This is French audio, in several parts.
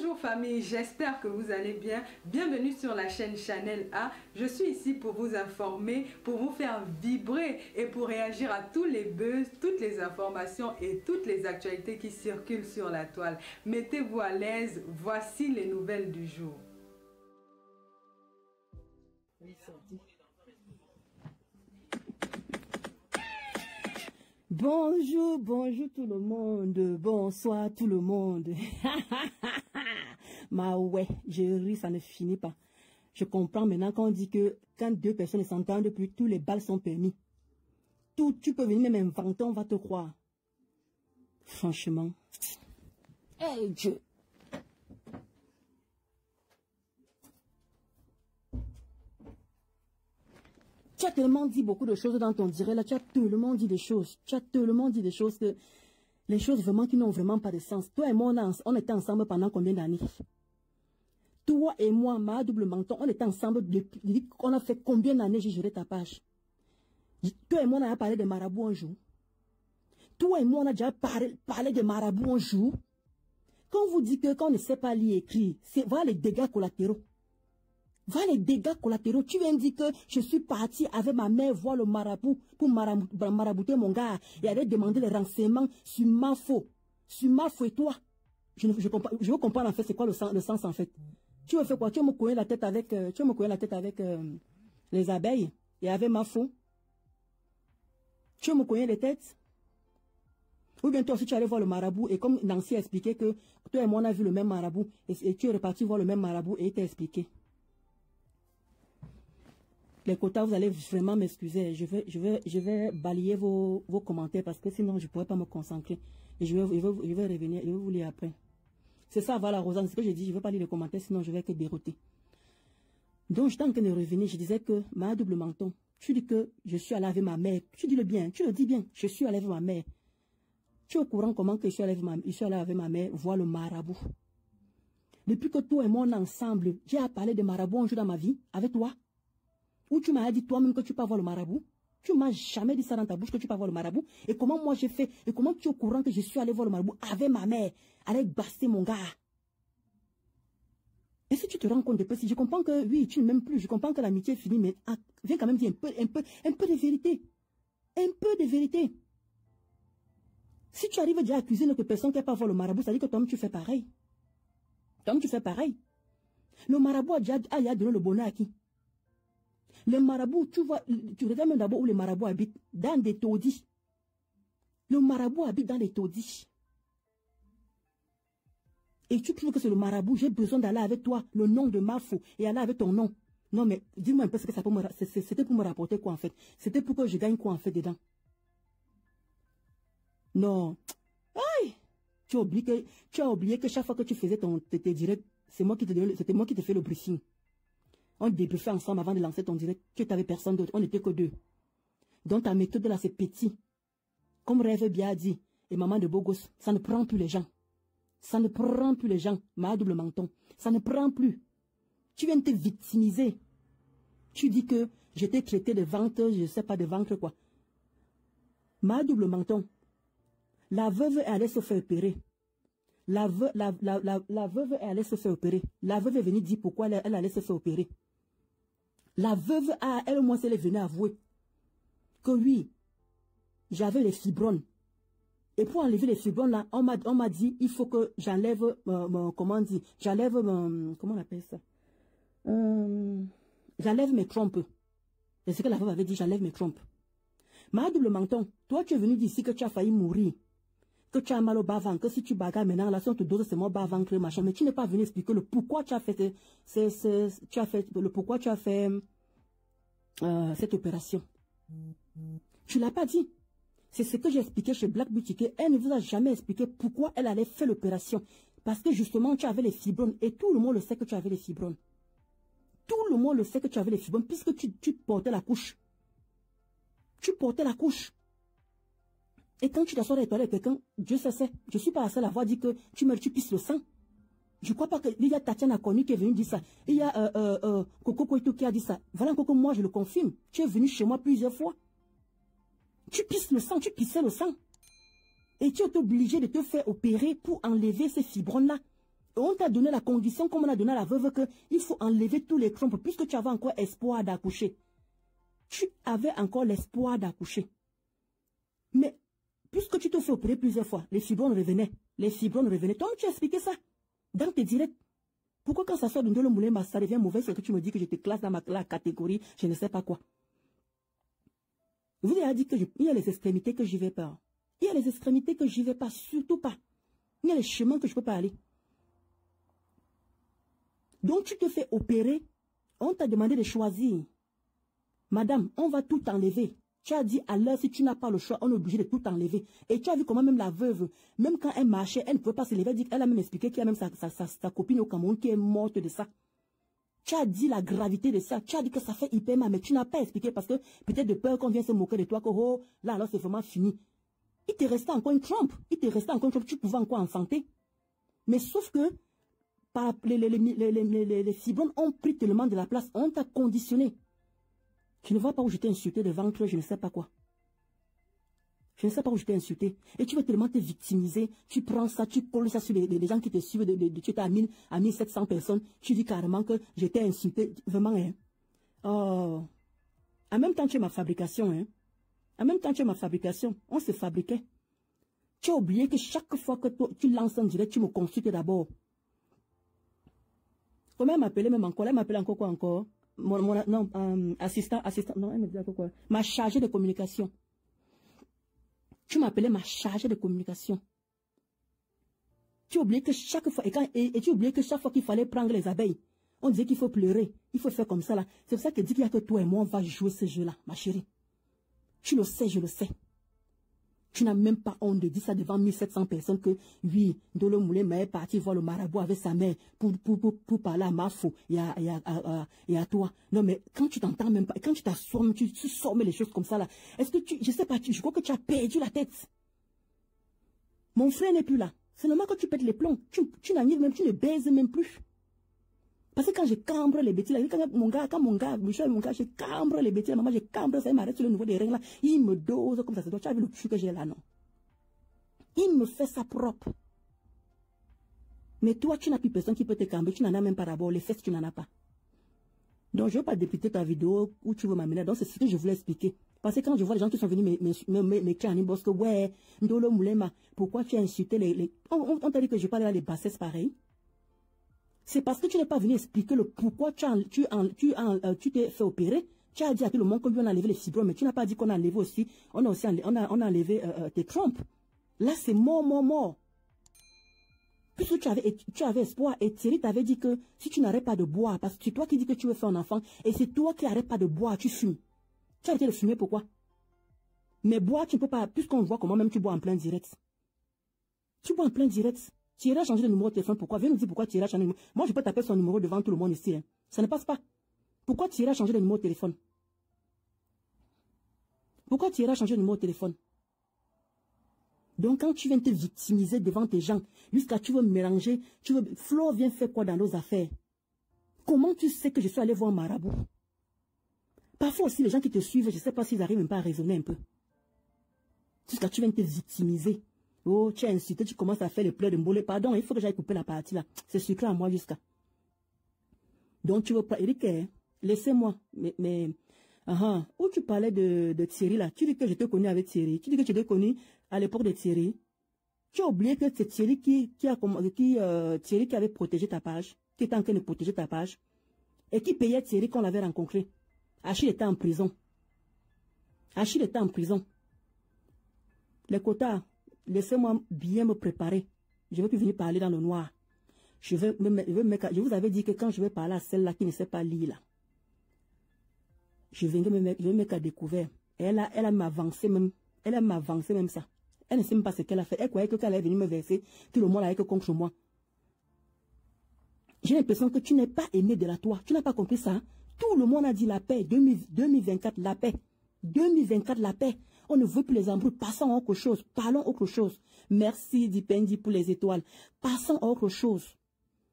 Bonjour famille, j'espère que vous allez bien. Bienvenue sur la chaîne Chanel A. Je suis ici pour vous informer, pour vous faire vibrer et pour réagir à tous les buzz, toutes les informations et toutes les actualités qui circulent sur la toile. Mettez-vous à l'aise, voici les nouvelles du jour. Bonjour, bonjour tout le monde, bonsoir tout le monde. Ma ouais, je ris, ça ne finit pas. Je comprends maintenant quand on dit que quand deux personnes ne s'entendent plus, tous les balles sont permis. Tout, tu peux venir même inventer, on va te croire. Franchement. Hey Dieu. Tu as tellement dit beaucoup de choses dans ton direct, là, tu as tellement dit des choses. Tu as tellement dit des choses que... Les choses vraiment qui n'ont vraiment pas de sens. Toi et moi, on était ensemble pendant combien d'années? Toi et moi, ma double menton, on était ensemble depuis... On a fait combien d'années j'ai géré ta page? Toi et moi, on a parlé de marabout un jour. Toi et moi, on a déjà parlé de marabout un jour. Quand on vous dit que quand on ne sait pas lire et écrire, voilà les dégâts collatéraux. Voilà les dégâts collatéraux. Tu viens de dire que je suis parti avec ma mère voir le marabout pour marabouter mon gars et aller demander les renseignements sur Mafo. Sur Mafo et toi. Je veux comprendre en fait c'est quoi le sens en fait. Tu veux faire quoi? Tu veux me courir la tête avec, les abeilles et avec Mafo? Tu veux me courir les têtes? Ou bien toi aussi tu allais voir le marabout et comme Nancy a expliqué que toi et moi on a vu le même marabout et tu es reparti voir le même marabout et il t'a expliqué. Les quotas, vous allez vraiment m'excuser. Je vais balayer vos commentaires parce que sinon je ne pourrais pas me concentrer. Et je vais revenir, je vais vous lire après. C'est ça, voilà, Rosanne, c'est ce que j'ai dit. Je ne veux pas lire les commentaires, sinon je vais être dérouté. Donc, j'étais en train de revenir. Je disais que ma double menton, tu dis que je suis allé avec ma mère. Tu dis le bien, tu le dis bien. Je suis allé avec ma mère. Tu es au courant comment que je suis allé avec ma mère voir le marabout. Depuis que toi et moi on est ensemble, j'ai parlé de marabout un jour dans ma vie, avec toi. Ou tu m'as dit toi-même que tu peux voir le marabout. Tu m'as jamais dit ça dans ta bouche que tu peux voir le marabout. Et comment moi j'ai fait, et comment tu es au courant que je suis allé voir le marabout avec ma mère, aller basser mon gars. Et si tu te rends compte de ça, je comprends que oui, tu ne m'aimes plus, je comprends que l'amitié est finie, mais viens quand même dire un peu de vérité. Un peu de vérité. Si tu arrives déjà à accuser notre personne qui n'a pas voir le marabout, ça dit que toi-même tu fais pareil. Toi-même tu fais pareil. Le marabout a déjà donné le bonheur à qui? Les marabouts, tu vois, tu regardes même d'abord où les marabouts habitent, dans des taudis. Le marabout habite dans des taudis. Et tu trouves que c'est le marabout, j'ai besoin d'aller avec toi, le nom de Mafo, et aller avec ton nom. Non mais, dis-moi un peu ce que ça peut me... C'était pour me rapporter quoi en fait? C'était pour que je gagne quoi en fait dedans? Non. Aïe! Tu as oublié que chaque fois que tu faisais tes directs, c'était moi qui te fais le briefing. On débriefait ensemble avant de lancer ton direct. Tu n'avais personne d'autre. On n'était que deux. Donc ta méthode là, c'est petit. Comme Rêve bien dit, et maman de Bogos, ça ne prend plus les gens. Ça ne prend plus les gens. Ma double menton. Ça ne prend plus. Tu viens de te victimiser. Tu dis que je t'ai traité de ventre, je ne sais pas de ventre quoi. Ma double menton. La veuve est allée se faire opérer. La veuve est allée se faire opérer. La veuve est venue dire pourquoi elle allait se faire opérer. La veuve, elle, moi, elle est venue avouer que oui, j'avais les fibromes. Et pour enlever les fibromes, là, on m'a dit, il faut que j'enlève, comment on dit, comment on appelle ça? J'enlève mes trompes. C'est ce que la veuve avait dit, j'enlève mes trompes. Ma double menton, toi, tu es venu d'ici que tu as failli mourir. Que tu as mal au bas-ventre, que si tu bagarres maintenant, là, si on te dose, c'est mon bas-ventre, machin. Mais tu n'es pas venu expliquer le pourquoi tu as fait, pourquoi tu as fait, cette opération. Tu l'as pas dit. C'est ce que j'ai expliqué chez Black Beauty, elle ne vous a jamais expliqué pourquoi elle allait faire l'opération. Parce que justement, tu avais les fibromes, et tout le monde le sait que tu avais les fibromes. Tout le monde le sait que tu avais les fibromes, puisque tu portais la couche. Tu portais la couche. Et quand tu t'assois dans les toilettes avec quelqu'un, Dieu sait, je suis pas la seule à avoir dit que tu meurs, tu pisses le sang. Je crois pas qu'il y a Tatiana Connu qui est venue dire ça. Il y a Coco Koito qui a dit ça. Voilà Coco, moi je le confirme. Tu es venu chez moi plusieurs fois. Tu pisses le sang, tu pissais le sang. Et tu es obligé de te faire opérer pour enlever ces fibromes-là. on t'a donné la condition, comme on a donné à la veuve, qu'il faut enlever tous les trompes, puisque tu avais encore espoir d'accoucher. Tu avais encore l'espoir d'accoucher. Mais, puisque tu te fais opérer plusieurs fois, les fibromes revenaient. Les fibromes revenaient. Toi, tu as expliqué ça dans tes directs. Pourquoi quand ça sort de Ndolo Moulin, ça devient mauvais, c'est que tu me dis que je te classe dans la catégorie, je ne sais pas quoi. Vous avez dit qu'il y a les extrémités que j'y vais pas. Il y a les extrémités que j'y vais pas, surtout pas. Il y a les chemins que je ne peux pas aller. Donc tu te fais opérer, on t'a demandé de choisir. Madame, on va tout enlever. Tu as dit à l'heure, si tu n'as pas le choix, on est obligé de tout enlever. Et tu as vu comment même la veuve, même quand elle marchait, elle ne pouvait pas se lever. Elle a même expliqué qu'il y a même sa copine au Cameroun qui est morte de ça. Tu as dit la gravité de ça. Tu as dit que ça fait hyper mal, mais tu n'as pas expliqué parce que peut-être de peur qu'on vienne se moquer de toi, que oh, là alors c'est vraiment fini. Il te restait encore une trompe. Il te restait encore une trompe. Tu pouvais encore enfanter. Mais sauf que les fibromes ont pris tellement de la place. On t'a conditionné. Tu ne vois pas où je t'ai insulté de ventre, je ne sais pas quoi. Je ne sais pas où je t'ai insulté. Et tu veux tellement te victimiser. Tu prends ça, tu colles ça sur les gens qui te suivent. Tu étais à 1700 personnes. Tu dis carrément que je t'ai insulté. Vraiment, hein. Oh. En même temps, tu es ma fabrication, hein. En même temps, tu es ma fabrication. On se fabriquait. Tu as oublié que chaque fois que tu lances un direct, tu me consultes d'abord. Comment elle m'appelait même encore? Elle m'appelait encore quoi encore? Assistant, non, elle me disait quoi? Ma chargée de communication. Tu m'appelais ma chargée de communication. Tu oubliais que chaque fois, et tu oubliais que chaque fois qu'il fallait prendre les abeilles, on disait qu'il faut pleurer, il faut faire comme ça là. C'est pour ça qu'elle dit qu'il y a que toi et moi, on va jouer ce jeu-là, ma chérie. Tu le sais, je le sais. Tu n'as même pas honte de dire ça devant 1700 personnes que, oui, Ndolo Moulin est parti voir le marabout avec sa mère pour parler à Mafo et à toi. Non, mais quand tu t'entends même pas, quand tu t'assois, tu sors les choses comme ça là, est-ce que je sais pas, je crois que tu as perdu la tête. Mon frère n'est plus là. C'est normal que tu pètes les plombs. Tu n'arrives même, tu ne baises même plus. Parce que quand je cambre les bêtises, quand mon gars, je cambre les bêtises, maman, je cambre, ça m'arrête sur le niveau des règles là, il me dose comme ça. Tu as vu le cul que j'ai là, non? Il me fait ça propre. Mais toi, tu n'as plus personne qui peut te cambrer, tu n'en as même pas d'abord, les fesses, tu n'en as pas. Donc, je ne veux pas députer ta vidéo où tu veux m'amener. Donc, c'est ce que je voulais expliquer. Parce que quand je vois les gens qui sont venus m'écrire en inbox que, ouais, Ndolo Moulema, pourquoi tu as insulté les... On t'a dit que je parlais là des bassesses pareilles. C'est parce que tu n'es pas venu expliquer le pourquoi tu t'es fait opérer. Tu as dit à tout le monde qu'on lui a enlevé les fibromes, mais tu n'as pas dit qu'on a enlevé aussi, on a enlevé tes trompes. Là, c'est mort. Puisque tu avais espoir, et Thierry t'avait dit que si tu n'arrêtes pas de boire, parce que c'est toi qui dis que tu veux faire un enfant, et c'est toi qui n'arrêtes pas de boire, tu fumes. Tu as arrêté de fumer, pourquoi? Mais boire, tu ne peux pas, puisqu'on voit comment même tu bois en plein direct. Tu bois en plein direct. Thierry a changé de numéro de téléphone. Pourquoi? Viens nous dire pourquoi Thierry a changé de numéro. Moi, je peux taper son numéro devant tout le monde ici. Hein. Ça ne passe pas. Pourquoi Thierry a changé de numéro de téléphone? Pourquoi Thierry a changé de numéro de téléphone? Donc, quand tu viens te victimiser devant tes gens, jusqu'à tu veux mélanger, Flo vient faire quoi dans nos affaires? Comment tu sais que je suis allé voir Marabout? Parfois aussi, les gens qui te suivent, je ne sais pas s'ils arrivent même pas à raisonner un peu. Jusqu'à tu viens te victimiser. Oh, tu as insulté, tu commences à faire les pleurs de Mbolé. Pardon, il faut que j'aille couper la partie là. C'est sucré à moi jusqu'à. Donc tu veux pas, Eric, laissez-moi. Mais où tu parlais de Thierry là, tu dis que je t'ai connu avec Thierry. Tu dis que tu t'es connu à l'époque de Thierry. Tu as oublié que c'est Thierry Thierry qui avait protégé ta page, qui était en train de protéger ta page, et qui payait Thierry qu'on l'avait rencontré. Achille était en prison. Les quotas. Laissez-moi bien me préparer. Je ne vais plus venir parler dans le noir. Je vous avais dit que quand je vais parler à celle-là qui ne sait pas lire, là, je vais me mettre à découvert. Elle a m'avancé même. Elle a m'avancé même ça. Elle ne sait même pas ce qu'elle a fait. Elle croyait que quand elle est venue me verser, tout le monde avait que contre moi. J'ai l'impression que tu n'es pas aimé de la toi. Tu n'as pas compris ça. Hein? Tout le monde a dit la paix. 2024, la paix. 2024, la paix. On ne veut plus les embrouilles. Passons à autre chose. Parlons autre chose. Merci Dipendi pour les étoiles. Passons à autre chose.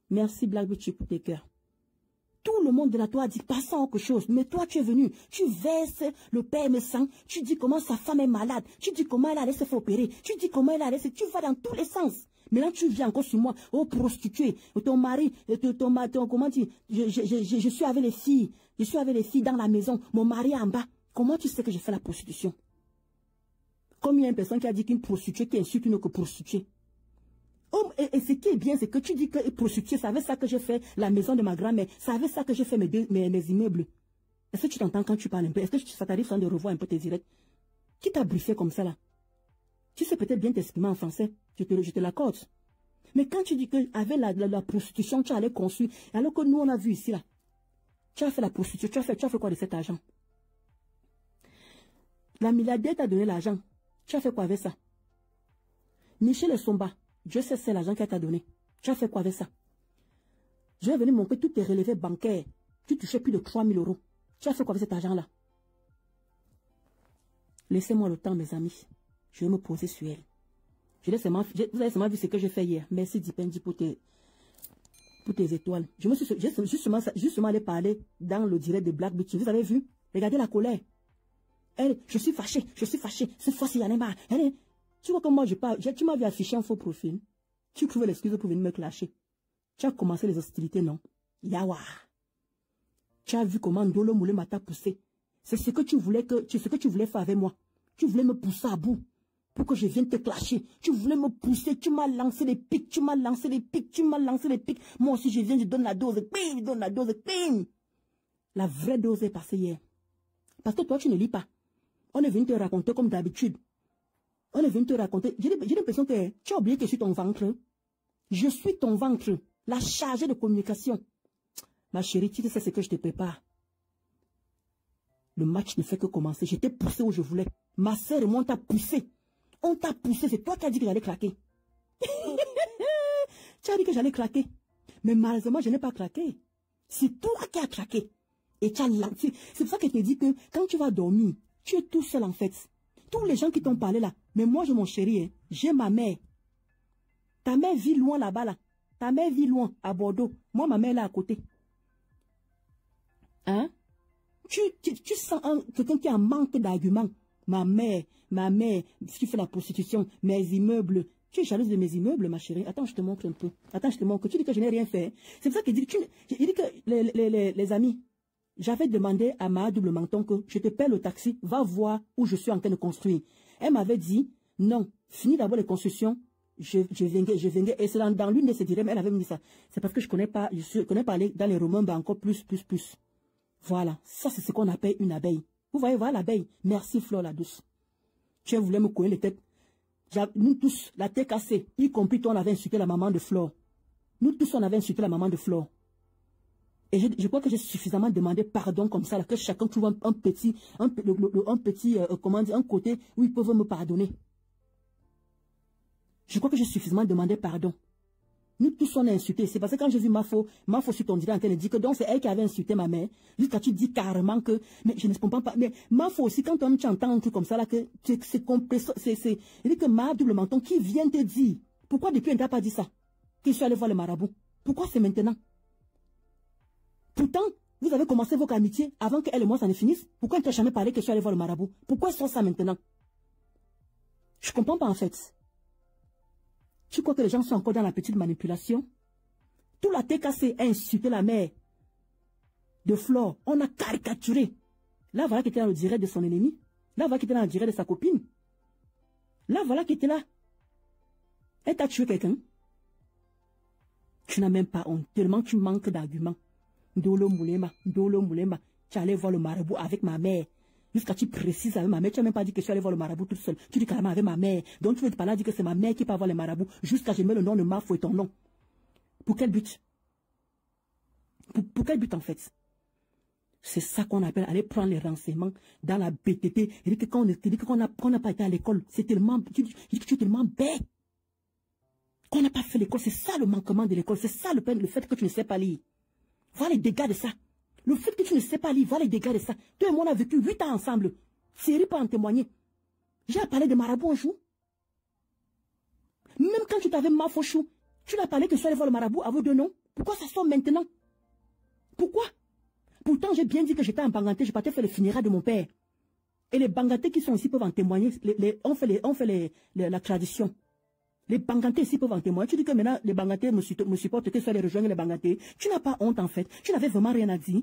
Merci Black Beauty pour tes cœurs. Tout le monde de la toi a dit passons à autre chose. Mais toi tu es venu. Tu verses le père me sang. Tu dis comment sa femme est malade. Tu dis comment elle allait se faire opérer. Tu dis comment elle allait se... Tu vas dans tous les sens. Maintenant, tu viens encore sur moi. Oh, prostituée. Ton mari, comment dire, je suis avec les filles. Je suis avec les filles dans la maison. Mon mari est en bas. Comment tu sais que je fais la prostitution? Comme il y a une personne qui a dit qu'une prostituée qui insulte une autre prostituée. Oh, et ce qui est bien, c'est que tu dis que prostituée, c'est avec ça que j'ai fait la maison de ma grand-mère. C'est avec ça que j'ai fait mes immeubles. Est-ce que tu t'entends quand tu parles un peu? Est-ce que ça t'arrive sans de revoir un peu tes directs? Qui t'a briefé comme ça là? Tu sais peut-être bien t'exprimer en français. Je te l'accorde. Mais quand tu dis qu'avec la prostitution, tu allais construire, alors que nous on a vu ici là, tu as fait la prostitution, tu as fait quoi de cet argent? La milliardaire t'a donné l'argent. Tu as fait quoi avec ça? Michel Somba, Dieu sait c'est l'argent qu'elle t'a donné. Tu as fait quoi avec ça? Je vais venir montrer tous tes relevés bancaires. Tu touchais plus de 3 000 €. Tu as fait quoi avec cet argent-là? Laissez-moi le temps, mes amis. Je vais me poser sur elle. Vous avez seulement vu ce que j'ai fait hier. Merci Dipendi pour tes étoiles. Je me suis justement allé parler dans le direct de Black Beach. Vous avez vu? Regardez la colère. Je suis fâchée. Cette fois-ci, il y en a marre. Tu vois comment je parle? Tu m'avais affiché un faux profil. Tu trouvais l'excuse pour venir me clasher. Tu as commencé les hostilités, non? Yawa. Tu as vu comment Ndolo Moulé t'a poussé. C'est ce que tu voulais faire avec moi. Tu voulais me pousser à bout pour que je vienne te clasher. Tu voulais me pousser, tu m'as lancé les pics, Moi aussi, je viens, je donne la dose, bim. La vraie dose est passée hier. Parce que toi, tu ne lis pas. On est venu te raconter comme d'habitude. On est venu te raconter. J'ai l'impression que tu as oublié que je suis ton ventre. Je suis ton ventre, la chargée de communication. Ma chérie, tu sais ce que je te prépare. Le match ne fait que commencer. Je t'ai poussé où je voulais. Ma soeur et moi, on t'a poussé. On t'a poussé. C'est toi qui as dit que j'allais craquer. Tu as dit que j'allais craquer. Mais malheureusement, je n'ai pas craqué. C'est toi qui as craqué. Et tu as lancé. C'est pour ça que je te dis que quand tu vas dormir, tu es tout seul en fait. Tous les gens qui t'ont parlé là. Mais moi, j'ai mon chéri. Hein. J'ai ma mère. Ta mère vit loin là-bas là. Ta mère vit loin à Bordeaux. Moi, ma mère est là à côté. Hein? Tu sens quelqu'un qui a un manque d'arguments. Ma mère, tu fais la prostitution, mes immeubles. Tu es jalouse de mes immeubles, ma chérie. Attends, je te montre un peu. Attends, je te montre. Tu dis que je n'ai rien fait. C'est pour ça qu'il dit que les amis, j'avais demandé à ma double menton que je te paie le taxi, va voir où je suis en train de construire. Elle m'avait dit, non, finis d'abord les constructions, je viendrai. Et c'est dans l'une de ses directs, elle avait dit ça. C'est parce que je connais pas aller dans les romans, ben encore plus. Voilà, ça c'est ce qu'on appelle une abeille. Vous voyez, voilà l'abeille. Merci Flore la douce. Tu voulais me couler les têtes. Nous tous, la tête cassée, y compris toi, on avait insulté la maman de Flore. Nous tous, on avait insulté la maman de Flore. Et je crois que j'ai suffisamment demandé pardon comme ça, là, que chacun trouve un côté où ils peuvent me pardonner. Je crois que j'ai suffisamment demandé pardon. Nous tous on a insulté. C'est parce que quand j'ai vu Mafo sur ton direct en train de dire que donc c'est elle qui avait insulté ma mère. Jusqu'à tu dis carrément que, mais je ne comprends pas. Mais Mafo aussi, quand tu entends un truc comme ça là, que c'est il dit que ma double menton qui vient te dire, pourquoi depuis elle ne t'a pas dit ça? Qu'il soit allé voir le marabout. Pourquoi c'est maintenant? Pourtant, vous avez commencé votre amitié avant qu'elle et moi ça ne finisse. Pourquoi elle ne t'a jamais parlé que je suis allé voir le marabout? Pourquoi ils sont ça maintenant? Je ne comprends pas en fait. Tu crois que les gens sont encore dans la petite manipulation? Tout la TKC a insulté la mère de Flore. On a caricaturé. Là, voilà qui était dans le direct de son ennemi. Là, voilà qui était dans le direct de sa copine. Là, voilà qui était là. Elle t'a tué quelqu'un. Tu n'as même pas honte. Tellement tu manques d'arguments. Ndolo Moulema. Tu allais voir le marabout avec ma mère. Jusqu'à tu précises avec ma mère, tu n'as même pas dit que je suis allé voir le marabout toute seule. Tu dis carrément avec ma mère. Donc tu veux te parler, dire que c'est ma mère qui part voir les marabouts. Jusqu'à je mets le nom de Mafo et ton nom. Pour quel but? Pour quel but en fait? C'est ça qu'on appelle aller prendre les renseignements dans la BTP. Il dit qu'on n'a pas été à l'école. C'est tellement, tu es tellement bête. Qu'on n'a pas fait l'école. C'est ça le manquement de l'école. C'est ça le fait que tu ne sais pas lire. Voilà les dégâts de ça. Le fait que tu ne sais pas lire, voilà les dégâts de ça. Toi et moi, on a vécu 8 ans ensemble. Série peut en témoigner. J'ai parlé de marabout un jour. Même quand tu t'avais Mafo Chou, tu l'as parlé que je suis allé voir le marabout à vos deux noms. Pourquoi ça sort maintenant? Pourquoi? Pourtant, j'ai bien dit que j'étais en Banganté, je partais faire les funérailles de mon père. Et les Bangantés qui sont ici peuvent en témoigner. On fait la tradition. Les Bangantés ici peuvent en témoigner. Tu dis que maintenant, les Bangantés me supportent, que ce soit les rejoindre les Bangantés. Tu n'as pas honte, en fait. Tu n'avais vraiment rien à dire.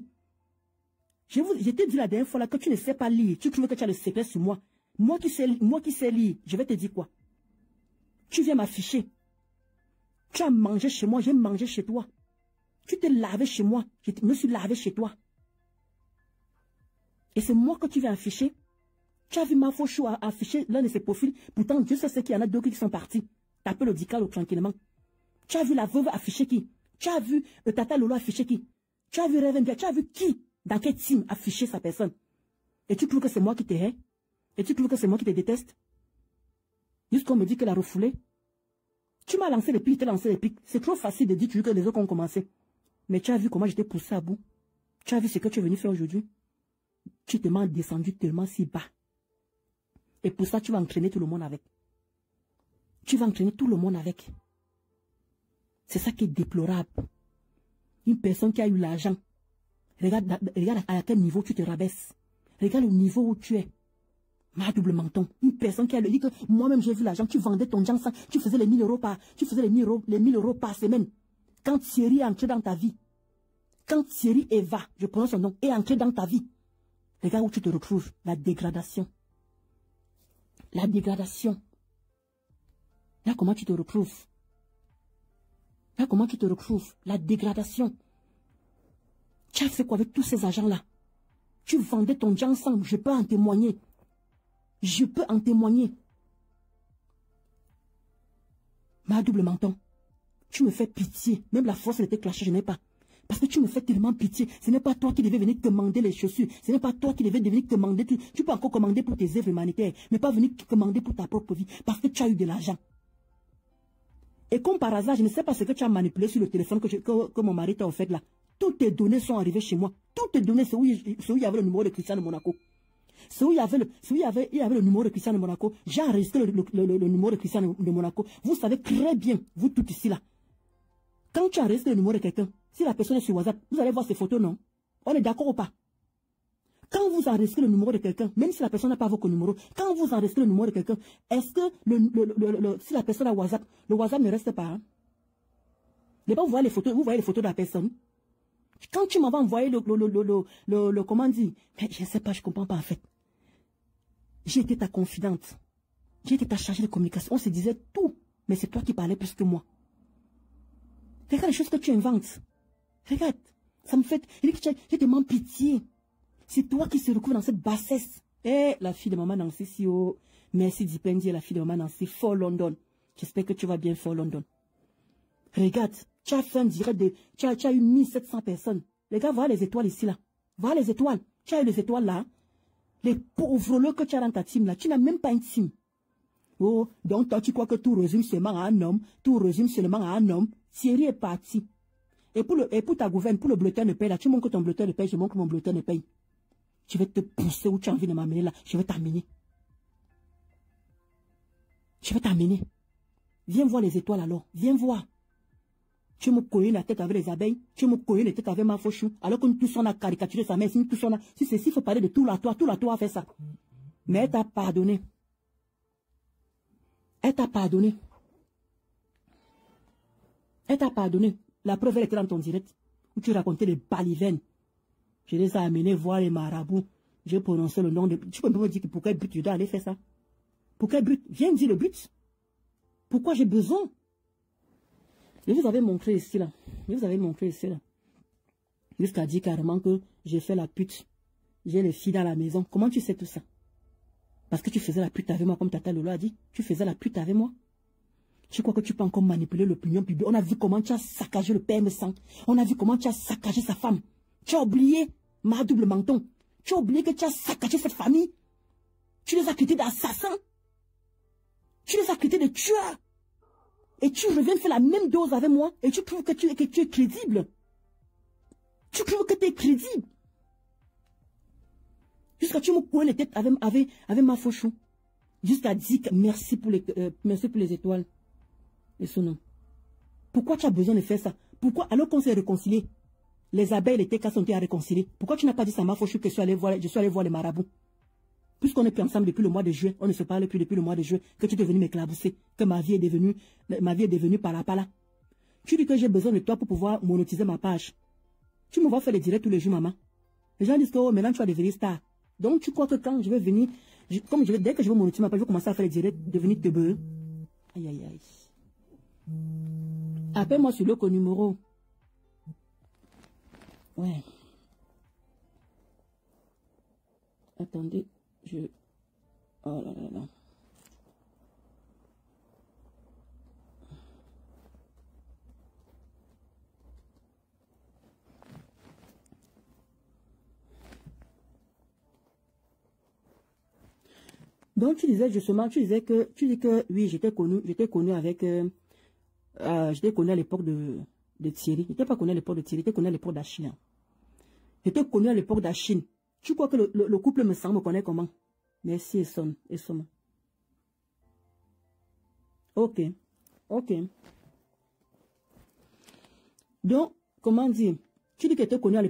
Je t'ai dit la dernière fois là, que tu ne sais pas lire. Tu trouves que tu as le secret sur moi. Moi qui sais lire, je vais te dire quoi? Tu viens m'afficher. Tu as mangé chez moi, j'ai mangé chez toi. Tu t'es lavé chez moi, je me suis lavé chez toi. Et c'est moi que tu viens afficher. Tu as vu ma Fochou afficher l'un de ses profils. Pourtant, Dieu sait ce qu'il y en a d'autres qui sont partis. Taper le dical tranquillement. Tu as vu la veuve afficher qui? Tu as vu le Tata Lolo afficher qui? Tu as vu Revendia, tu as vu qui? Dans quel team afficher sa personne? Et tu trouves que c'est moi qui te hais? Et tu trouves que c'est moi qui te déteste? Jusqu'on me dit qu'elle a refoulé. Tu m'as lancé les pics, tu t'es lancé les pics. C'est trop facile de dire que les autres ont commencé. Mais tu as vu comment j'étais poussé à bout. Tu as vu ce que tu es venu faire aujourd'hui. Tu te m'as descendu tellement si bas. Et pour ça, tu vas entraîner tout le monde avec. Tu vas entraîner tout le monde avec. C'est ça qui est déplorable. Une personne qui a eu l'argent. Regarde à quel niveau tu te rabaisses. Regarde le niveau où tu es. Ma double menton. Une personne qui a le dit que moi-même j'ai vu l'argent. Tu vendais ton gens, tu faisais les 1000 euros les 1000 euros par semaine. Quand Thierry est entré dans ta vie. Quand Thierry Eva, je prononce son nom, est entré dans ta vie. Regarde où tu te retrouves. La dégradation. La dégradation. Là, comment tu te retrouves? Là, comment tu te retrouves? La dégradation. Tu as fait quoi avec tous ces agents-là? Tu vendais ton gens ensemble. Je peux en témoigner. Je peux en témoigner. Ma double menton. Tu me fais pitié. Même la force était clashée, je n'ai pas. Parce que tu me fais tellement pitié. Ce n'est pas toi qui devais venir commander les chaussures. Ce n'est pas toi qui devais venir commander tout. Tu peux encore commander pour tes œuvres humanitaires, mais pas venir commander pour ta propre vie. Parce que tu as eu de l'argent. Et comme par hasard, je ne sais pas ce que tu as manipulé sur le téléphone que mon mari t'a offert là. Toutes tes données sont arrivées chez moi. Toutes tes données, c'est où il y avait le numéro de Christian de Monaco. C'est où il y avait le numéro de Christian de Monaco. J'ai enregistré le numéro de Christian de Monaco. Vous savez très bien, vous tous ici là. Quand tu enregistres le numéro de quelqu'un, si la personne est sur WhatsApp, vous allez voir ses photos, non? On est d'accord ou pas? Quand vous enregistrez le numéro de quelqu'un, même si la personne n'a pas votre numéro, quand vous enregistrez le numéro de quelqu'un, est-ce que si la personne a WhatsApp, le WhatsApp ne reste pas? Hein? Vous voyez les photos de la personne. Quand tu m'avais envoyé le comment dire, mais je ne sais pas, je ne comprends pas en fait. J'ai été ta confidente. J'ai été ta chargée de communication. On se disait tout, mais c'est toi qui parlais plus que moi. Regarde les choses que tu inventes. Regarde, ça me fait... J'ai tellement pitié. C'est toi qui se retrouve dans cette bassesse. Eh, la fille de maman Nancy, si oh. Merci Dipendi, la fille de maman Nancy, for London. J'espère que tu vas bien for London. Regarde, tu as fait un direct de... Tu as eu 1700 personnes. Les gars, voilà les étoiles ici, là. Voilà les étoiles. Tu as eu les étoiles, là. Les pauvres que tu as dans ta team, là. Tu n'as même pas une team. Oh, donc toi, tu crois que tout résume seulement à un homme. Tout résume seulement à un homme. Thierry est parti. Et pour ta gouverne, pour le bulletin de paie, là, tu montres ton bulletin de paie, je montre mon bulletin de paie. Je vais te pousser où tu as envie de m'amener, là. Je vais t'amener. Je vais t'amener. Viens voir les étoiles, alors. Viens voir. Tu me cognais la tête avec les abeilles. Tu me cognais la tête avec ma fauchou. Alors que nous tous on a caricaturé sa mère. Si nous tous on a... Si c'est s'il faut parler de tout la toi a fait ça. Mais elle t'a pardonné. Elle t'a pardonné. Elle t'a pardonné. La preuve, elle était dans ton direct. Où tu racontais les balivernes. Je les ai amenés voir les marabouts. J'ai prononcé le nom de... Tu peux me dire pour quel but tu dois aller faire ça? Pour quel but? Viens me dire le but. Pourquoi j'ai besoin? Je vous avais montré ici, là. Je vous avais montré ici, là. Jusqu'à dire carrément que j'ai fait la pute. J'ai les filles dans la maison. Comment tu sais tout ça? Parce que tu faisais la pute avec moi, comme Tata Lolo a dit. Tu faisais la pute avec moi. Tu crois que tu peux encore manipuler l'opinion publique? On a vu comment tu as saccagé le PM100. On a vu comment tu as saccagé sa femme. Tu as oublié ma double menton. Tu as oublié que tu as saccagé cette famille. Tu les as traités d'assassins. Tu les as traités de tueurs. Et tu reviens faire la même dose avec moi. Et tu trouves que tu es crédible. Tu trouves que tu es crédible. Jusqu'à tu me coins les têtes avec ma fauchou. Jusqu'à dire que merci pour les étoiles. Et son nom. Pourquoi tu as besoin de faire ça? Pourquoi, alors qu'on s'est réconcilié, les abeilles et les TK sont à réconcilier. Pourquoi tu n'as pas dit ça ma fauchou que je suis allé voir les marabouts? Puisqu'on n'est plus ensemble depuis le mois de juin, on ne se parle plus depuis le mois de juin, que tu es venu m'éclabousser, que ma vie est devenue pala. Tu dis que j'ai besoin de toi pour pouvoir monétiser ma page. Tu me vois faire les directs tous les jours, maman. Les gens disent que oh, maintenant tu vas devenir star. Donc tu crois que quand je vais venir, dès que je vais monétiser ma page, je vais commencer à faire les directs, devenir teubeux. Aïe, aïe, aïe. Appelle-moi sur le numéro. Ouais. Attendez, oh là là là. Donc tu disais justement, tu dis que oui, j'étais connu avec, j'étais connu à l'époque de Thierry. J'étais pas connu à l'époque de Thierry, j'étais connu à l'époque d'Achille. J'étais connu à l'époque d'Achille. Tu crois que le couple me connaît comment? Merci et son. Ok. Donc, comment dire? Tu dis que tu étais connu à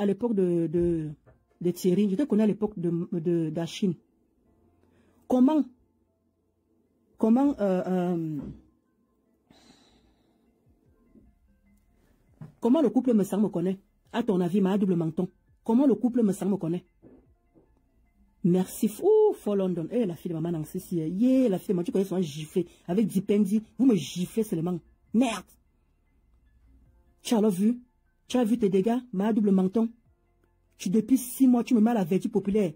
l'époque de Thierry. J'étais connu à l'époque d'Achille. Comment le couple me connaît? À ton avis, ma double menton. Comment le couple me connaît? Merci. For London. La fille de maman Nancy, la fille de maman, tu connais souvent giflé. Avec Dipendi, vous me giflez seulement. Merde. Tu as vu? Tu as vu tes dégâts, ma double menton? Depuis 6 mois, tu me mets à la vertu populaire.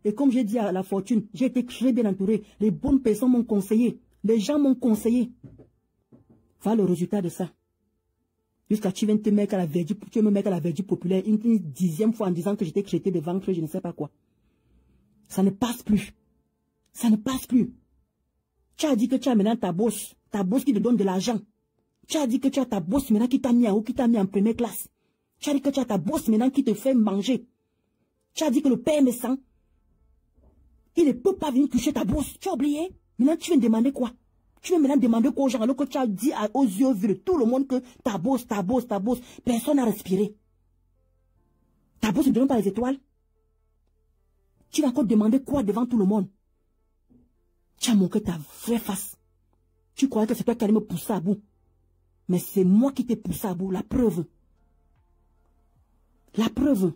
Et comme j'ai dit à la fortune, j'ai été très bien entouré. Les bonnes personnes m'ont conseillé. Les gens m'ont conseillé. Voilà le résultat de ça. Jusqu'à tu viens te mettre à la vertu, tu me mettre à la vertu populaire une 10e fois en disant que j'étais traité de ventre, je ne sais pas quoi. Ça ne passe plus. Ça ne passe plus. Tu as dit que tu as maintenant ta bosse qui te donne de l'argent. Tu as dit que tu as ta bosse maintenant qui t'a mis en haut, qui t'a mis en première classe. Tu as dit que tu as ta bosse maintenant qui te fait manger. Tu as dit que le père me sent. Il ne peut pas venir toucher ta bosse. Tu as oublié? Maintenant, tu viens demander quoi? Tu viens maintenant demander quoi aux gens alors que tu as dit aux yeux vus de tout le monde que ta bosse. Personne n'a respiré. Ta bosse ne donne pas les étoiles. Tu vas encore demander quoi devant tout le monde? Tu as montré ta vraie face. Tu croyais que c'est toi qui allais me pousser à bout. Mais c'est moi qui t'ai poussé à bout. La preuve. La preuve.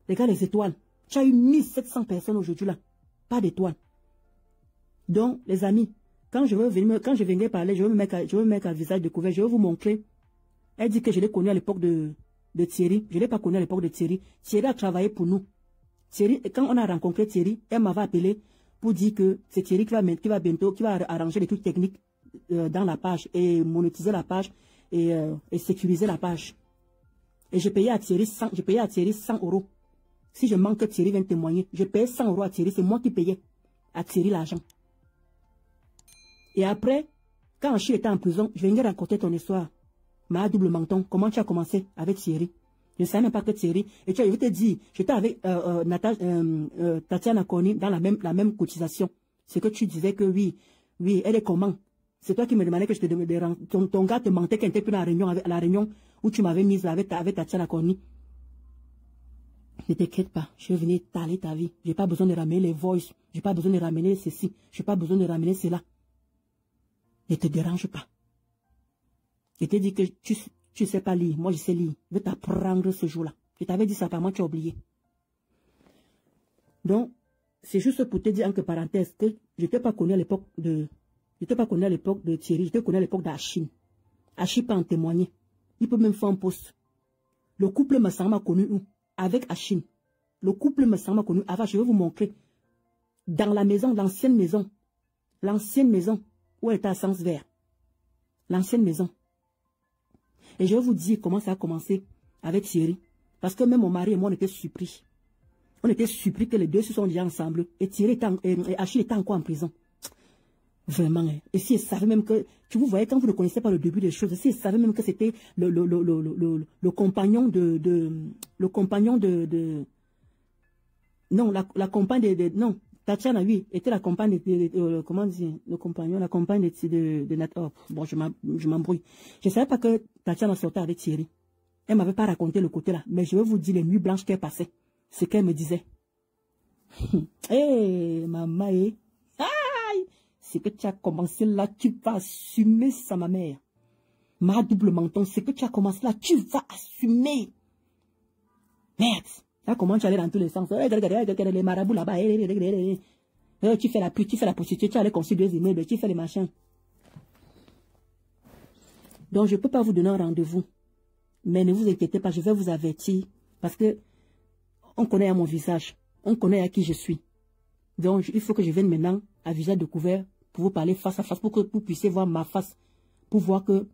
Regarde les étoiles. Tu as eu 1700 personnes aujourd'hui là. Pas d'étoiles. Donc, les amis, quand je viendrai parler, je vais me mettre à visage découvert. Je vais vous montrer. Elle dit que je l'ai connu à l'époque de Thierry. Je ne l'ai pas connu à l'époque de Thierry. Thierry a travaillé pour nous. Thierry, quand on a rencontré Thierry, elle m'avait appelé pour dire que c'est Thierry qui va arranger les trucs techniques dans la page et monétiser la page et sécuriser la page. Et je payais à Thierry 100 €. Si je manque que Thierry vienne témoigner, je payais 100 € à Thierry, c'est moi qui payais à Thierry l'argent. Et après, quand Achille était en prison, je venais raconter ton histoire. Ma double menton, comment tu as commencé avec Thierry? Je ne savais même pas que Thierry. Et tu as, je te dis, j'étais avec Tatiana Koni dans la même cotisation. C'est que tu disais que oui, elle est comment? C'est toi qui me demandais que je te demandais, ton gars te mentait quand tu étais plus à la réunion où tu m'avais mise avec Tatiana Koni. Ne t'inquiète pas, je vais venir t'aller ta vie. Je n'ai pas besoin de ramener les voices. Je n'ai pas besoin de ramener ceci. Je n'ai pas besoin de ramener cela. Ne te dérange pas. Je t'ai dit que tu ne sais pas lire. Moi, je sais lire. Je vais t'apprendre ce jour-là. Je t'avais dit ça, apparemment, tu as oublié. Donc, c'est juste pour te dire, entre parenthèses, que je n'étais pas connu à l'époque de... Je n'étais pas connu à l'époque de Thierry. J'étais connu à l'époque d'Achille. Achille peut en témoigner. Il peut même faire un post. Le couple m'a connu où? Avec Achille. Le couple me semble connu. Avant, je vais vous montrer. Dans la maison, l'ancienne maison. L'ancienne maison où elle était à Sens Vert. L'ancienne maison. Et je vais vous dire comment ça a commencé avec Thierry. Parce que même mon mari et moi, on était surpris. On était surpris que les deux se sont déjà ensemble. Et Thierry et Achille étaient encore en prison. Vraiment. Et si ils savaient même que... Vous voyez, quand vous ne connaissez pas le début des choses, si ils savaient même que c'était le compagnon le compagnon de... Non, la compagne de... Non, Tatiana, oui, était la compagne de... comment dire? Le compagnon, la compagne de oh, bon, je m'embrouille. Je ne savais pas que Tatiana sortait avec Thierry. Elle ne m'avait pas raconté le côté là. Mais je vais vous dire les nuits blanches qu'elle passait. Ce qu'elle me disait. Hé, maman, aïe, c'est que tu as commencé là, tu vas assumer ça, ma mère. Ma double menton, c'est que tu as commencé là, tu vas assumer. Merde. Là, comment tu allais dans tous les sens? Les marabouts là-bas. Tu fais la pute, tu fais la prostituée, tu allais construire des immeubles, tu fais les machins. Donc, je ne peux pas vous donner un rendez-vous. Mais ne vous inquiétez pas, je vais vous avertir. Parce que on connaît à mon visage. On connaît à qui je suis. Donc, il faut que je vienne maintenant à visage découvert pour vous parler face à face, pour que vous puissiez voir ma face. Pour voir que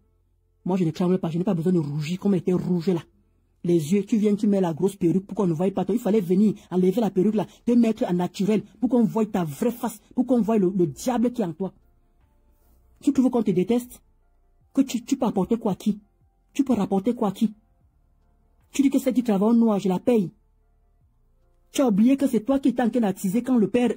moi, je ne tremble pas. Je n'ai pas besoin de rougir comme elle était rouge là. Les yeux, tu viens, tu mets la grosse perruque pour qu'on ne voie pas toi. Il fallait venir enlever la perruque là, te mettre en naturel pour qu'on voie ta vraie face, pour qu'on voie le diable qui est en toi. Tu trouves qu'on te déteste? Que tu peux apporter quoi à qui? Tu peux rapporter quoi à qui? Tu dis que c'est du travail noir, je la paye. Tu as oublié que c'est toi qui étais en train d'attiser quand le père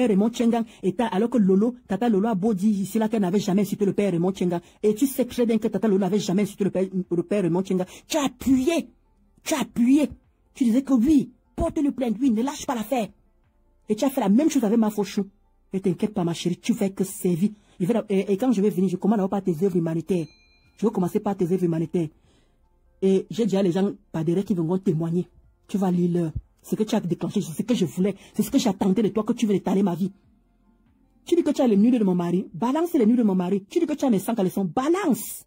Raymond Tchengang était, alors que Tata Lolo a beau dire ici là qu'elle n'avait jamais insulté le père Raymond Tchengang. Et tu sais très bien que Tata Lolo n'avait jamais insulté le père Raymond Tchengang. Tu as appuyé. Tu as appuyé. Tu disais que oui, porte-le plainte, oui, ne lâche pas l'affaire. Et tu as fait la même chose avec ma fauchou. Ne t'inquiète pas, ma chérie, tu fais que servir. Et quand je vais venir, je commence d'abord par tes œuvres humanitaires. Je vais commencer par tes œuvres humanitaires. Et j'ai déjà les gens par derrière qui vont témoigner. Tu vas lire leur. C'est ce que tu as déclenché, c'est ce que je voulais. C'est ce que j'attendais de toi, que tu veux étaler ma vie. Tu dis que tu as les nudes de mon mari. Balance les nudes de mon mari. Tu dis que tu as mes 100 caleçons. Balance.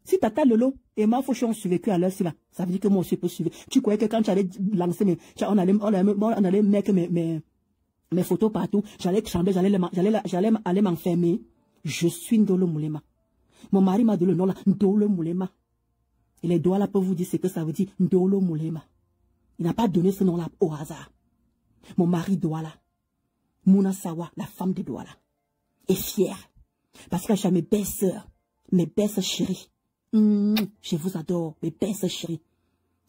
Si Tata Lolo et ma fauchon ont survécu à l'heure, ça veut dire que moi aussi je peux suivre. Tu croyais que quand tu allais lancer on allait mettre mes photos partout, j'allais trembler, j'allais aller m'enfermer. Je suis Ndolo Moulema. Mon mari m'a donné le nom là, Ndolo Moulema. Et les doigts là peuvent vous dire ce que ça veut dire, Ndolo Moulema. Il n'a pas donné ce nom là au hasard. Mon mari Douala, Mouna Sawa, la femme de Douala, est fière. Parce que j'ai mes belles sœurs, mes belles sœurs chéries. Je vous adore, mes belles sœurs chéries.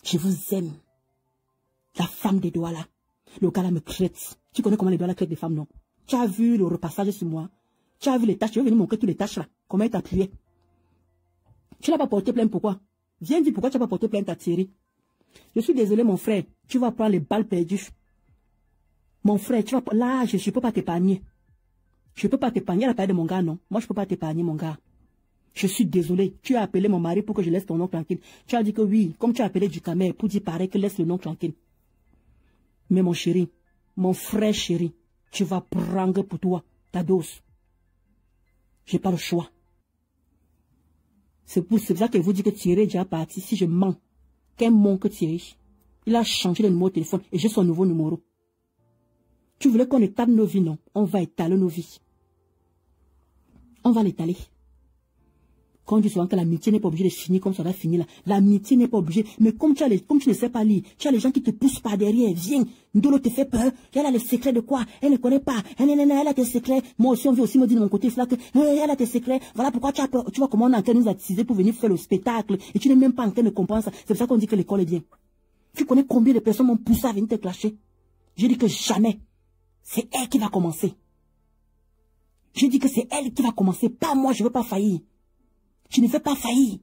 Je vous aime. La femme de Douala. Le gars là me traite. Tu connais comment les Douala traitent des femmes, non? Tu as vu le repassage sur moi? Tu as vu les tâches? Tu veux venir montrer toutes les tâches là? Comment il t'a appuyé? Tu n'as pas porté plainte, pourquoi? Viens dire pourquoi tu n'as pas porté plainte à Thierry. Je suis désolé, mon frère. Tu vas prendre les balles perdues. Mon frère, tu vas... Là, je ne peux pas t'épargner. Je ne peux pas t'épargner. Elle a parlé de mon gars, non. Moi, je ne peux pas t'épargner, mon gars. Je suis désolé. Tu as appelé mon mari pour que je laisse ton nom tranquille. Tu as dit que oui, comme tu as appelé du Camer pour dire pareil que laisse le nom tranquille. Mais mon chéri, mon frère chéri, tu vas prendre pour toi ta dose. Je n'ai pas le choix. C'est pour ça que je vous dis que Thierry est déjà parti. Si je mens, qu'un manque Thierry. Il a changé le numéro de téléphone et j'ai son nouveau numéro. Tu voulais qu'on étale nos vies, non? On va étaler nos vies. On va l'étaler. Quand on dit souvent que l'amitié n'est pas obligée de finir comme ça va finir là. L'amitié n'est pas obligée. Mais comme tu ne sais pas lire, tu as les gens qui te poussent par derrière. Viens, Ndolo te fait peur. Elle a les secrets de quoi? Elle ne connaît pas. Elle a tes secrets. Moi aussi, on veut aussi me dire de mon côté, là que elle a tes secrets. Voilà pourquoi tu as peur. Tu vois comment on est en train de nous attiser pour venir faire le spectacle. Et tu n'es même pas en train de comprendre ça. C'est pour ça qu'on dit que l'école est bien. Tu connais combien de personnes m'ont poussé à venir te clasher? Je dis que jamais. C'est elle qui va commencer. Je dis que c'est elle qui va commencer. Pas moi, je ne veux pas faillir. Je ne veux pas faillir.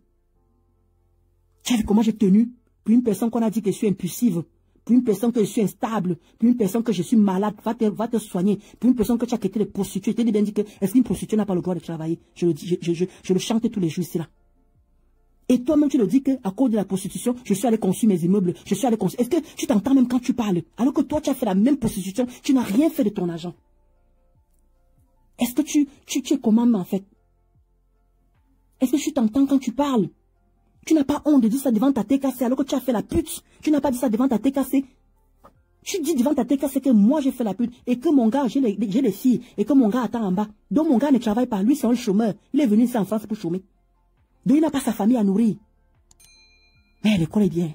Tu as vu comment j'ai tenu pour une personne qu'on a dit que je suis impulsive, pour une personne que je suis instable, pour une personne que je suis malade, va te soigner, pour une personne que tu as quitté les prostituées. Je t'ai bien dit que est-ce qu'une prostituée n'a pas le droit de travailler? Je le chante tous les jours ici là. Et toi-même tu le dis qu'à cause de la prostitution, je suis allé construire mes immeubles, je suis allé construire. Est-ce que tu t'entends même quand tu parles? Alors que toi tu as fait la même prostitution, tu n'as rien fait de ton argent. Est-ce que tu es comment en fait? Est-ce que tu t'entends quand tu parles? Tu n'as pas honte de dire ça devant ta TKC alors que tu as fait la pute. Tu n'as pas dit ça devant ta TKC. Tu dis devant ta TKC que moi j'ai fait la pute et que mon gars, j'ai les filles et que mon gars attend en bas. Donc mon gars ne travaille pas. Lui c'est un chômeur. Il est venu ici en France pour chômer. Donc il n'a pas sa famille à nourrir. Mais l'école est bien.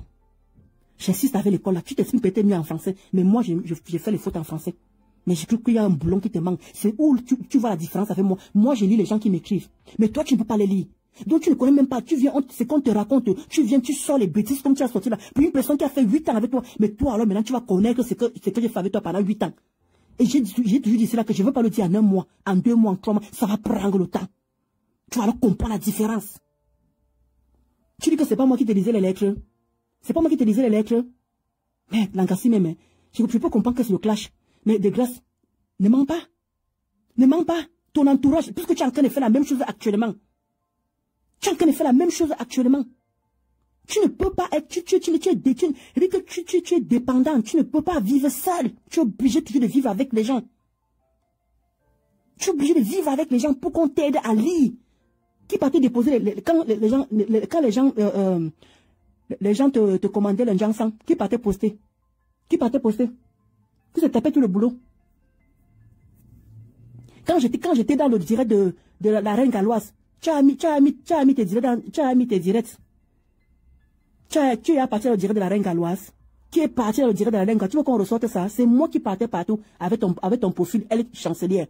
J'insiste avec l'école là. Tu t'exprimes peut-être mieux en français. Mais moi j'ai fait les fautes en français. Mais je trouve qu'il y a un boulon qui te manque. C'est où tu vois la différence avec moi. Moi, je lis les gens qui m'écrivent. Mais toi, tu ne peux pas les lire. Donc, tu ne connais même pas. Tu viens, c'est qu'on te raconte. Tu viens, tu sors les bêtises comme tu as sorti là. Pour une personne qui a fait 8 ans avec toi. Mais toi, alors, maintenant, tu vas connaître ce que j'ai fait avec toi pendant 8 ans. Et j'ai toujours dit cela que je ne veux pas le dire en 1 mois, en 2 mois, en 3 mois. Ça va prendre le temps. Tu vas alors comprendre la différence. Tu dis que c'est pas moi qui te lisais les lettres. C'est pas moi qui te lisais les lettres. Mais, Langassi même, je peux comprendre que c'est le clash. Mais de grâce, ne mens pas. Ne mens pas. Ton entourage, puisque tu es en train de faire la même chose actuellement. Tu es en train de faire la même chose actuellement. Tu ne peux pas être, tu es dépendant, tu ne peux pas vivre seul. Tu es obligé toujours de vivre avec les gens. Tu es obligé de vivre avec les gens pour qu'on t'aide à lire. Qui partait déposer, quand les gens te commandaient l'injonction, qui partait poster? Qui partait poster? Qui se tapait tout le boulot? Quand j'étais dans le direct de la reine galloise, tu as mis tes directs. Tu es parti dans le direct de la reine galloise. Qui est parti dans le direct de la reine galloise. Tu veux qu'on ressorte ça? C'est moi qui partais partout avec ton profil, elle est chancelière.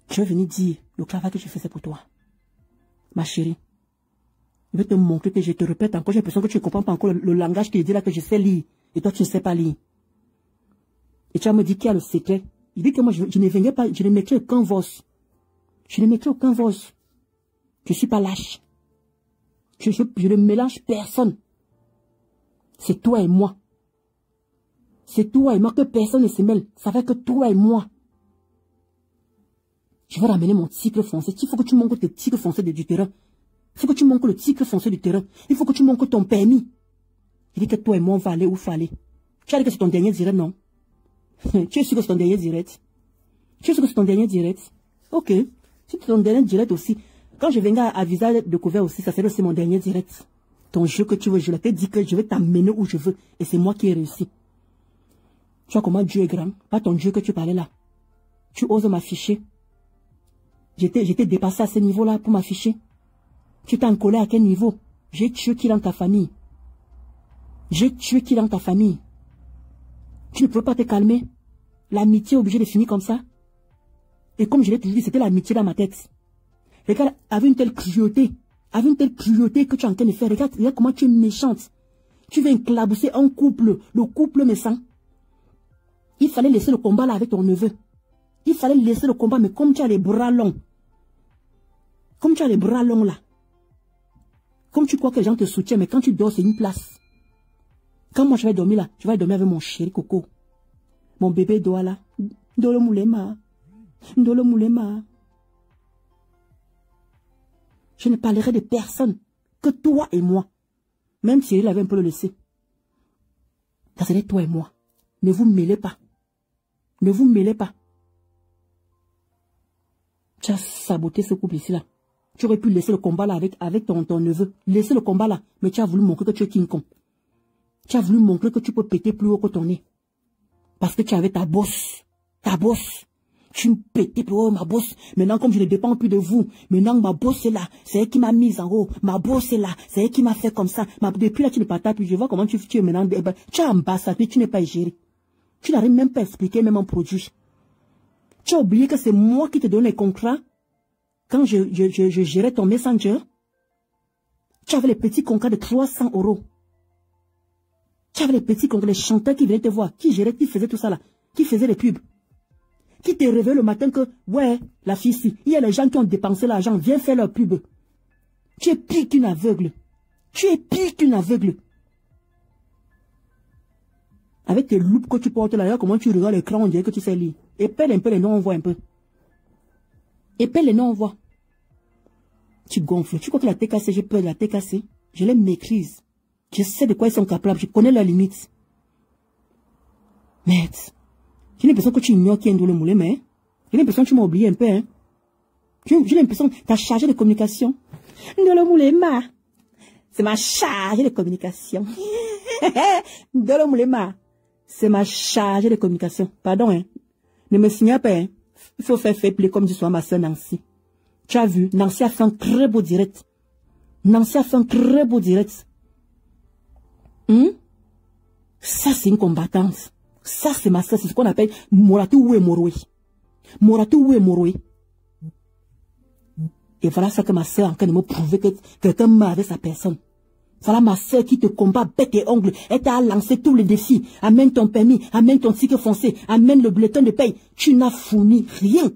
Je vais venir dire le travail que je faisais pour toi. Ma chérie. Je vais te montrer que je te répète encore. J'ai l'impression que tu ne comprends pas encore le langage qui dit là que je sais lire. Et toi, tu ne sais pas lire. Et tu vas me dire qu'il y a le secret. Il dit que moi, je ne venais pas, je ne mettrai aucun voice. Je ne mettrai aucun voice. Je ne suis pas lâche. Je ne mélange personne. C'est toi et moi. C'est toi et moi que personne ne se mêle. Ça fait que toi et moi. Je vais ramener mon titre foncé. Il faut que tu montres tes titres foncés du terrain. Il faut que tu montres le titre foncé du terrain. Il faut que tu montres ton permis. Il dit que toi et moi, on va aller où il faut aller. Tu as dit que c'est ton dernier direct, non? Tu es sûr que c'est ton dernier direct? Tu es sûr que c'est ton dernier direct? Ok. Si c'est ton dernier direct aussi, quand je viendrai à visage découvert aussi, ça serait aussi mon dernier direct. Ton jeu que tu veux jouer, je t'ai dit que je vais t'amener où je veux. Et c'est moi qui ai réussi. Tu vois comment Dieu est grand? Pas ton Dieu que tu parlais là. Tu oses m'afficher. J'étais dépassé à ce niveau-là pour m'afficher. Tu t'es en colère à quel niveau? J'ai tué qui dans ta famille? J'ai tué qui dans ta famille? Tu ne peux pas te calmer? L'amitié est obligée de finir comme ça? Et comme je l'ai toujours dit, c'était l'amitié dans ma tête. Regarde, avec une telle cruauté que tu es en train de faire, regarde comment tu es méchante. Tu veux éclabousser un couple, le couple me sent. Il fallait laisser le combat là avec ton neveu. Il fallait laisser le combat, mais comme tu as les bras longs, là, comme tu crois que les gens te soutiennent, mais quand tu dors, c'est une place. Quand moi je vais dormir là, je vais dormir avec mon chéri Coco. Mon bébé doit là. Ndolo Moulema. Ndolo Moulema. Je ne parlerai de personne que toi et moi. Même si il avait un peu le laissé. Ça serait toi et moi. Ne vous mêlez pas. Ne vous mêlez pas. Tu as saboté ce couple ici là. Tu aurais pu laisser le combat là avec ton neveu. Laisser le combat là. Mais tu as voulu montrer que tu es King Kong. Tu as voulu montrer que tu peux péter plus haut que ton nez. Parce que tu avais ta bosse. Ta bosse. Tu me pétais plus haut, ma bosse. Maintenant, comme je ne dépends plus de vous, maintenant ma bosse est là. C'est elle qui m'a mise en haut. Ma bosse est là. C'est elle qui m'a fait comme ça. Depuis là, tu ne partages plus. Je vois comment tu es maintenant. Tu as ambassadé, tu n'es pas géré. Tu n'arrives même pas à expliquer même un produit. Tu as oublié que c'est moi qui te donne les contrats. Quand je gérais ton Messenger, tu avais les petits contrats de 300 €. Tu avais les petits contrats, les chanteurs qui venaient te voir, qui géraient, qui faisaient tout ça là, qui faisaient les pubs. Qui te réveillait le matin que, ouais, la fille ici, il y a les gens qui ont dépensé l'argent, viens faire leur pub. Tu es pire qu'une aveugle. Tu es pire qu'une aveugle. Avec tes loupes que tu portes là, comment tu regardes l'écran, on dirait que tu sais lire. Épelle un peu les noms, on voit un peu. Épelle les noms, on voit. Tu gonfles. Tu crois que la TKC, j'ai peur de la TKC? Je les maîtrise. Je sais de quoi ils sont capables. Je connais leurs limites. Mais, j'ai l'impression que tu ignores qui est Ndolo Moulema, hein? J'ai l'impression que tu m'as oublié un peu, hein? J'ai l'impression que tu as chargé de communication. Ndolo Moulema. C'est ma chargée de communication. Ndolo Moulema. C'est ma chargée de communication. Pardon, hein? Ne me signale pas, hein? Il faut faire play comme du soir ma soeur Nancy. Tu as vu, Nancy a fait un très beau direct. Nancy a fait un très beau direct. Ça, c'est une combattante. Ça, c'est ma soeur. C'est ce qu'on appelle Moratou ou Moroé. Moratou ou Moroé. Et voilà ça que ma soeur est en train de me prouver que quelqu'un m'a avec sa personne. Voilà ma soeur qui te combat bec et ongles. Elle t'a lancé tous les défis. Amène ton permis, amène ton ticket foncé, amène le bulletin de paye. Tu n'as fourni rien.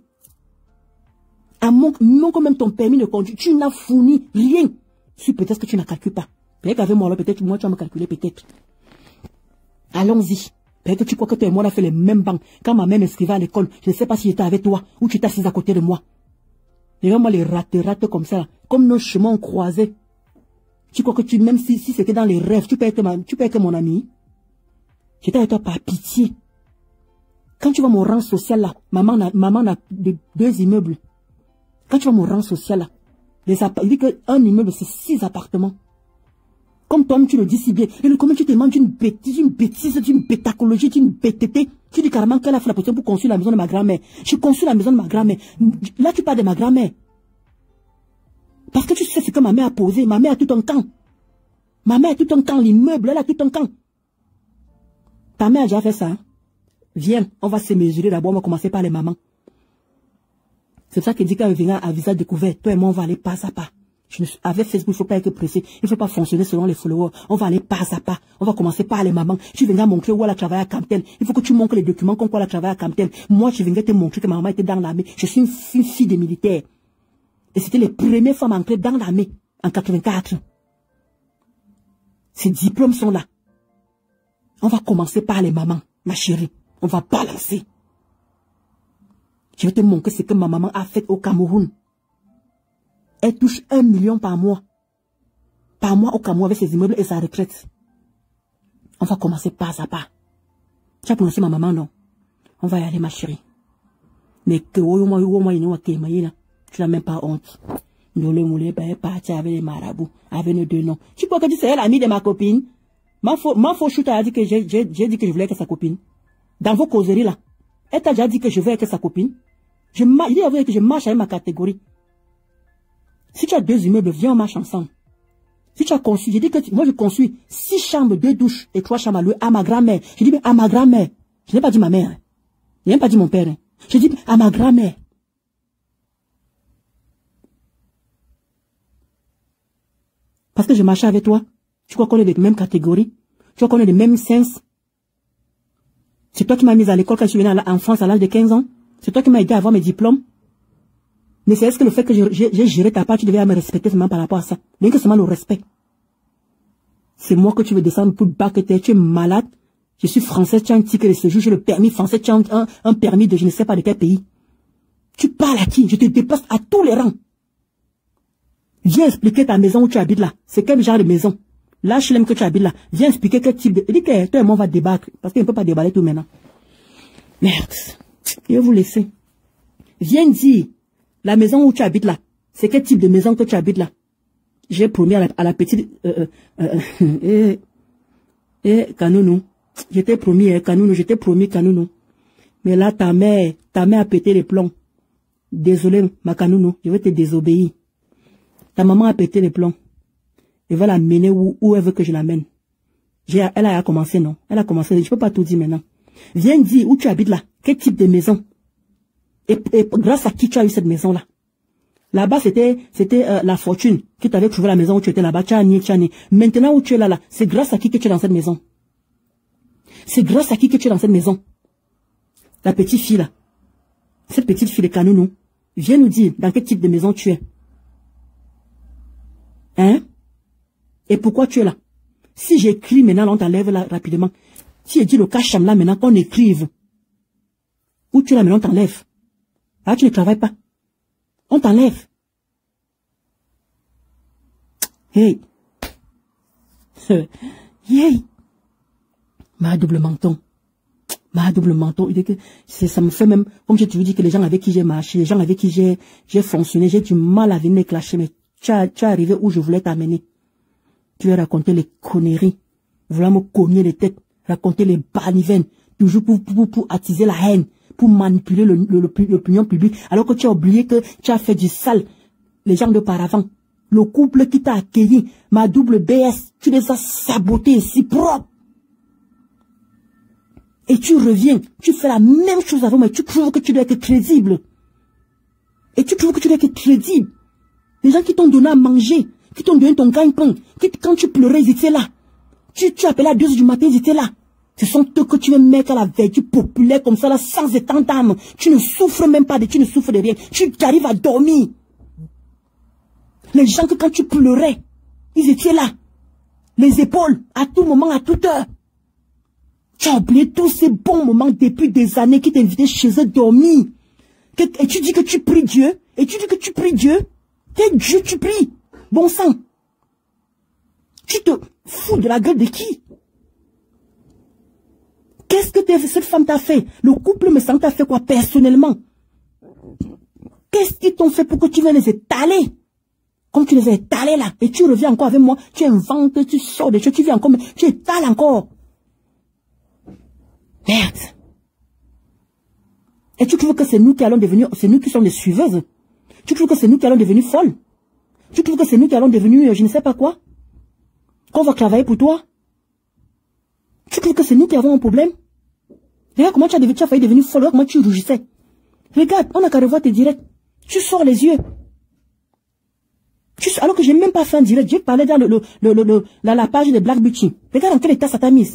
Non, quand même ton permis de conduire, tu n'as fourni rien. Si peut-être que tu n'as calculé pas. Peut-être qu'avec moi, peut-être moi tu vas me calculer, peut-être. Allons-y. Peut-être que tu crois que toi et moi, on a fait les mêmes bancs. Quand ma mère m'inscrivait à l'école, je ne sais pas si j'étais avec toi ou tu étais assise à côté de moi. Regarde-moi les rates comme ça, là. Comme nos chemins ont croisé. Tu crois que même si c'était dans les rêves, tu peux être mon ami. J'étais avec toi par pitié. Quand tu vois mon rang social là, maman a deux immeubles. Quand tu vois mon rang social là, il dit qu'un immeuble c'est 6 appartements. Comme toi tu le dis si bien. Et comment tu te demandes une bêtise, d'une bétacologie, d'une bêteté. Tu dis carrément qu'elle a fait la position pour construire la maison de ma grand-mère. Je construis la maison de ma grand-mère. Là tu parles de ma grand-mère. Parce que tu sais ce que ma mère a posé. Ma mère a tout un camp. Ma mère a tout un camp. L'immeuble, elle a tout un camp. Ta mère a déjà fait ça. Hein? Viens, on va se mesurer d'abord. On va commencer par les mamans. C'est ça qui dit qu'elle vient à visage découvert. Toi et moi, on va aller pas à pas. Avec Facebook, il ne faut pas être pressé. Il ne faut pas fonctionner selon les followers. On va aller pas à pas. On va commencer par les mamans. Tu viendras montrer où elle a travaillé à Camptel. Il faut que tu montres les documents comme quoi elle a travaillé à Camptel. Moi, je viendrai te montrer que ma maman était dans l'armée. Je suis une fille des militaires. Et c'était les premières femmes à entrer dans l'armée en 84. Ces diplômes sont là. On va commencer par les mamans, ma chérie. On va balancer. Je vais te montrer ce que ma maman a fait au Cameroun. Elle touche 1 million par mois. Par mois au Cameroun avec ses immeubles et sa retraite. On va commencer pas à pas. Tu as prononcé ma maman, non? On va y aller, ma chérie. Mais que tu n'as même pas honte. Nous le moulin est parti avec les marabouts, avec nos deux noms. Tu crois que tu sais l'ami de ma copine? Ma faux chute a dit que j'ai dit que je voulais être sa copine. Dans vos causeries là, elle t'a déjà dit que je veux être sa copine. Il dit à vous que je marche avec ma catégorie. Si tu as 2 immeubles, viens on marche ensemble. Si tu as conçu, j'ai dit que moi je construis 6 chambres, 2 douches et 3 chambres à louer à ma grand-mère. Je dis à ma grand-mère. Je n'ai pas dit ma mère. Hein. Je n'ai même pas dit mon père. Hein. Je dis à ma grand-mère. Parce que je marchais avec toi. Tu crois qu'on est des mêmes catégories? Tu crois qu'on est des mêmes sens? C'est toi qui m'as mise à l'école quand je suis venue en France à l'âge de 15 ans. C'est toi qui m'as aidé à avoir mes diplômes. Mais c'est est-ce que le fait que j'ai géré ta part, tu devais me respecter seulement par rapport à ça. Rien que seulement le respect. C'est moi que tu veux descendre pour bas que tu es malade. Je suis français, tu as un ticket de séjour, j'ai le permis français, tu as un permis de je ne sais pas de quel pays. Tu parles à qui? Je te dépasse à tous les rangs. Viens expliquer ta maison où tu habites là. C'est quel genre de maison? Lâche l'aime que tu habites là. Viens expliquer quel type de... Dis que toi et moi on va débattre. Parce qu'il ne peut pas déballer tout maintenant. Merde. Je vais vous laisser. Viens dire. La maison où tu habites là. C'est quel type de maison que tu habites là? J'ai promis à la petite... Kanounou. J'étais promis, Kanounou. J'étais promis, Kanounou. Mais là, ta mère a pété les plombs. Désolé, ma Kanounou. Je vais te désobéir. Ta maman a pété les plombs. Elle va la mener où elle veut que je l'amène. Elle a commencé, non? Elle a commencé. Je ne peux pas tout dire maintenant. Viens dire où tu habites là. Quel type de maison? Et grâce à qui tu as eu cette maison-là? Là-bas, c'était la fortune qui t'avait trouvé la maison où tu étais là-bas. Maintenant où tu es là, c'est grâce à qui que tu es dans cette maison? C'est grâce à qui que tu es dans cette maison? La petite fille là. Cette petite fille de Kanounou. Viens nous dire dans quel type de maison tu es. Hein? Et pourquoi tu es là? Si j'écris maintenant, on t'enlève là rapidement. Si je dis le cacham là maintenant, qu'on écrive. Où tu es là maintenant, on t'enlève. Là, tu ne travailles pas. On t'enlève. Hey. Hey. Ma double menton. Ma double menton. Ça me fait même, comme j'ai toujours dit que les gens avec qui j'ai marché, les gens avec qui j'ai fonctionné, j'ai du mal à venir clasher, mais tu es arrivé où je voulais t'amener. Tu as raconté les conneries. Vouloir me cogner les têtes. Raconter les balivernes. Toujours pour attiser la haine. Pour manipuler l'opinion publique. Alors que tu as oublié que tu as fait du sale. Les gens d'auparavant. Le couple qui t'a accueilli. Ma double BS. Tu les as sabotés si propres. Et tu reviens. Tu fais la même chose avant. Mais tu trouves que tu dois être crédible. Et tu trouves que tu dois être crédible. Les gens qui t'ont donné à manger. Qui t'ont donné ton gagne-pain. Quand tu pleurais, ils étaient là. Tu appelais à 2h du matin, ils étaient là. Ce sont eux que tu veux mettre à la vertu populaire comme ça, là, sans étant d'âme. Tu ne souffres même pas tu ne souffres de rien. Tu arrives à dormir. Les gens que quand tu pleurais, ils étaient là. Les épaules, à tout moment, à toute heure. Tu as oublié tous ces bons moments depuis des années qui t'invitaient chez eux dormir. Et tu dis que tu pries Dieu. Et tu dis que tu pries Dieu. Quel Dieu tu pries? Bon sang. Tu te fous de la gueule de qui? Qu'est-ce que cette femme t'a fait? Le couple me semble t'a fait quoi personnellement? Qu'est-ce qu'ils t'ont fait pour que tu viennes les étaler? Comme tu les as étalés là. Et tu reviens encore avec moi. Tu inventes, tu sors des choses. Tu viens encore. Tu étales encore. Merde. Et tu trouves que c'est nous qui allons devenir, c'est nous qui sommes les suiveuses. Tu trouves que c'est nous qui allons devenir folles. Tu trouves que c'est nous qui allons devenir, je ne sais pas quoi. Qu'on va travailler pour toi. Tu trouves que c'est nous qui avons un problème. Regarde comment tu as failli devenir folle. Regarde comment tu rougissais. Regarde, on n'a qu'à revoir tes directs. Tu sors les yeux. Alors que je n'ai même pas fait un direct. J'ai parlé dans la page de Black Beauty. Regarde dans quel état ça t'a mis.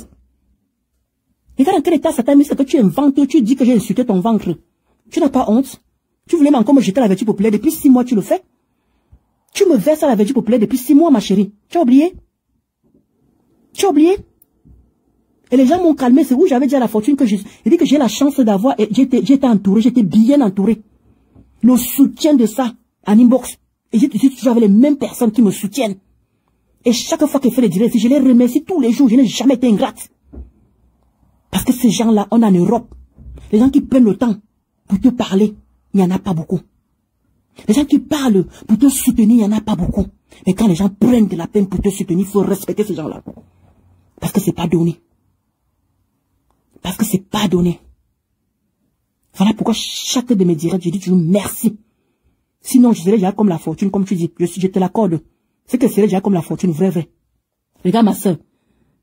Regarde dans quel état ça t'a mis. C'est que tu inventes, tu dis que j'ai insulté ton ventre. Tu n'as pas honte. Tu voulais encore me jeter à la vertu populaire. Depuis 6 mois, tu le fais. Tu me verses à la vertu populaire depuis 6 mois, ma chérie. Tu as oublié? Tu as oublié? Et les gens m'ont calmé. C'est où j'avais dit à la fortune que j'ai dit que j'ai la chance d'avoir. J'étais entouré. J'étais bien entouré. Le soutien de ça, en inbox. Et j'ai toujours avec les mêmes personnes qui me soutiennent. Et chaque fois que je fais les directs, je les remercie tous les jours. Je n'ai jamais été ingrate. Parce que ces gens-là, on est en Europe. Les gens qui prennent le temps pour te parler, il n'y en a pas beaucoup. Les gens qui parlent pour te soutenir, il n'y en a pas beaucoup. Mais quand les gens prennent de la peine pour te soutenir, il faut respecter ces gens-là. Parce que c'est pas donné. Parce que c'est pas donné. Voilà pourquoi chaque de mes directs, je dis toujours merci. Sinon, je serais déjà comme la fortune, comme tu dis. Je te l'accorde. C'est que je serais déjà comme la fortune, vrai. Regarde ma soeur.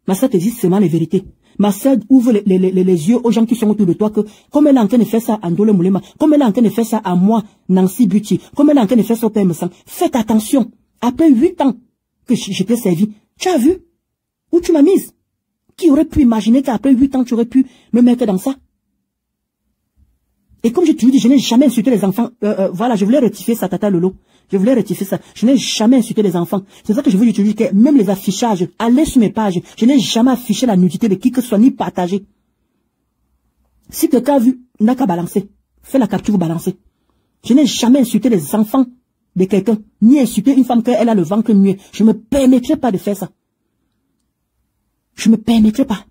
Ma soeur te dit seulement les vérités. Ma soeur ouvre les yeux aux gens qui sont autour de toi que, comme elle est en train de faire ça à Ndole Moulema, comme elle est en train de faire ça à moi, Nancy Buti, comme elle est en train de faire ça au Père Messang, faites attention. Après 8 ans que je t'ai servi, tu as vu où tu m'as mise? Qui aurait pu imaginer qu'après 8 ans, tu aurais pu me mettre dans ça? Et comme je te dis, je n'ai jamais insulté les enfants. Voilà, je voulais rectifier ça, Tata Lolo. Je voulais rectifier ça. Je n'ai jamais insulté les enfants. C'est ça que je veux utiliser, que même les affichages, allez sur mes pages, je n'ai jamais affiché la nudité de qui que ce soit, ni partagé. Si quelqu'un a vu, n'a qu'à balancer. Fais la capture, balancer. Je n'ai jamais insulté les enfants de quelqu'un, ni insulté une femme qu'elle a le ventre muet. Je ne me permettrai pas de faire ça. Je ne me permettrai pas.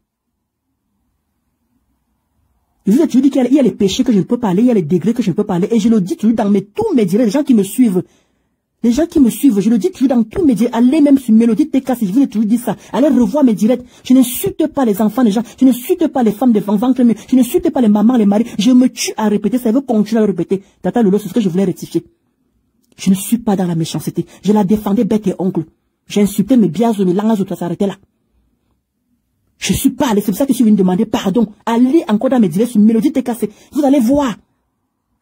Je vous ai toujours dit qu'il y a les péchés que je ne peux pas aller, il y a les degrés que je ne peux pas aller. Et je le dis toujours dans tous mes directs, les gens qui me suivent. Les gens qui me suivent, je le dis toujours dans tous mes directs. Allez même sur Mélodie TK, si je vous ai toujours dit ça. Allez revoir mes directs. Je n'insulte pas les enfants des gens. Je n'insulte pas les femmes de ventre muet. Je n'insulte pas les mamans, les maris. Je me tue à répéter. Ça veut continuer à le répéter. Tata Lolo, c'est ce que je voulais rectifier. Je ne suis pas dans la méchanceté. Je la défendais bec et ongle. J'ai insulté mes biazos, mes langues, ça s'arrêtait là. Je suis pas allé, c'est pour ça que je suis venu demander pardon. Allez encore dans mes directs sur Mélodie TKC. Vous allez voir.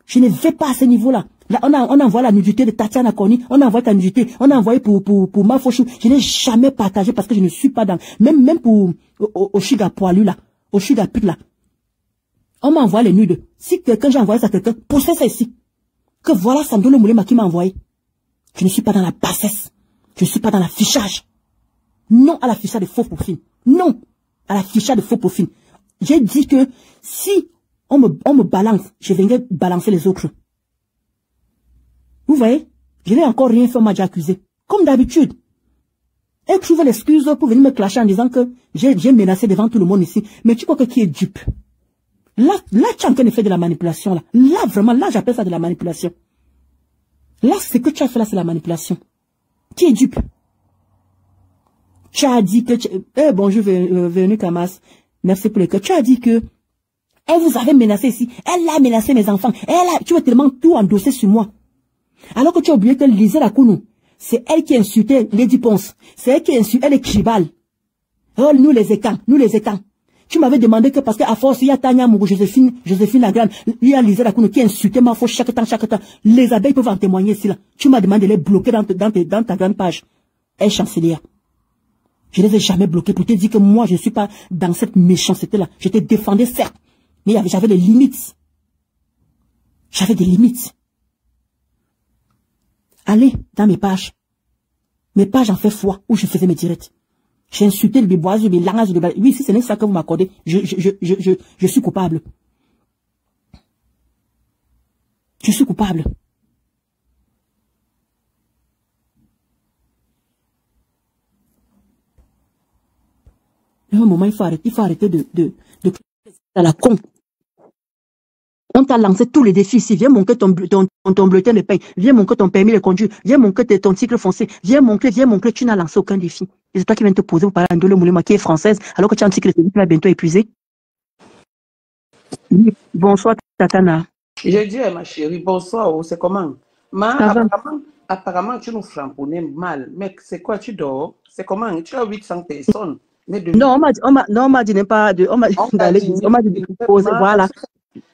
Je ne vais pas à ce niveau-là. Là, on envoie la nudité de Tatiana Koni, on envoie ta nudité, on a envoyé pour Mafochou. Je n'ai jamais partagé parce que je ne suis pas dans, même pour Oshiga Poilu là, Oshiga Pute là. On m'a envoyé les nudes. Si quelqu'un, j'ai envoyé ça à quelqu'un, poussez ça ici. Que voilà Sandolo Moulema qui m'a envoyé. Je ne suis pas dans la bassesse. Je ne suis pas dans l'affichage. Non à l'affichage de faux profils. Non à l'affichage de faux profils. J'ai dit que si on me balance, je viendrai balancer les autres. Vous voyez, je n'ai encore rien fait, on m'a déjà accusé. Comme d'habitude. Elle trouve l'excuse pour venir me clasher en disant que j'ai menacé devant tout le monde ici. Mais tu crois que qui est dupe? Là, tu es en train de faire de la manipulation. Là, vraiment, là, j'appelle ça de la manipulation. Là, ce que tu as fait là, c'est la manipulation. Qui est dupe? Tu as dit que... bonjour, Véronique Hamas. Merci pour le cœur. Tu as dit que... Elle vous avait menacé ici. Elle a menacé mes enfants. Tu veux tellement tout endosser sur moi. Alors que tu as oublié que Lisa Lakounou, c'est elle qui a insulté Lady Ponce. C'est elle qui a insulté, elle est tribale. Oh, nous les écans. Tu m'avais demandé que parce qu'à force, il y a Tania Mougou, Joséphine la grande, il y a Lisa Lakounou qui a insulté ma faux chaque temps. Les abeilles peuvent en témoigner ici là. Tu m'as demandé de les bloquer dans ta grande page. Elle chancelière. Je ne les ai jamais bloqués pour te dire que moi, je ne suis pas dans cette méchanceté-là. Je te défendais, certes, mais j'avais des limites. J'avais des limites. Allez dans mes pages. Mes pages en fait foi où je faisais mes directs. J'ai insulté le béboise, le langage de... Oui, si ce n'est ça que vous m'accordez, je suis coupable. Je suis coupable. À un moment, il faut arrêter de à la con. On t'a lancé tous les défis ici. Viens montrer ton bulletin de paie. Viens montrer ton permis de conduire. Viens montrer ton cycle foncé. Viens montrer. Tu n'as lancé aucun défi. Et c'est toi qui viens te poser pour parler de Moulema qui est française, alors que tu as un cycle de vie qui va bientôt épuiser. Bonsoir, Tatana. J'ai dit à ma chérie, bonsoir, c'est comment? Apparemment, tu nous frapponnais mal. Mec, c'est quoi, tu dors? C'est comment? Tu as 800 personnes. Mais non, on m'a dit n'est pas de... On m'a dit de poser, voilà.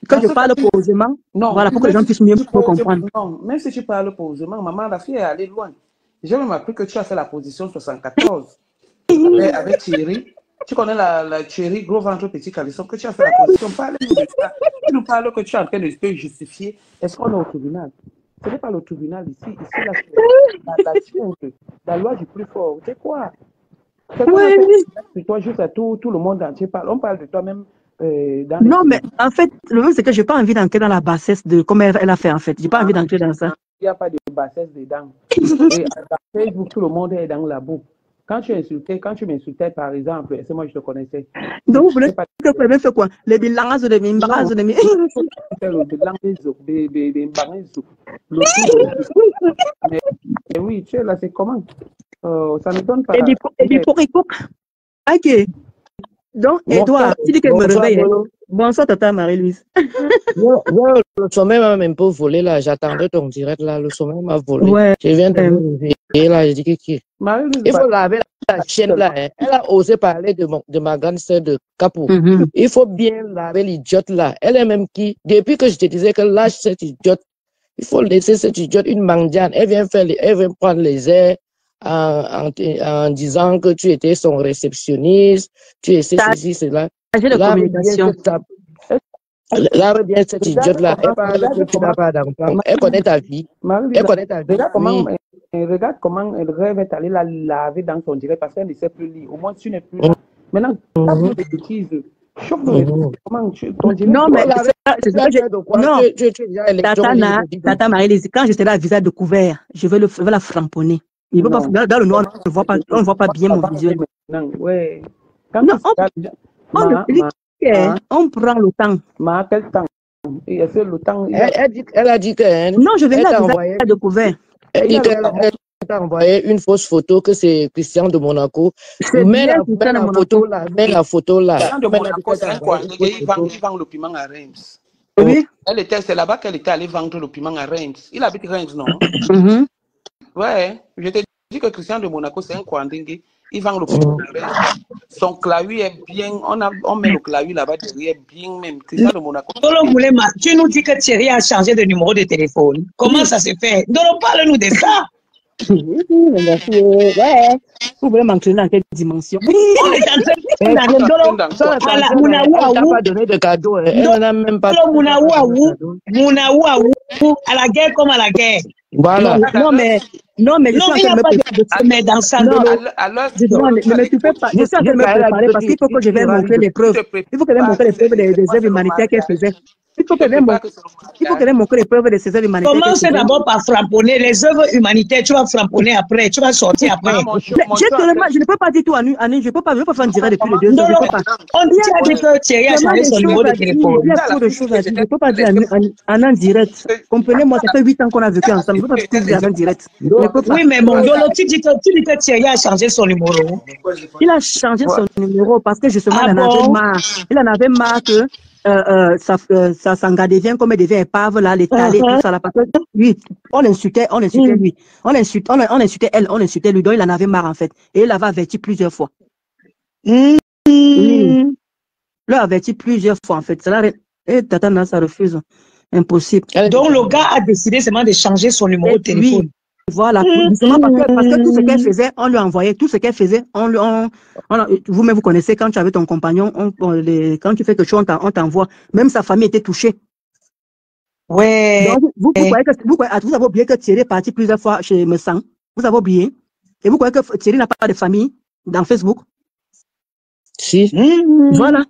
Quand je parle posément, voilà, pour que les gens puissent mieux comprendre. Non, même si tu parles posément, maman, la fille est allée loin. J'ai même appris que tu as fait la position 74. avec Thierry. Tu connais la Thierry, gros ventre, petit caleçon, que tu as fait la position. Parle-nous de ça. Tu nous parles que tu es en train de te justifier. Est-ce qu'on est au tribunal? Ce n'est pas le tribunal ici. Ici, la loi du plus fort. C'est quoi? C'est toi, juste à tout le monde entier parle. On parle de toi-même. Non, mais en fait, le problème, c'est que je n'ai pas envie d'entrer dans la bassesse de comment elle a fait, en fait. Je n'ai pas envie d'entrer dans ça. Il n'y a pas de bassesse dedans. Et à Facebook, tout le monde est dans la boue. Quand tu m'insultais, par exemple, c'est moi je te connaissais. Donc, vous voulez que le problème fait quoi? Les bilans de mes bras de mes... Mais oui, tu es là, c'est comment? Ça ne donne pas. Ok. Donc, Edouard, tu dis qu'elle me réveille. Bonsoir, Tata Marie-Louise. Le sommeil m'a même pas volé là. J'attendais ton direct là. Le sommeil m'a volé. Ouais. Je viens de me réveiller là. Je dis qui? Il faut laver la chaîne là. Hein. Elle a osé parler de ma grande sœur de Capou. Il faut bien laver l'idiote là. Elle est même qui? Depuis que je te disais que lâche cette idiote, il faut laisser cette idiote une mendiane. Elle vient prendre les airs. En disant que tu étais son réceptionniste, tu essaies ceci, cela. La communication. Là, bien cette idiote-là, elle parle que tu n'as pas d'enfant. Elle connaît ta vie. Elle connaît ta vie. Regarde comment elle rêve est allée la laver dans son direct parce qu'elle ne sait plus lire. Au moins, tu n'es plus là. Maintenant, tu as des bêtises. Comment ton direct. Non, mais c'est ça que je... Non, Tata Marie-Lise, quand je serai à visage découvert, je vais la framponner. Il pas, dans le noir, on ne voit pas bien mon visuel. Ouais. Non, on prend le temps. Quel temps? Le temps. Elle a dit que... Non, je vais la visage découvert. Elle dit qu'elle t'a envoyé une fausse photo que c'est Christian de Monaco. Mets la photo là. Christian de Monaco, c'est un quoi? Il vend le piment à Reims. Oui. C'est là-bas qu'elle était allée vendre le piment à Reims. Il habite Reims, non? Ouais, je te dis que Christian de Monaco, c'est un Kwandingue. Il vend le piment à Reims. Son clavier est bien. On met le clavier là-bas derrière, bien même. Christian de Monaco. Tu nous dis que Thierry a changé de numéro de téléphone. Comment ça se fait? Donc, parle-nous de ça. Ouais. Vous voulez m'entraîner dans quelle dimension? On est en train de pas donné de cadeau. Elle n'en a même pas. À la guerre comme à la guerre. Voilà. Non, mais je suis en train de me préparer. Mais dans ça, mais tu peux pas. Je suis en train de me préparer parce qu'il faut que je vais montrer les preuves. Il faut que je vais montrer les preuves des œuvres humanitaires qu'elle faisait. Il faut que je vais montrer les preuves de ces œuvres humanitaires. Commence d'abord par frapponner les œuvres humanitaires. Tu vas frapponner après. Tu vas sortir après. Je ne peux pas dire tout à nu. Je ne peux pas faire un direct depuis les 2 heures. On dit que Thierry a changé son numéro de téléphone. Il y a trop de choses à dire. Je ne peux pas dire en un direct. Comprenez-moi, ça fait 8 ans qu'on a vécu ensemble. Je ne peux pas tout dire en un direct. Oui, mais mon Dolo, tu dis que Thierry a changé son numéro. Il a changé son numéro parce que justement, il en avait marre que ça s'engadevient comme elle devient épave, là, l'étaler, tout ça, là, parce que lui, on insultait lui. On insultait elle, on insultait lui, donc il en avait marre, en fait. Et il l'avait averti plusieurs fois. Oui. Il l'a averti plusieurs fois, en fait. Et Tatana, ça refuse. Impossible. Donc, le gars a décidé seulement de changer son numéro de téléphone. Oui. Voilà, justement parce que tout ce qu'elle faisait, on lui envoyait, tout ce qu'elle faisait, vous-même vous connaissez, quand tu avais ton compagnon, quand tu fais quelque chose, on t'envoie, même sa famille était touchée. Ouais. Donc, vous avez oublié que Thierry est parti plusieurs fois chez Messan, vous avez oublié, et vous croyez que Thierry n'a pas de famille dans Facebook, Si. Voilà.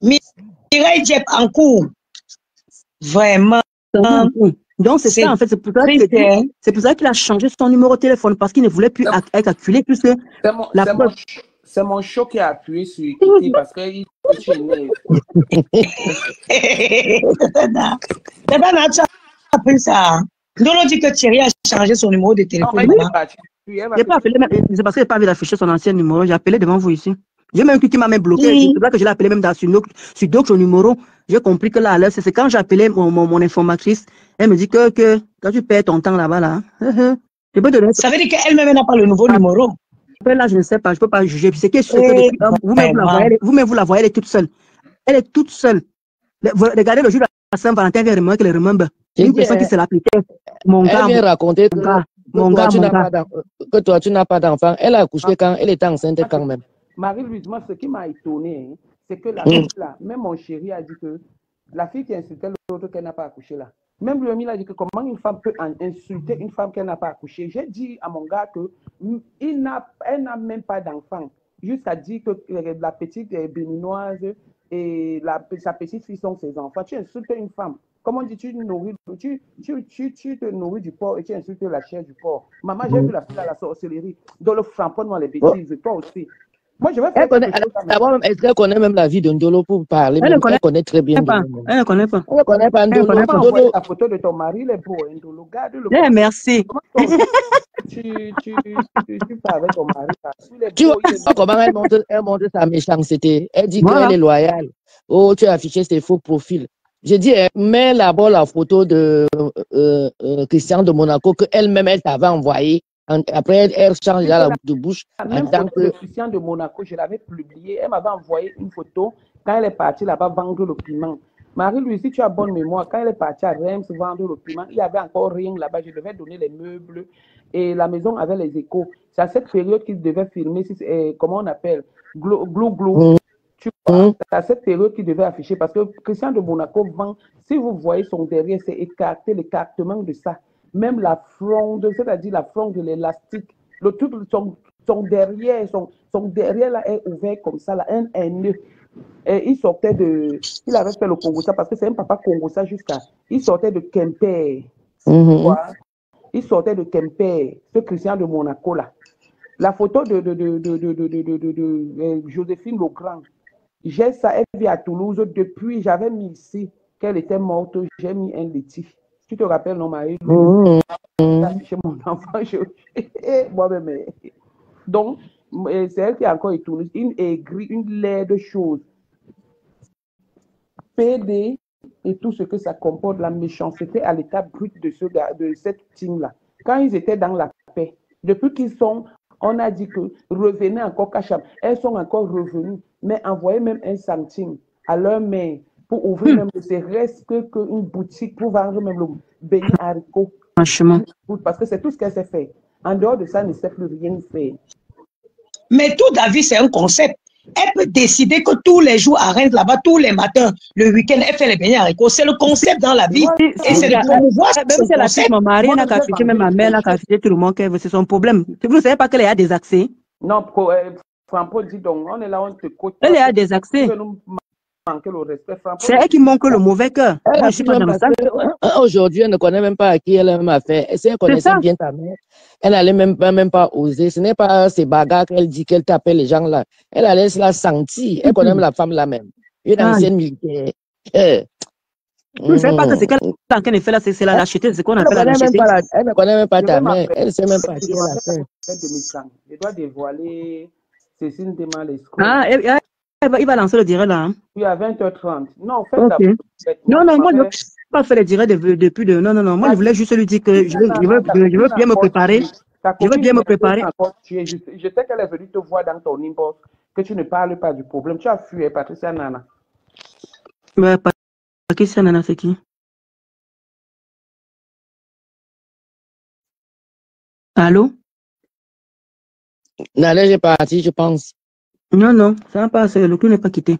Mireille Diep en cours. Vraiment. Donc, c'est ça, en fait. C'est pour ça qu'il a changé son numéro de téléphone, parce qu'il ne voulait plus être acculé, puisque c'est mon show qui a appuyé sur Kiki, parce qu'il est énervé. Tata, tu as appris ça. Dolo dit que Thierry a changé son numéro de téléphone. Je n'ai pas appelé, c'est parce que je n'ai pas envie d'afficher son ancien numéro. J'ai appelé devant vous ici. J'ai même qui m'a même bloqué. C'est là que je l'ai appelé même sur d'autres numéros. J'ai compris que là, c'est quand j'ai appelé mon informatrice, elle me dit que quand tu perds ton temps là-bas, là, je peux te donner. Ça veut dire qu'elle-même n'a pas le nouveau numéro. Là, je ne sais pas, je ne peux pas juger. C'est que vous-même, vous la voyez, elle est toute seule. Elle est toute seule. Regardez le jour de la Saint-Valentin, elle remarque qu'elle remember. Une personne qui se l'appliquait. Mon gars. Elle vient raconter que toi, tu n'as pas d'enfant. Elle a accouché quand elle était enceinte quand même. Marie-Louise, moi, ce qui m'a étonné, c'est que la fille là, même mon chéri a dit que la fille qui insultait l'autre qu'elle n'a pas accouché là. Même lui, a dit que comment une femme peut insulter une femme qu'elle n'a pas accouché. J'ai dit à mon gars que elle n'a même pas d'enfant. Jusqu'à dire que la petite béninoise et sa petite fille sont ses enfants. Tu insultes une femme. Comment dis-tu tu te nourris du porc et tu insultes la chair du porc. Maman, j'ai vu la fille à la sorcellerie. Dans le framponne dans les bêtises. Toi aussi. Moi, je vais faire d'abord, est-ce qu'elle connaît même la vie de Ndolo pour parler? Elle connaît très bien. Elle ne connaît pas. Elle ne connaît pas Ndolo. La photo de ton mari, il est beau. Ndolo, garde-le. Merci. Tu parles avec ton mari. Tu vois comment elle montre sa méchanceté. Elle dit qu'elle est loyale. Oh, tu as affiché ses faux profils. J'ai dit, mets là-bas la photo de Christian de Monaco qu'elle-même, elle t'avait envoyé. Après, elle change la bouche. Même que Christian de Monaco, je l'avais publié. Elle m'avait envoyé une photo quand elle est partie là-bas vendre le piment. Marie-Louise, si tu as bonne mémoire, quand elle est partie à Reims vendre le piment, il n'y avait encore rien là-bas. Je devais donner les meubles et la maison avait les échos. C'est à cette période qu'il devait filmer, comment on appelle, glou. Tu vois, c'est à cette période qu'il devait afficher parce que Christian de Monaco vend, si vous voyez son derrière, c'est écarté, l'écartement de ça. Même la fronde, c'est-à-dire la fronde de l'élastique, son derrière là est ouvert comme ça, là, un haineux. Et il avait fait le Congo-ça parce que c'est un papa Congo-ça il sortait de Quimper. Il sortait de Quimper, ce Christian de Monaco là. La photo de Joséphine Legrand, j'ai ça, elle vit à Toulouse. Depuis, j'avais mis ici qu'elle était morte, j'ai mis un Létif. Tu te rappelles, non, Marie? Chez mon enfant, moi-même. Donc, c'est elle qui a encore étonné. Une aigrie, une laide chose. PD et tout ce que ça comporte, la méchanceté à l'état brut de cette team-là. Quand ils étaient dans la paix, depuis qu'ils sont, on a dit que revenez encore Kacham. Elles sont encore revenues, mais envoyez même 1 centime à leur mère pour ouvrir même ces restes qu'une boutique pour vendre même le beignet haricot. Franchement. Parce que c'est tout ce qu'elle sait faire. En dehors de ça, elle ne sait plus rien faire. Mais tout David, c'est un concept. Elle peut décider que tous les jours à Rennes, là-bas, tous les matins, le week-end, elle fait les beignets haricots. C'est le concept dans la vie. Et c'est de promouvoir même c'est la fille, mon mari n'a qu'à afficher, même ma mère n'a qu'à afficher tout le monde qu'elle veut. C'est son problème. Vous ne savez pas qu'elle a des accès? Non, Franco dit donc, on est là, on te coach. Elle a des accès. C'est elle qui manque le mauvais cœur. Moi, je suis pas dans ça. Aujourd'hui, elle ne connaît même pas à qui elle a même affaire. Et si elle connaissait bien ta mère, elle n'allait même pas oser. Ce n'est pas ces bagarres qu'elle dit qu'elle t'appelle les gens là. Elle allait se la sentir. Elle connaît même la femme là même. Une ancienne militaire. Vous ne savez pas que c'est qu'elle est en train de faire là, c'est la lâcheté. C'est qu'on appelle la lâcheté. Elle ne connaît même pas ta mère. Elle ne sait même pas à qui elle a fait. Je dois dévoiler Cécile Deman l'escroc. Il va lancer le direct là. Oui, à 20h30. Non, non, moi, je ne veux pas faire le direct depuis de. Non. Moi, je voulais juste lui dire que je veux bien me préparer. Je veux bien me préparer. Je sais qu'elle est venue te voir dans ton inbox, que tu ne parles pas du problème. Tu as fui, Patricia Nana. Ouais, Patricia Nana, c'est qui? Allô? Nana, j'ai parti, je pense. Non, ça n'a pas, le clou n'est pas quitté.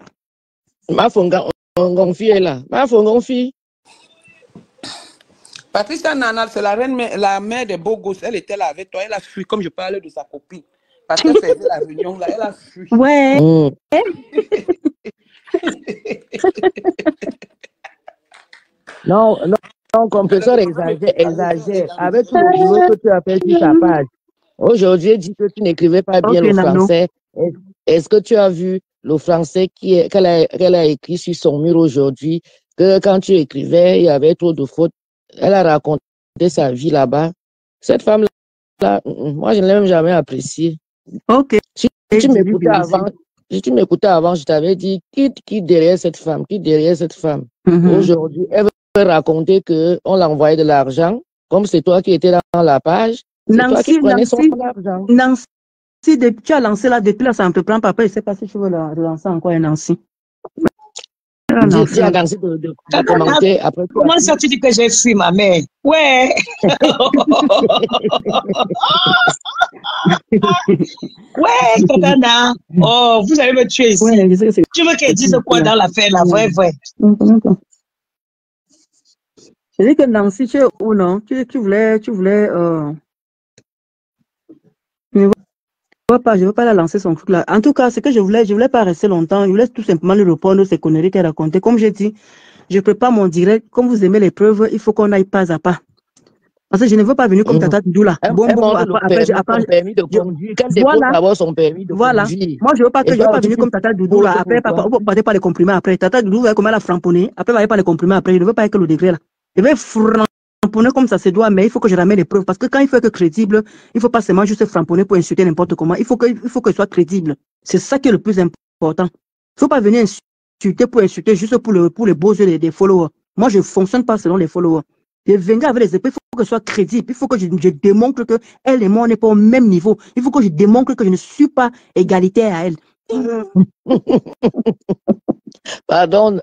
Ma fille est là. Ma fille. Patricia Nana, c'est la mère des beaux gosses. Elle était là avec toi. Elle a fui, comme je parlais de sa copine. Parce qu'elle faisait la réunion là, elle a fui. Ouais. Non, non, non, confesseur exagère. Avec tout le boulot que tu as fait sur ta page. Aujourd'hui, dit que tu n'écrivais pas bien le français. Est-ce que tu as vu le français qu'elle a écrit sur son mur aujourd'hui, que quand tu écrivais, il y avait trop de fautes. Elle a raconté sa vie là-bas. Cette femme-là, moi, je ne l'ai même jamais appréciée. Ok. Si tu m'écoutais avant, je t'avais dit, qui derrière cette femme, qui derrière cette femme. Aujourd'hui, elle veut raconter qu'on l'a envoyé de l'argent, comme c'est toi qui étais dans la page, c'est toi qui prenais son argent. Nancy, tu as lancé là, depuis là, ça ne te prend pas. Après, je ne sais pas si tu veux relancer encore un Nancy. Tu as lancé de commenter. Après, comment ça tu dis que j'ai fui ma mère? Ouais. Ouais, Totana. Oh, vous allez me tuer ici. Ouais, tu veux qu'elle dise quoi dans l'affaire, la vraie? Je dis que Nancy, tu es où, non? Tu voulais je ne veux pas la lancer son truc là. En tout cas, ce que je voulais pas rester longtemps. Je voulais tout simplement lui répondre ces conneries qu'elle racontait. Comme j'ai dit, je prépare mon direct. Comme vous aimez les preuves, il faut qu'on aille pas à pas. Parce que je ne veux pas venir comme Tata Doudou là. Permis de conduire. Quand dépose d'abord son permis de conduire. Moi, je ne veux pas venir comme Tata Doudou là. Après, vous ne pas les comprimés après. Tata Doudou va comment la framponner. Après, vous ne pas les comprimés après. Je ne veux pas que le degré là. Je vais framponner comme ça se doit, mais il faut que je ramène les preuves. Parce que quand il faut être crédible, il ne faut pas seulement juste framponner pour insulter n'importe comment. Il faut que ce soit crédible. C'est ça qui est le plus important. Il ne faut pas venir insulter pour insulter juste pour les beaux yeux des followers. Moi, je ne fonctionne pas selon les followers. Je viens avec les épées, il faut que ce soit crédible. Il faut que je démontre qu'elle et moi, on n'est pas au même niveau. Il faut que je démontre que je ne suis pas égalitaire à elle. Pardon,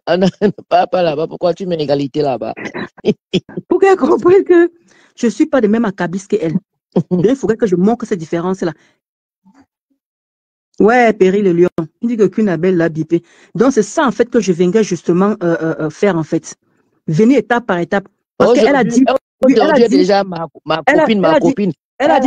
pas là-bas. Pourquoi tu mets égalité là-bas? Pour qu'elle comprenne que je ne suis pas de même acabit qu'elle. Il faudrait que je montre cette différence-là. Ouais, Péri le lion. Il dit que Kunabel l'a bipé. Donc, c'est ça, en fait, que je viendrai justement faire, en fait. Venir étape par étape. Parce qu'elle a dit... Aujourd'hui, déjà, ma copine. Elle a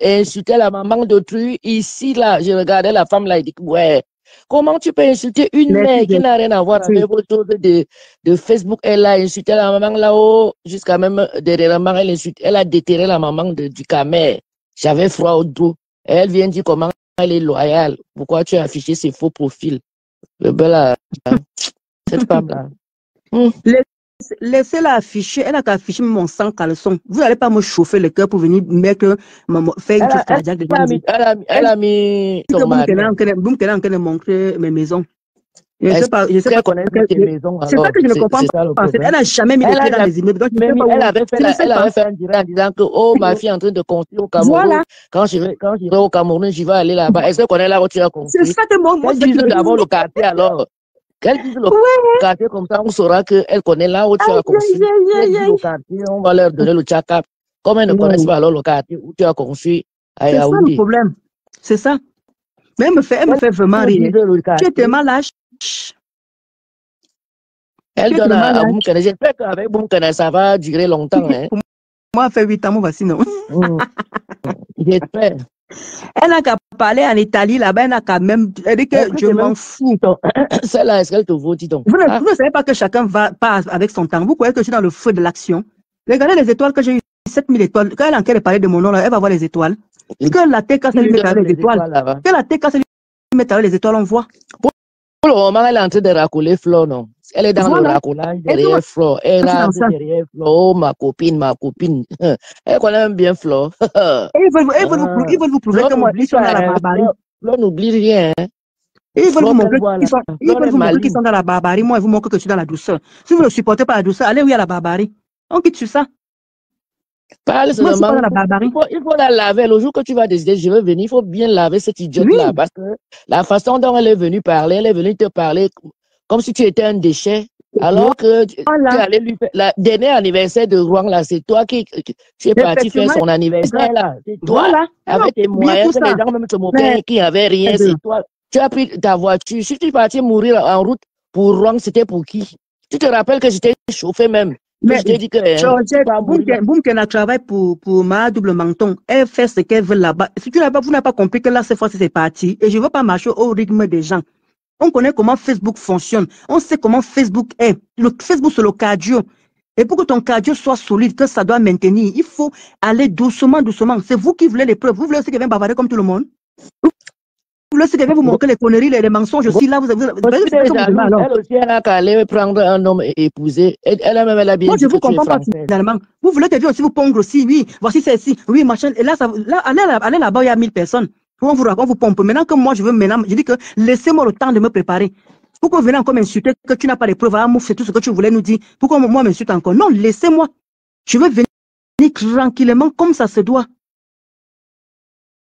insulté la maman d'autrui ici, là. Je regardais la femme, là, elle dit, ouais, comment tu peux insulter une mère qui n'a rien à voir avec vos choses de Facebook? Elle a insulté la maman là-haut, jusqu'à même derrière la maman, elle a déterré la maman du Camer. J'avais froid au dos. Elle vient dire comment elle est loyale. Pourquoi tu as affiché ses faux profils? Cette femme-là. Laissez-la afficher, elle n'a qu'à afficher mon sang caleçon. Vous n'allez pas me chauffer le cœur pour venir faire une crise cardiaque. Elle a mis son mari. Vous me montrer mes maisons. Je sais pas tes maisons. C'est ça que je ne comprends pas. En fait, elle n'a jamais mis les pieds dans les immeubles. Elle avait fait un direct en disant que, oh, ma fille est en train de construire au Cameroun. Voilà. Quand j'irai au Cameroun, je vais aller là-bas. Est-ce qu'on connaît là où tu as construit? C'est ça que moi, je dis d'abord le quartier alors. Qu'elle dise le quartier comme ça, on saura qu'elle connaît là où tu as construit. Elle dit le quartier, on va leur donner le check-up. Comme elles ne connaissent pas alors le quartier où tu as construit à Yaoundé. C'est ça le problème. C'est ça. Mais elle me fait vraiment rire. Tu es tellement lâche. Elle donne à Boumkene. J'espère qu'avec Boumkene, ça va durer longtemps. Hein. Moi, ça fait 8 ans, mon voici, non. J'espère. Elle n'a qu'à parler en Italie, là-bas, elle n'a qu'à même... Elle dit que je m'en fous. Celle-là, est-ce qu'elle te vaut, dis donc? Vous ne savez pas que chacun va pas avec son temps. Vous croyez que je suis dans le feu de l'action? Regardez les étoiles que j'ai eues, 7000 étoiles. Quand elle a encore parlé de mon nom, là, elle va voir les étoiles. Que la tête casse, elle lui met avec les étoiles. Que la tête casse, elle lui met avec les étoiles, on voit. Pour le moment, elle est en train de racoler Flo, non? Elle est dans le racolage derrière Flo. Elle est derrière Flo. Oh, ma copine. Elle connaît même bien Flo. Ils veulent vous prouver que moi, ils sont dans la barbarie. Flo n'oublie rien. Ils veulent vous montrer qu'ils sont dans la barbarie. Moi, ils vous montrent que je suis dans la douceur. Si vous ne supportez pas la douceur, allez où il y a la barbarie. On quitte sur ça. Parle seulement. Il faut la laver. Le jour que tu vas décider, je veux venir, il faut bien laver cette idiote-là. Parce que la façon dont elle est venue parler, elle est venue te parler comme si tu étais un déchet. Alors que tu allais lui faire le dernier anniversaire de Rouen, là, c'est toi qui es parti faire son anniversaire, là. C'est toi, avec tes moyens, que les gens même te moquaient, qui n'avaient rien, c'est toi. Tu as pris ta voiture. Si tu es parti mourir en route pour Rouen, c'était pour qui? Tu te rappelles que j'étais chauffé même. Mais je te dis que Georgette, Boumkena travaille pour ma double menton. Elle fait ce qu'elle veut là-bas. Si tu n'as pas, vous n'avez pas compris que là, cette fois-ci, c'est parti. Et je ne veux pas marcher au rythme des gens. On connaît comment Facebook fonctionne. On sait comment Facebook est. Le Facebook, c'est le cardio. Et pour que ton cardio soit solide, que ça doit maintenir, il faut aller doucement, doucement. C'est vous qui voulez les preuves. Vous voulez aussi quelqu'un bavarder comme tout le monde? Vous voulez aussi quelqu'un vous montrer les conneries, les mensonges aussi? Là, vous elle aussi, elle a qu'à aller prendre un homme et épouser. Elle-même, elle a bien dit je vous comprends pas finalement. Vous voulez quelqu'un aussi vous pondre aussi, oui, voici celle-ci, oui, machin. Et là, allez là-bas, il y a 1000 personnes. On vous pompe. Maintenant que moi, je dis que laissez-moi le temps de me préparer. Pourquoi vous venez encore m'insulter que tu n'as pas les preuves? Ah, mouf, c'est tout ce que tu voulais nous dire. Pourquoi moi m'insulte encore? Non, laissez-moi. Je veux venir tranquillement comme ça se doit.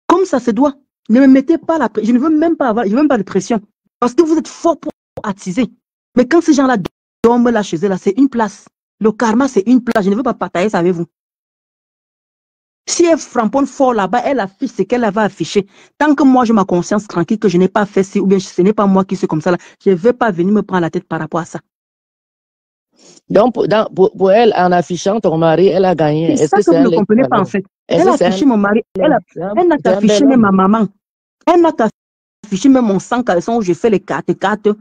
Comme ça se doit. Ne me mettez pas la pression. Je ne veux même pas avoir, je veux même pas de pression. Parce que vous êtes fort pour attiser. Mais quand ces gens-là dorment là chez eux, là, c'est une place. Le karma, c'est une place. Je ne veux pas partager ça avec vous. Si elle framponne fort là-bas, elle affiche ce qu'elle va afficher. Tant que moi, j'ai ma conscience tranquille que je n'ai pas fait ci, ou bien ce n'est pas moi qui suis comme ça là, je ne vais pas venir me prendre la tête par rapport à ça. Donc, pour elle, en affichant ton mari, elle a gagné. C'est ça que vous ne comprenez pas en fait. Elle a affiché mon mari. Elle n'a qu'à afficher même ma maman. Elle n'a qu'à afficher même mon sang caleçon où je fais les 4-4.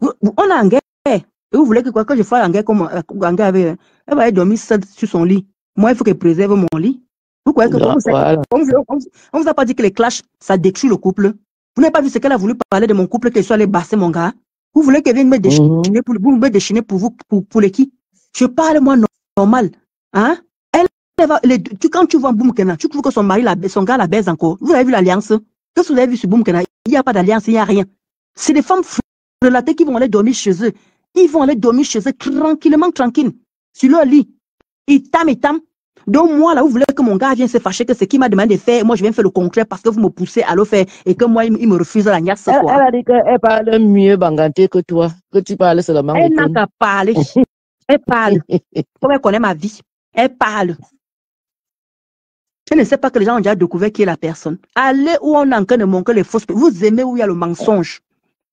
On est en guerre. Et vous voulez que quoi que je fasse en guerre comme en guerre avec elle? Elle va aller dormir seule sur son lit. Moi, il faut qu'elle préserve mon lit. Vous croyez que on vous a pas dit que les clashs, ça détruit le couple? Vous n'avez pas vu ce qu'elle a voulu parler de mon couple, qu'elle soit allée basser mon gars? Vous voulez qu'elle vienne me déchiner pour vous, pour les qui? Je parle, moi, normal. Hein? Quand tu vois Boumkena, tu trouves que son gars la baise encore. Vous avez vu l'alliance? Qu'est-ce que vous avez vu sur Boumkena? Il n'y a pas d'alliance, il n'y a rien. C'est des femmes frelatées qui vont aller dormir chez eux. Ils vont aller dormir chez eux tranquillement, tranquille. Sur leur lit. Ils tament. Donc moi, là, vous voulez que mon gars vienne se fâcher que ce qu'il m'a demandé de faire, moi je viens faire le concret parce que vous me poussez à le faire et que moi, il me refuse la niasse. Elle a dit qu'elle parle mieux banganté que toi, que tu parles seulement. Elle n'a qu'à parler. Elle parle. Comme elle connaît ma vie, elle parle. Je ne sais pas que les gens ont déjà découvert qui est la personne. Allez où on est en train de montrer les fausses. Vous aimez où il y a le mensonge.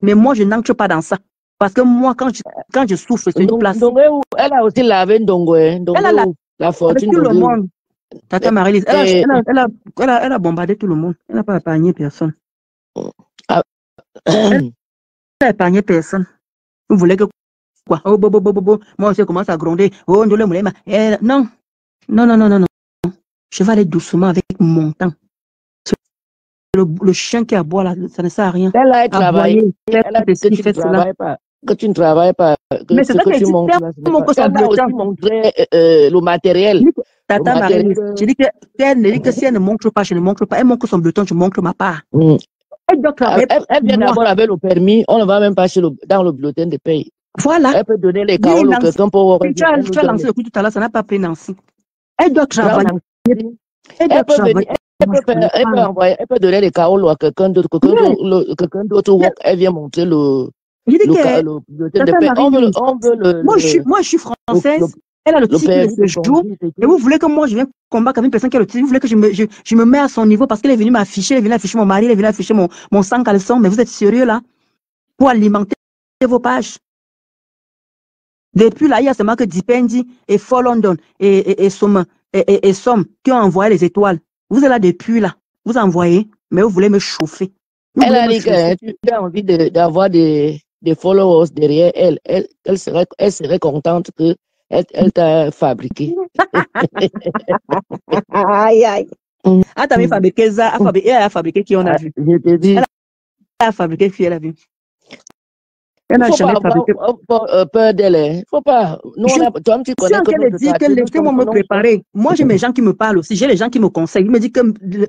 Mais moi, je n'entre pas dans ça. Parce que moi, quand je souffre, c'est une place. Elle a aussi lavé Ndongwe. Elle a la fortune tout le monde. Tata Marie-Lise, elle a bombardé tout le monde. Elle n'a pas épargné personne. Elle n'a épargné personne. Vous voulez que quoi? Oh, moi aussi, je commence à gronder. Oh, non. Non. Je vais aller doucement avec mon temps. Le chien qui aboie là, ça ne sert à rien. Elle a travaillé. Elle a dit que tu ne travailles pas. Que tu ne travailles pas. Mais c'est ça que tu montres. Elle a aussi montré le matériel. Tata Marie, je dis que si elle ne montre pas, je ne montre pas. Elle montre son bulletin, je montre ma part. Elle doit travailler. Elle vient d'abord avec le permis. On ne va même pas dans le bulletin de paye. Voilà. Elle peut donner les cas où quelqu'un peut avoir. Tu as lancé le coup tout à l'heure, ça n'a pas pris Nancy. Elle doit travailler. Elle peut donner les KO à quelqu'un d'autre. Elle vient montrer le bulletin de paie. Moi, je suis française. Elle a le titre de séjour. Et vous voulez que moi, je vienne combattre avec une personne qui a le titre. Vous voulez que je me mets à son niveau parce qu'elle est venue m'afficher. Elle est venue afficher mon mari. Elle est venue afficher mon sang caleçon. Mais vous êtes sérieux là? Pour alimenter vos pages. Depuis là, il y a seulement que Dipendi et For London et Somme qui ont envoyé les étoiles. Vous êtes là depuis là. Vous envoyez, mais vous voulez me chauffer. Elle a dit que tu as envie d'avoir des followers derrière elle. Elle serait contente que elle t'a fabriqué. Aïe. Ah, t'as fabriqué ça. Elle a fabriqué qui on a vu. Je te dis. Elle a fabriqué qui elle a vu. Elle n'a jamais fabriqué. Peur d'elle. Il ne faut pas. Nous, toi, tu connais que laissez-moi me préparer. Moi, j'ai mes gens qui me parlent aussi. J'ai les gens qui me conseillent. Ils me disent que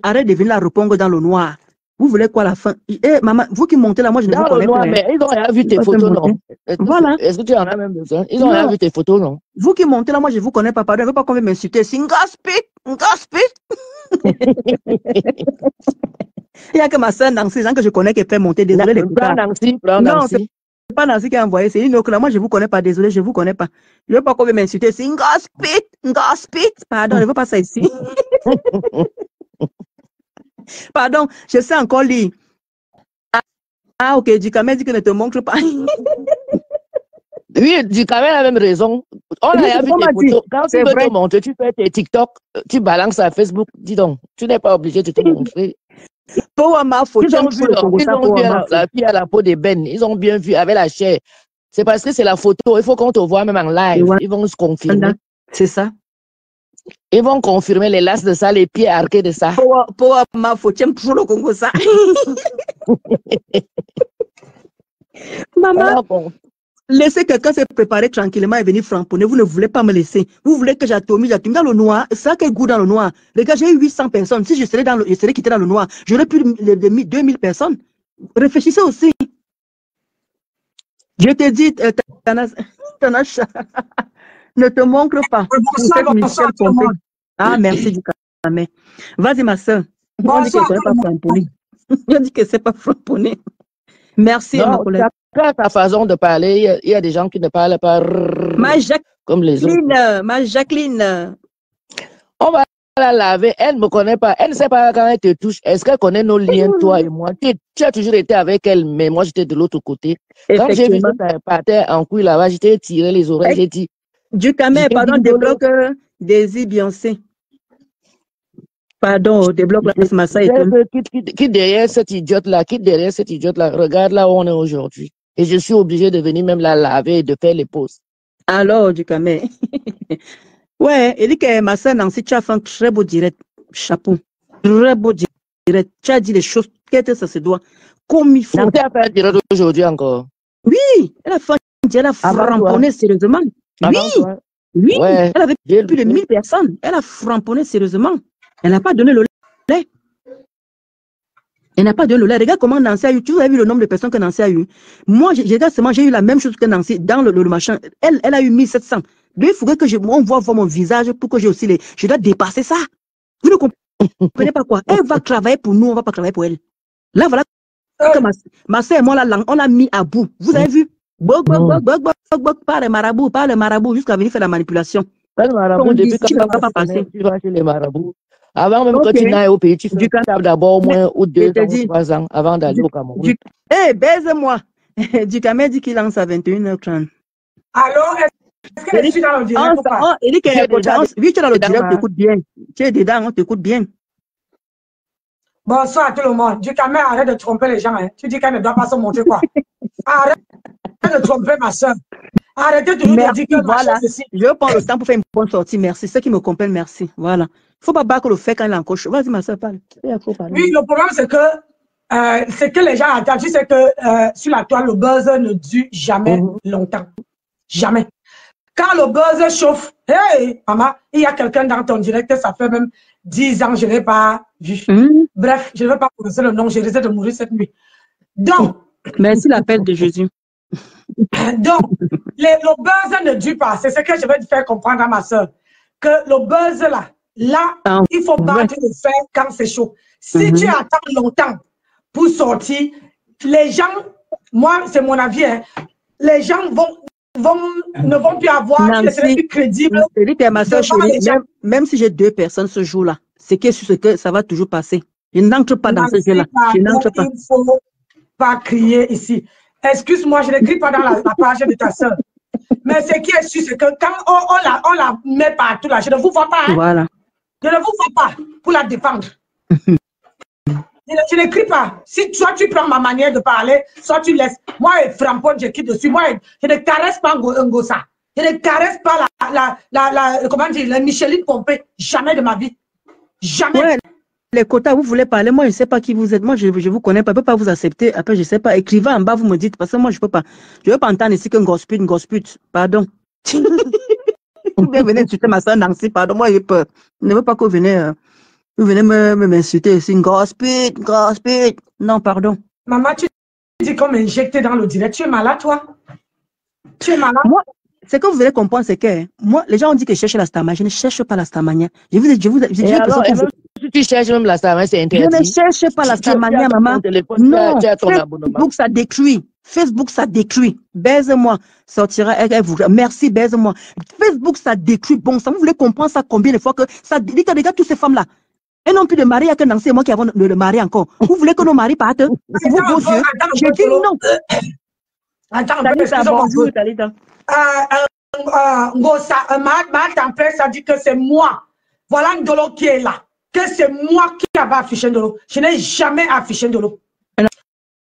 arrête de venir la répondre dans le noir. Vous voulez quoi à la fin? Maman, vous qui montez là, moi je ne vous connais pas. Mais ils n'ont rien vu tes photos, non? Voilà. Est-ce que tu en as même besoin? Ils n'ont rien vu tes photos, non? Vous qui montez là, moi je ne vous connais pas. Pardon, je ne veux pas qu'on vienne m'insulter. C'est une gaspille. Il n'y a que ma soeur Nancy, gens que je connais qui peut monter. Désolé les gars. Non, c'est pas Nancy qui a envoyé, c'est une autre là. Moi je ne vous connais pas. Désolé, je ne vous connais pas. Je ne veux pas qu'on vienne m'insulter. C'est une gaspille. Pardon, je ne veux pas ça ici. Pardon, je sais encore lire. Ah, ok, Dikame dit que ne te montre pas. Oui, Ducamel a même raison. On a vu tes photos. Quand tu veux te montrer, tu fais tes TikTok, tu balances à Facebook. Dis donc, tu n'es pas obligé de te montrer. Ils ont vu la fille à la peau d'ébène. Ils ont bien vu avec la chair. C'est parce que c'est la photo. Il faut qu'on te voit même en live. Ils vont se confirmer. C'est ça. Ils vont confirmer les laces de ça, les pieds arqués de ça. Maman, laissez quelqu'un se préparer tranquillement et venir framponner. Vous ne voulez pas me laisser. Vous voulez que j'attomie dans le noir. Ça quel goût dans le noir. Les gars, j'ai eu 800 personnes. Si je serais quitté dans le noir, j'aurais plus de 2000 personnes. Réfléchissez aussi. Je te dis, Tanacha, ne te montre pas. Ah, merci du camé. Vas-y, ma soeur. On dit que c'est pas framponné. On dit que c'est pas framponné. Merci, ma collègue. Ta façon de parler, il y a des gens qui ne parlent pas comme les autres. Ma Jacqueline. On va la laver. Elle ne me connaît pas. Elle ne sait pas quand elle te touche. Est-ce qu'elle connaît nos liens, toi et moi? Tu as toujours été avec elle, mais moi, j'étais de l'autre côté. Quand j'ai vu que tu partais en couille là-bas, j'étais tiré les oreilles. J'ai dit. Du camé, pardon, débloque Daisy Beyoncé. Pardon, débloque la Massa et qui derrière cette idiote-là, regarde là où on est aujourd'hui. Et je suis obligée de venir même la laver et de faire les pauses. Alors, du camé. Ouais, il dit que ma soeur Nancy, tu as fait un très beau direct. Chapeau. Très beau direct. Tu as dit les choses, qu'est-ce que ça se doit. Comme il faut. Nancy a fait un direct aujourd'hui encore. Oui, elle a fait un direct, elle a framponné sérieusement. Oui, ouais. Elle avait plus de 1000 personnes. Elle a framponné sérieusement. Elle n'a pas donné le lait. Elle n'a pas donné le lait. Regarde comment Nancy a eu. Tu as vu le nombre de personnes que Nancy a eu. Moi, j'ai eu la même chose que Nancy dans le machin. Elle a eu 1700. Il faudrait que on voit mon visage pour que j'ai aussi je dois dépasser ça. Vous ne comprenez pas quoi. Elle va travailler pour nous, on ne va pas travailler pour elle. Là, voilà que ma soeur et moi, on l'a mis à bout. Vous avez vu? Pas le marabout, jusqu'à venir faire la manipulation. Pas le marabout, depuis quand tu vas pas passer. Tu vas chez les marabouts. Avant même que tu n'ailles au pays, tu fais d'abord au moins 2 ans ou 3 ans avant d'aller au Cameroun. Baise-moi. Ducamé dit qu'il lance à 21h30. Alors, est-ce que je suis dans le direct ou pas? Il dit qu'il y a oui, tu es dans le direct, on t'écoute bien. Tu es dedans, on t'écoute bien. Bonsoir à tout le monde. Ducamé, arrête de tromper les gens. Hein. Tu dis qu'elle ne doit pas se montrer quoi? Arrête de tromper ma soeur. Arrêtez de nous dire que voilà. Je prends le temps pour faire une bonne sortie. Merci. Ceux qui me comprennent, merci. Voilà. Il ne faut pas battre le fait quand il est en coche. Vas-y, ma soeur, parle. Oui, le problème, c'est que les gens attendent. Tu sais que sur la toile, le buzz ne dure jamais longtemps. Jamais. Quand le buzz chauffe, hey, maman, il y a quelqu'un dans ton direct, ça fait même 10 ans, je ne l'ai pas vu. Bref, je ne vais pas prononcer le nom, je risque de mourir cette nuit. Donc, merci l'appel de Jésus. Donc, le buzz ne dure pas. C'est ce que je vais te faire comprendre à ma soeur. Que le buzz là, il faut battre le fer quand c'est chaud. Si tu attends longtemps pour sortir, les gens, moi, c'est mon avis, hein, les gens ne vont plus avoir, ils ne seront plus crédibles. Ma soeur chérie, même si j'ai 2 personnes ce jour-là, c'est que sur ce que ça va toujours passer. Je n'entre pas dans ce jeu-là. Je n'entre pas. Il ne faut pas crier ici. Excuse-moi, je ne crie pas dans la page de ta soeur. Mais ce qui est sûr, c'est que quand on la met partout là, je ne vous vois pas. Hein? Voilà. Je ne vous vois pas pour la défendre. Je ne crie pas. Si soit tu prends ma manière de parler, soit tu laisses. Moi, Frampon, je quitte dessus. Moi, je ne caresse pas Ngosa. Je ne caresse pas comment dire, la Micheline Pompé. Jamais de ma vie. Jamais. Ouais, les quotas, vous voulez parler. Moi, je ne sais pas qui vous êtes. Moi, je ne vous connais pas. Je ne peux pas vous accepter. Après, je ne sais pas. Écrivez en bas, vous me dites. Parce que moi, je ne peux pas. Je ne veux pas entendre ici qu'un gospute. Pardon. Vous venez insulter ma soeur Nancy. Pardon. Moi, j'ai peur. Je ne veux pas que vous venez m'insulter ici. Gospute. Non, pardon. Maman, tu dis qu'on m'injecte dans le direct. Tu es malade, toi? Tu es malade? Moi, ce que vous allez comprendre, c'est que moi, les gens ont dit que je cherche la Starmania. Je ne cherche pas la Starmania. Si tu cherches même la Starmania, c'est interdit. Je ne cherche pas la Starmania, maman. Non, Facebook, ça détruit. Facebook, ça détruit. Baise-moi. Sortira. Merci, baise-moi. Facebook, ça détruit. Bon, ça, vous voulez comprendre ça combien de fois que ça dit que regarde toutes ces femmes-là. Elles n'ont plus de mari, il y a que Nancy et moi qui avons le mari encore. Vous voulez que nos maris partent? C'est vos beaux yeux. Je dis non. Attends, ma tempête, ça dit que c'est moi. Voilà Ndolo qui est là. Que c'est moi qui avais affiché Ndolo. Je n'ai jamais affiché Ndolo. Elle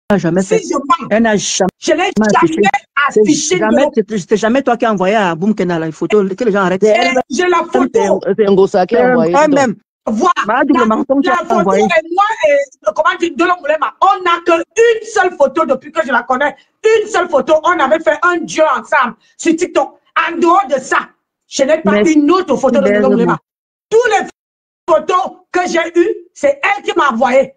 n'a jamais fait. Elle n'a jamais. Je n'ai jamais affiché Ndolo. C'est jamais toi qui as envoyé à Boumkena la photo. Que les gens arrêtent. J'ai la photo. C'est Ngosa qui a envoyé. Même. Voilà. La photo et moi et comment dire Ndolo Moulema, on n'a qu'une seule photo depuis que je la connais. Une seule photo. On avait fait un duo ensemble sur TikTok. En dehors de ça, je n'ai pas une autre photo de Ndolo Moulema. Tous les photos que j'ai eues, c'est elle qui m'a envoyé.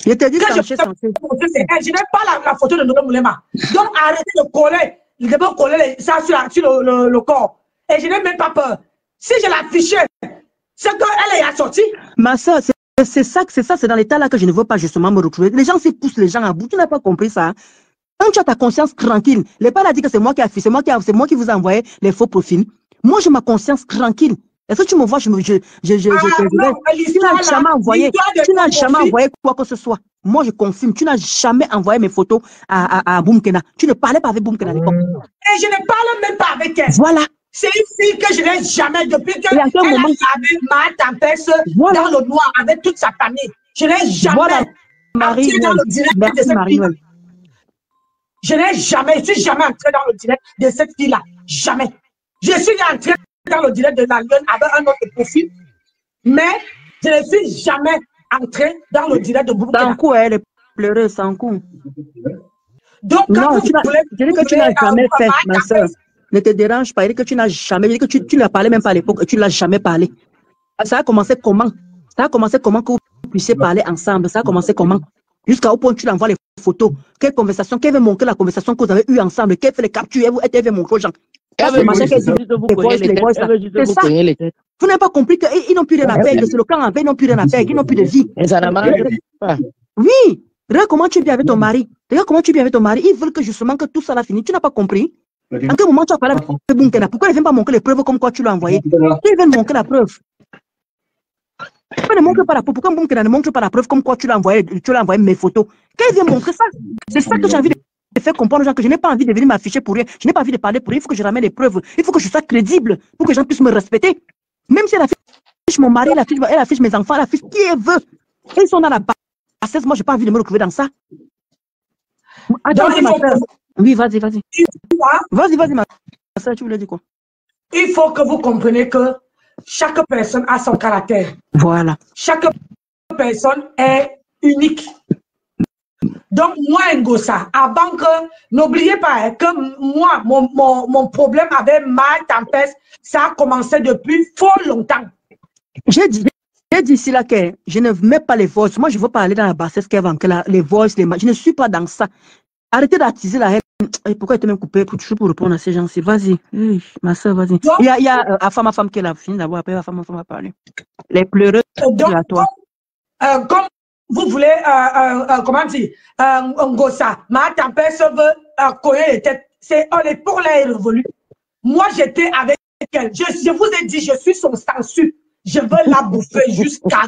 Je t'ai dit que je n'ai pas la photo de Ndolo Moulema. Donc arrêtez de coller. Il devait coller ça sur le corps. Et je n'ai même pas peur. Si je l'affichais, c'est qu'elle est assortie. Ma soeur, c'est ça, c'est dans l'état là que je ne veux pas justement me retrouver. Les gens se poussent les gens à bout. Tu n'as pas compris ça. Quand tu as ta conscience tranquille, les père a dit que c'est moi qui ai affiché, c'est moi qui vous ai envoyé les faux profils. Moi, j'ai ma conscience tranquille. Est-ce que tu me vois, tu n'as jamais envoyé, quoi que ce soit. Moi, je confirme, tu n'as jamais envoyé mes photos à Boumkena. Tu ne parlais pas avec Boumkena à l'époque. Et je ne parle même pas avec elle. Voilà. C'est une fille que je n'ai jamais, depuis qu'elle avait ma tempête dans le noir avec toute sa famille. Je n'ai jamais entré dans le direct de cette fille. Je n'ai jamais, je suis jamais entré dans le direct de cette fille-là. Jamais. Je suis entré dans le direct de la Lune avec un autre profil, mais je ne suis jamais entré dans le direct de Boumkena. Sans coup, elle est pleureuse, sans coup. Donc, quand vous voulez, je dis que tu n'as jamais fait, ma soeur. Ne te dérange pas, il dit que tu n'as jamais, il dit que tu n'as parlé même pas à l'époque et tu ne l'as jamais parlé. Ça a commencé comment? Ça a commencé comment que vous puissiez parler ensemble? Ça a commencé comment? Jusqu'à au point où tu l'envoies les photos. Quelle conversation? Quelle veut montrer la conversation que vous avez eue ensemble? Quelle fait les captures? Elle veut montrer aux gens. C'est ça. Vous n'avez pas compris qu'ils n'ont plus rien à faire. C'est le clan en paix, ils n'ont plus rien à faire. Ils n'ont plus de vie. Oui. Regarde comment tu es bien avec ton mari. Regarde comment tu es bien avec ton mari. Ils veulent que justement que tout ça l'a fini. Tu n'as pas compris? En quel moment tu as parlé avec Boumkena? Pourquoi ils ne viennent pas montrer les preuves comme quoi tu l'as envoyé? Ils viennent montrer la preuve. Pourquoi ne montre pas la preuve? Pourquoi Boumkena ne montre pas la preuve comme quoi tu l'as envoyé mes photos? Qu'ils viennent montrer ça. C'est ça que j'ai envie de faire comprendre aux gens, que je n'ai pas envie de venir m'afficher pour rien. Je n'ai pas envie de parler pour rien. Il faut que je ramène les preuves. Il faut que je sois crédible pour que les gens puissent me respecter. Même si elle affiche mon mari, elle affiche mes enfants, elle affiche qui elle veut. Ils sont dans la bassesse. Moi, je n'ai pas envie de me retrouver dans ça. Attends, ma soeur. Oui, vas-y. Vas-y, ma soeur, tu voulais dire quoi? Il faut que vous compreniez que chaque personne a son caractère. Voilà. Chaque personne est unique. Donc, moi, Ngosa, avant que, n'oubliez pas que moi, mon problème avec ma tempête, ça a commencé depuis fort longtemps. J'ai dit ici là que je ne mets pas les voices. Moi, je veux pas aller dans la bassesse qu'avant, les voices, je ne suis pas dans ça. Arrêtez d'attiser la haine. Et pourquoi tu m'as coupé pour répondre à ces gens-ci? Vas-y, ma soeur, vas-y. Il y a ma femme qui est là, fini d'abord, après ma femme va parler. Les pleureux, à toi. Comme vous voulez, comment dire, Ngosa, ma tempête veut coller les têtes. Pour l'air révolu. Moi, j'étais avec elle. Je vous ai dit, je suis son sensu. Je veux la bouffer jusqu'à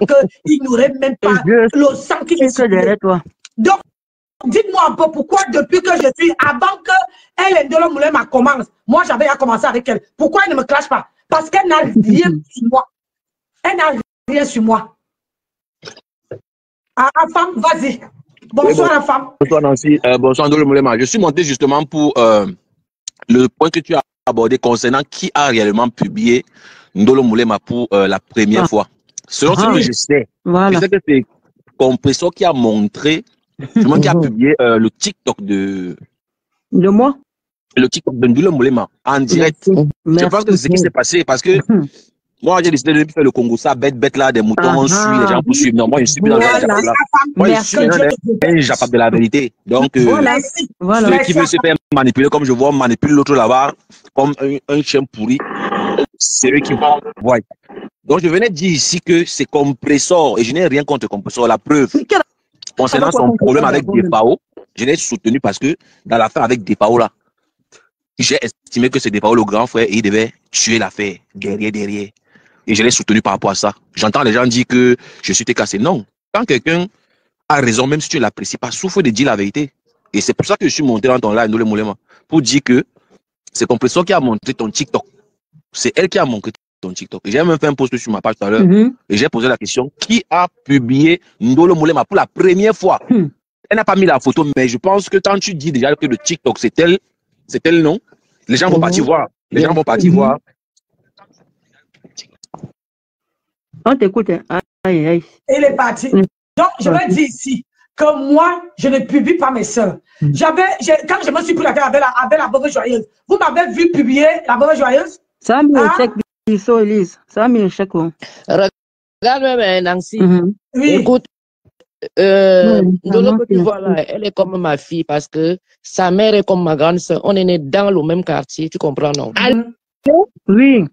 qu'il n'aurait même pas le sang qui est derrière toi. Donc, dites-moi un peu pourquoi depuis que je suis, avant que elle et Ndolo Moulema commence, moi j'avais à commencer avec elle. Pourquoi elle ne me clash pas? Parce qu'elle n'a rien sur moi. Elle n'a rien sur moi. Ah, femme, vas-y. Bonsoir la femme. Bonsoir Nancy. Bonsoir Ndolo Moulema. Je suis monté justement pour le point que tu as abordé concernant qui a réellement publié Ndolo Moulema pour la première fois. Selon ce que je sais, je sais que c'est Compressor qui a montré. C'est moi qui a publié le TikTok de moi. Le TikTok de Ndolo Moulema en direct. Je pense que c'est ce qui s'est passé parce que moi j'ai décidé de faire le Congo ça bête là des moutons on suit les gens pour suivre. Non, moi je suis plus dans le Japap là. Moi je suis un Japap de la vérité. Donc ceux qui veulent se faire manipuler comme je vois manipuler l'autre là-bas comme un chien pourri, c'est eux qui vont voir. Donc je venais dire ici que c'est Compressor et je n'ai rien contre Compressor. La preuve. Concernant son problème avec Defao, je l'ai soutenu parce que dans l'affaire avec Defao là, j'ai estimé que c'est Defao le grand frère et il devait tuer l'affaire derrière. Et je l'ai soutenu par rapport à ça. J'entends les gens dire que je suis cassé. Non. Quand quelqu'un a raison, même si tu ne l'apprécies pas, souffre de dire la vérité. Et c'est pour ça que je suis monté dans ton live, Ndolo Moulema, pour dire que c'est Compression qui a montré ton TikTok. C'est elle qui a montré ton TikTok. J'ai même fait un post sur ma page tout à l'heure et j'ai posé la question, qui a publié Ndolo Moulema pour la première fois? Elle n'a pas mis la photo, mais je pense que quand tu dis déjà que le TikTok, c'est elle, non? Les gens vont partir voir. Les gens vont partir voir. On t'écoute. Aïe, aïe. Il est parti. Donc, je vais dire ici que moi, je ne publie pas mes soeurs. Quand je me suis pris la tête avec la Veuve Joyeuse, vous m'avez vu publier la Veuve Joyeuse? Ça a mis un chèque, Elise. Ça a mis un chèque. Regarde même, Nancy. Oui. Écoute, de l'autre côté, voilà, elle est comme ma fille parce que sa mère est comme ma grande soeur. On est nés dans le même quartier, tu comprends, non? Oui.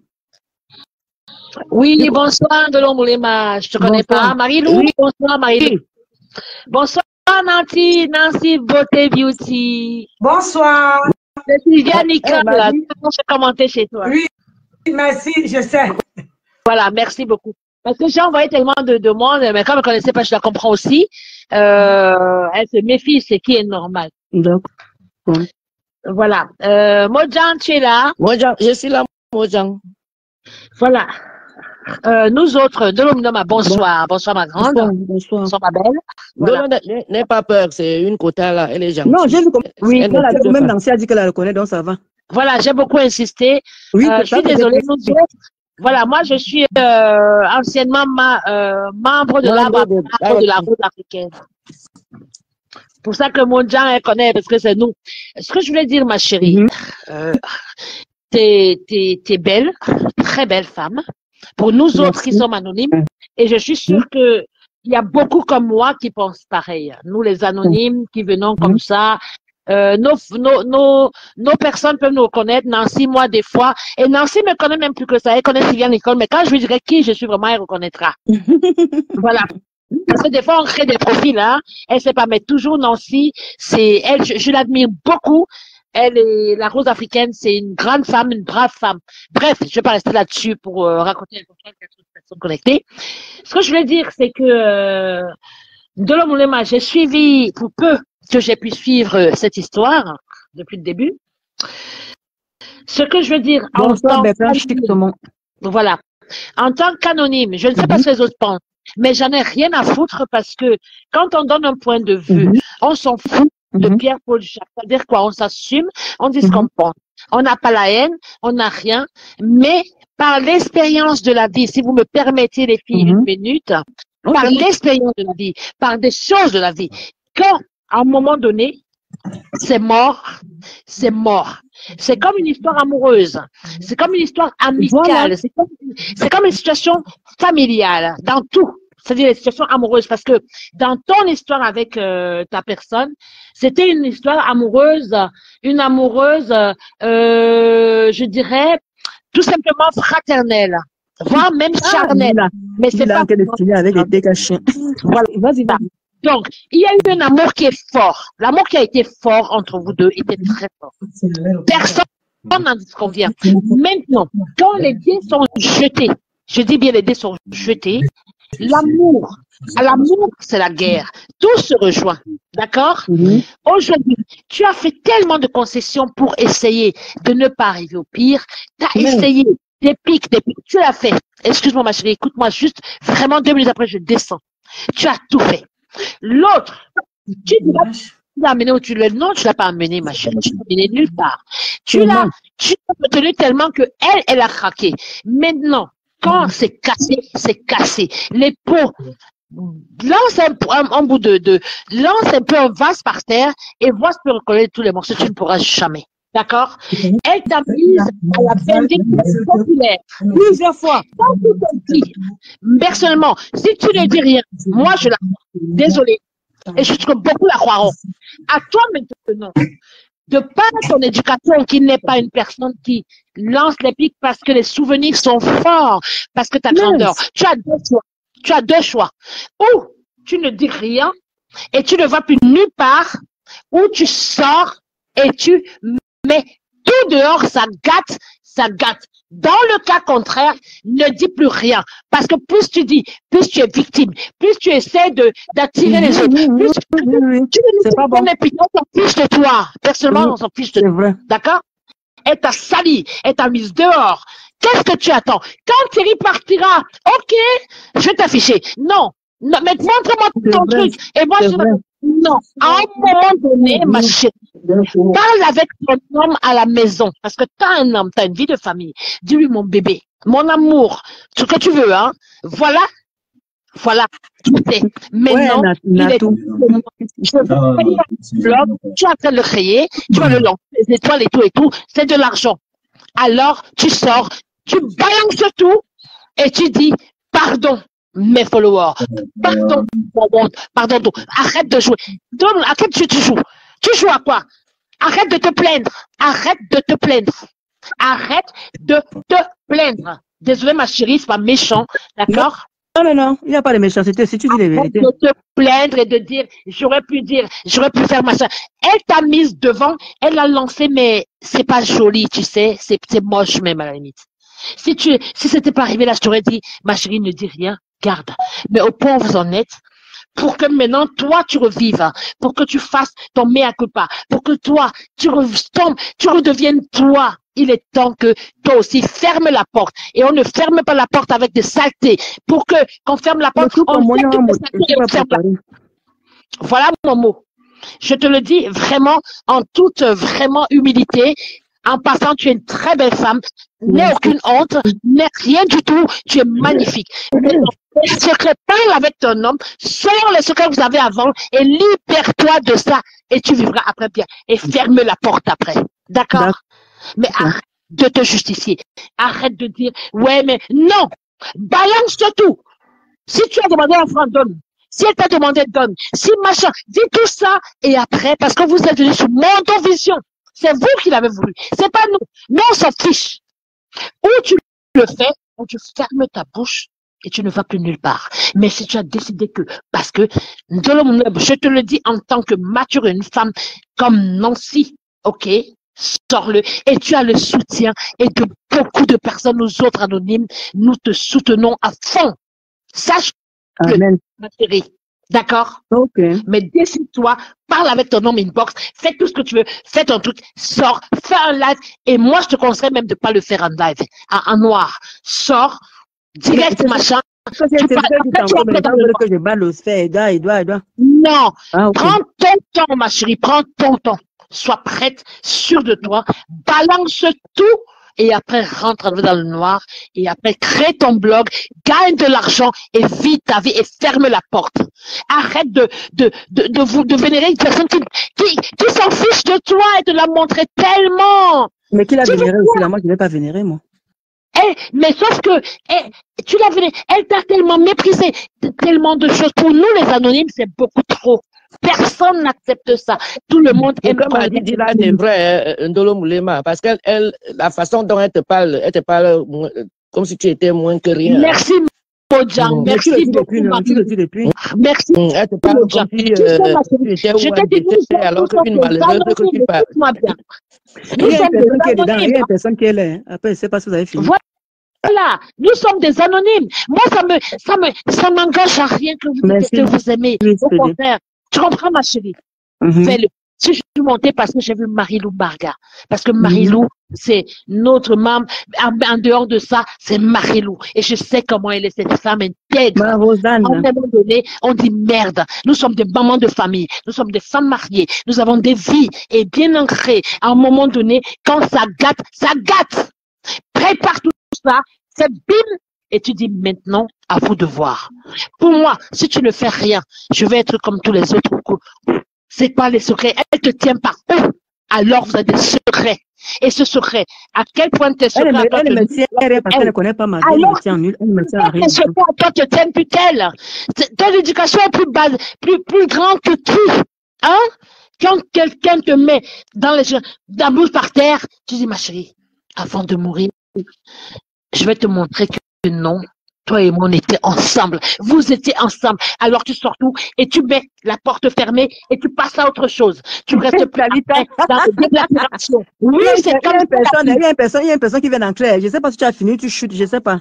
Oui, bonsoir, Ndolo Moulema. Je te connais pas. Marie-Lou, oui. Bonsoir, Marie-Lou. Bonsoir, Nancy Beauté Beauty. Bonsoir. Je suis Yannicka, là. Je commentais chez toi. Oui, merci, je sais. Voilà, merci beaucoup. Parce que j'ai envoyé tellement de demandes, mais comme je ne connaissais pas, je la comprends aussi. Elle se méfie, c'est qui est normal. D'accord. Voilà. Mojang, tu es là? Mojang, je suis là, Mojang. Voilà. Nous autres, Ndolo Moulema, bonsoir. Bonsoir, ma grande. Bonsoir. Bonsoir, ma belle. Voilà. N'aie pas peur, c'est une quota là, elle est gentille. Non, j'ai vu comme. Oui, même Nancy a dit qu'elle la reconnaît, donc ça va. Voilà, j'ai beaucoup insisté. Oui, je suis désolée, nous autres. Voilà, moi, je suis anciennement membre de la Rose africaine. Pour ça que mon gens elle connaît, parce que c'est nous. Ce que je voulais dire, ma chérie, t'es belle, très belle femme. Pour nous autres qui sommes anonymes, et je suis sûre que il y a beaucoup comme moi qui pensent pareil. Nous, les anonymes, qui venons comme ça, nos personnes peuvent nous reconnaître. Nancy, moi, des fois. Et Nancy me connaît même plus que ça. Elle connaît Sylviane Nicole, mais quand je lui dirai qui je suis vraiment, elle reconnaîtra. Voilà. Parce que des fois, on crée des profils, hein. Elle sait pas, mais toujours Nancy, c'est elle, je l'admire beaucoup. Elle est la Rose africaine, c'est une grande femme, une brave femme. Bref, je vais pas rester là-dessus pour raconter les personnes connectées. Ce que je voulais dire, c'est que Ndolo Moulema, j'ai suivi pour peu que j'ai pu suivre cette histoire depuis le début. Ce que je veux dire, voilà, en tant qu'anonyme, je ne sais pas ce que les autres pensent, mais j'en ai rien à foutre parce que quand on donne un point de vue, on s'en fout de Pierre-Paul Jacques. C'est-à-dire quoi? On s'assume, on dit ce qu'on pense. On n'a pas la haine, on n'a rien, mais par l'expérience de la vie, si vous me permettez les filles une minute, par l'expérience de la vie, par des choses de la vie, quand à un moment donné, c'est mort, c'est mort. C'est comme une histoire amoureuse, c'est comme une histoire amicale, c'est comme une situation familiale, dans tout. C'est-à-dire les situations amoureuses, parce que dans ton histoire avec ta personne, c'était une histoire amoureuse, je dirais, tout simplement fraternelle, voire même charnelle. Mais c'est pas avec les dégâchés. Voilà, vas-y. Donc, il y a eu un amour qui est fort. L'amour qui a été fort entre vous deux était très fort. Personne n'en disconvient. Maintenant, quand les dés sont jetés, je dis bien les dés sont jetés, l'amour, c'est la guerre. Tout se rejoint. D'accord? Aujourd'hui, tu as fait tellement de concessions pour essayer de ne pas arriver au pire. Tu as essayé des pics. Tu l'as fait. Excuse-moi, ma chérie, écoute-moi juste. Vraiment, 2 minutes après, je descends. Tu as tout fait. L'autre, tu l'as amené où tu l'as. Non, tu l'as pas amené, ma chérie. Tu l'as amené nulle part. Tu l'as retenu tellement que elle a craqué. Maintenant, quand c'est cassé, c'est cassé. Les pots, lance un bout lance un peu un vase par terre et vois si tu peux recoller tous les morceaux, tu ne pourras jamais. D'accord? Elle t'a mise à la vindicte populaire plusieurs fois. Personnellement, si tu ne dis rien, moi je la crois. Désolée. Et je suis que beaucoup la croiront. À toi maintenant, de par ton éducation, qui n'est pas une personne qui lance les pics parce que les souvenirs sont forts, parce que ta grandeur, tu as 2 choix. Tu as 2 choix. Ou tu ne dis rien et tu ne vas plus nulle part, ou tu sors et tu mets tout dehors, ça gâte, ça gâte. Dans le cas contraire, ne dis plus rien. Parce que plus tu dis, plus tu es victime, plus tu essaies d'attirer les autres, plus tu ne pas bon. On s'en fiche de toi. Personnellement, on s'en fiche de toi. D'accord? elle t'a sali, elle t'a mise dehors. Qu'est-ce que tu attends? Quand Thierry partira, ok, je vais t'afficher. Non, non, mais montre-moi ton truc. Et moi, non, à un moment donné, ma chérie, parle avec ton homme à la maison. Parce que tu as un homme, tu as une vie de famille. Dis-lui, mon bébé, mon amour, ce que tu veux, hein. Voilà. Voilà, tout est. Maintenant, il est tout. Je veux payer un blog, tu es en train de le créer, tu vas le lancer, les étoiles et tout, c'est de l'argent. Alors, tu sors, tu balances tout et tu dis, pardon, mes followers, pardon, pardon, arrête de jouer. À quel jeu tu joues? Tu joues à quoi? Arrête de te plaindre, arrête de te plaindre, arrête de te plaindre. Désolée, ma chérie, c'est pas méchant, d'accord? Non, il n'y a pas de méchanceté, si tu dis les vérités. De te plaindre et de dire, j'aurais pu faire machin. Elle t'a mise devant, elle l'a lancé, mais c'est pas joli, tu sais, c'est moche même à la limite. Si c'était pas arrivé là, je t'aurais dit, ma chérie, ne dis rien, garde. Mais au point où vous en êtes, pour que maintenant, toi, tu revives, pour que tu fasses ton mea culpa, pour que toi, tu redeviennes toi. Il est temps que toi aussi ferme la porte. Et on ne ferme pas la porte avec des saletés. Pour que, qu'on ferme la porte, Voilà mon mot. Je te le dis vraiment, en toute vraiment humilité. En passant, tu es une très belle femme. N'aie aucune honte, n'aie rien du tout. Tu es magnifique. Les secrets, parle avec ton homme, sors les secrets que vous avez avant et libère-toi de ça. Et tu vivras après bien. Et ferme la porte après. D'accord? Mais arrête de te justifier. Arrête de dire, ouais, mais non. Balance tout. Si tu as demandé un franc, donne. Si elle t'a demandé, donne. Si machin, dis tout ça. Et après, parce que vous êtes venus sur mon vision. C'est vous qui l'avez voulu. C'est pas nous. Mais on s'en fiche. Ou tu le fais, ou tu fermes ta bouche et tu ne vas plus nulle part. Mais si tu as décidé que, parce que, je te le dis en tant que mature, une femme comme Nancy, ok? Sors-le et tu as le soutien et de beaucoup de personnes, nous autres anonymes, nous te soutenons à fond. Sache-le, ma chérie. D'accord? Ok. Mais décide-toi, parle avec ton homme inbox, fais tout ce que tu veux, fais ton truc, sors, fais un live. Et moi, je te conseille même de ne pas le faire en live, en noir. Sors, direct, machin. Que je balance, Edouard. Non, prends ton temps, ma chérie, prends ton temps. Sois prête, sûre de toi, balance tout et après rentre dans le noir et après crée ton blog, gagne de l'argent et vis ta vie et ferme la porte. Arrête de vénérer une personne qui s'en fiche de toi et de la montrer tellement. Mais qui l'a vénéré aussi là, moi je ne vais pas vénérer moi. Mais sauf que tu l'as vénéré, elle t'a tellement méprisé, tellement de choses. Pour nous les anonymes, c'est beaucoup trop. Personne n'accepte ça. Tout le monde aime. Comme elle dit là, c'est vrai, Ndolo Moulema, parce qu'elle, la façon dont elle te parle comme si tu étais moins que rien. Merci, Mojang. Merci beaucoup. Merci. Elle te parle comme si tu étais alors qu'une malheureuse que tu parles. Il y a une personne qui est dedans, il y a une personne qui est là. Après, je ne sais pas si vous avez fini. Voilà, nous sommes des anonymes. Moi, ça m'engage à rien que vous aimez. Au contraire. Tu comprends, ma chérie? Fais-le. Si je suis montée parce que j'ai vu Marilou Barga. Parce que Marilou, c'est notre membre. En dehors de ça, c'est Marilou. Et je sais comment elle est, cette femme intègre. À un moment donné, on dit merde. Nous sommes des mamans de famille. Nous sommes des femmes mariées. Nous avons des vies et bien ancrées. À un moment donné, quand ça gâte, ça gâte. Prépare tout ça. C'est bim. Et tu dis maintenant, à vous de voir. Pour moi, si tu ne fais rien, je vais être comme tous les autres. C'est pas les secrets. Elle te tient par où? Alors vous avez des secrets. Et ce secret, à quel point tes secrets... Elle me tient parce qu'elle ne connaît pas ma vie. Elle me tient nul. Elle me tient à rien. Tes secrets à toi te tiennent plus qu'elle. Ton éducation est plus grande que tout. Hein? Quand quelqu'un te met dans la bouche par terre, tu dis, ma chérie, avant de mourir, je vais te montrer que non, toi et moi, on était ensemble. Vous étiez ensemble. Alors tu sors tout et tu mets la porte fermée et tu passes à autre chose. Tu restes plus dans la déblatération. Oui, c'est comme ça. Il y a une personne qui vient en clair. Je ne sais pas si tu as fini, tu chutes, je ne sais pas.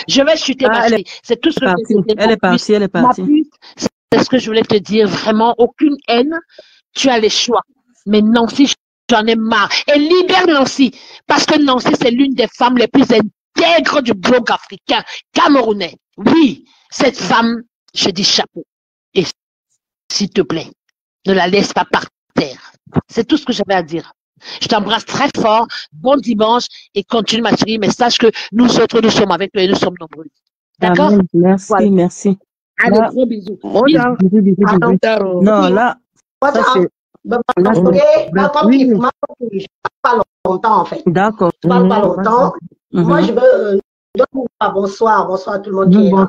Je vais chuter, ma chérie. C'est tout ce que je voulais. Elle est partie. C'est ce que je voulais te dire. Vraiment, aucune haine. Tu as les choix. Mais non, si j'en ai marre. Et libère Nancy. Parce que Nancy, c'est l'une des femmes les plus intègres du bloc africain camerounais. Oui, cette femme, je dis chapeau. Et s'il te plaît, ne la laisse pas par terre. C'est tout ce que j'avais à dire. Je t'embrasse très fort. Bon dimanche et continue ma chérie. Mais sache que nous autres, nous sommes avec toi et nous sommes nombreux. D'accord? Merci, voilà. Merci. Allez, gros bisous. Non, là, ça c'est... Pas longtemps en fait. D'accord. Je parle pas longtemps. Moi, je veux... bonsoir à tout le monde qui est là.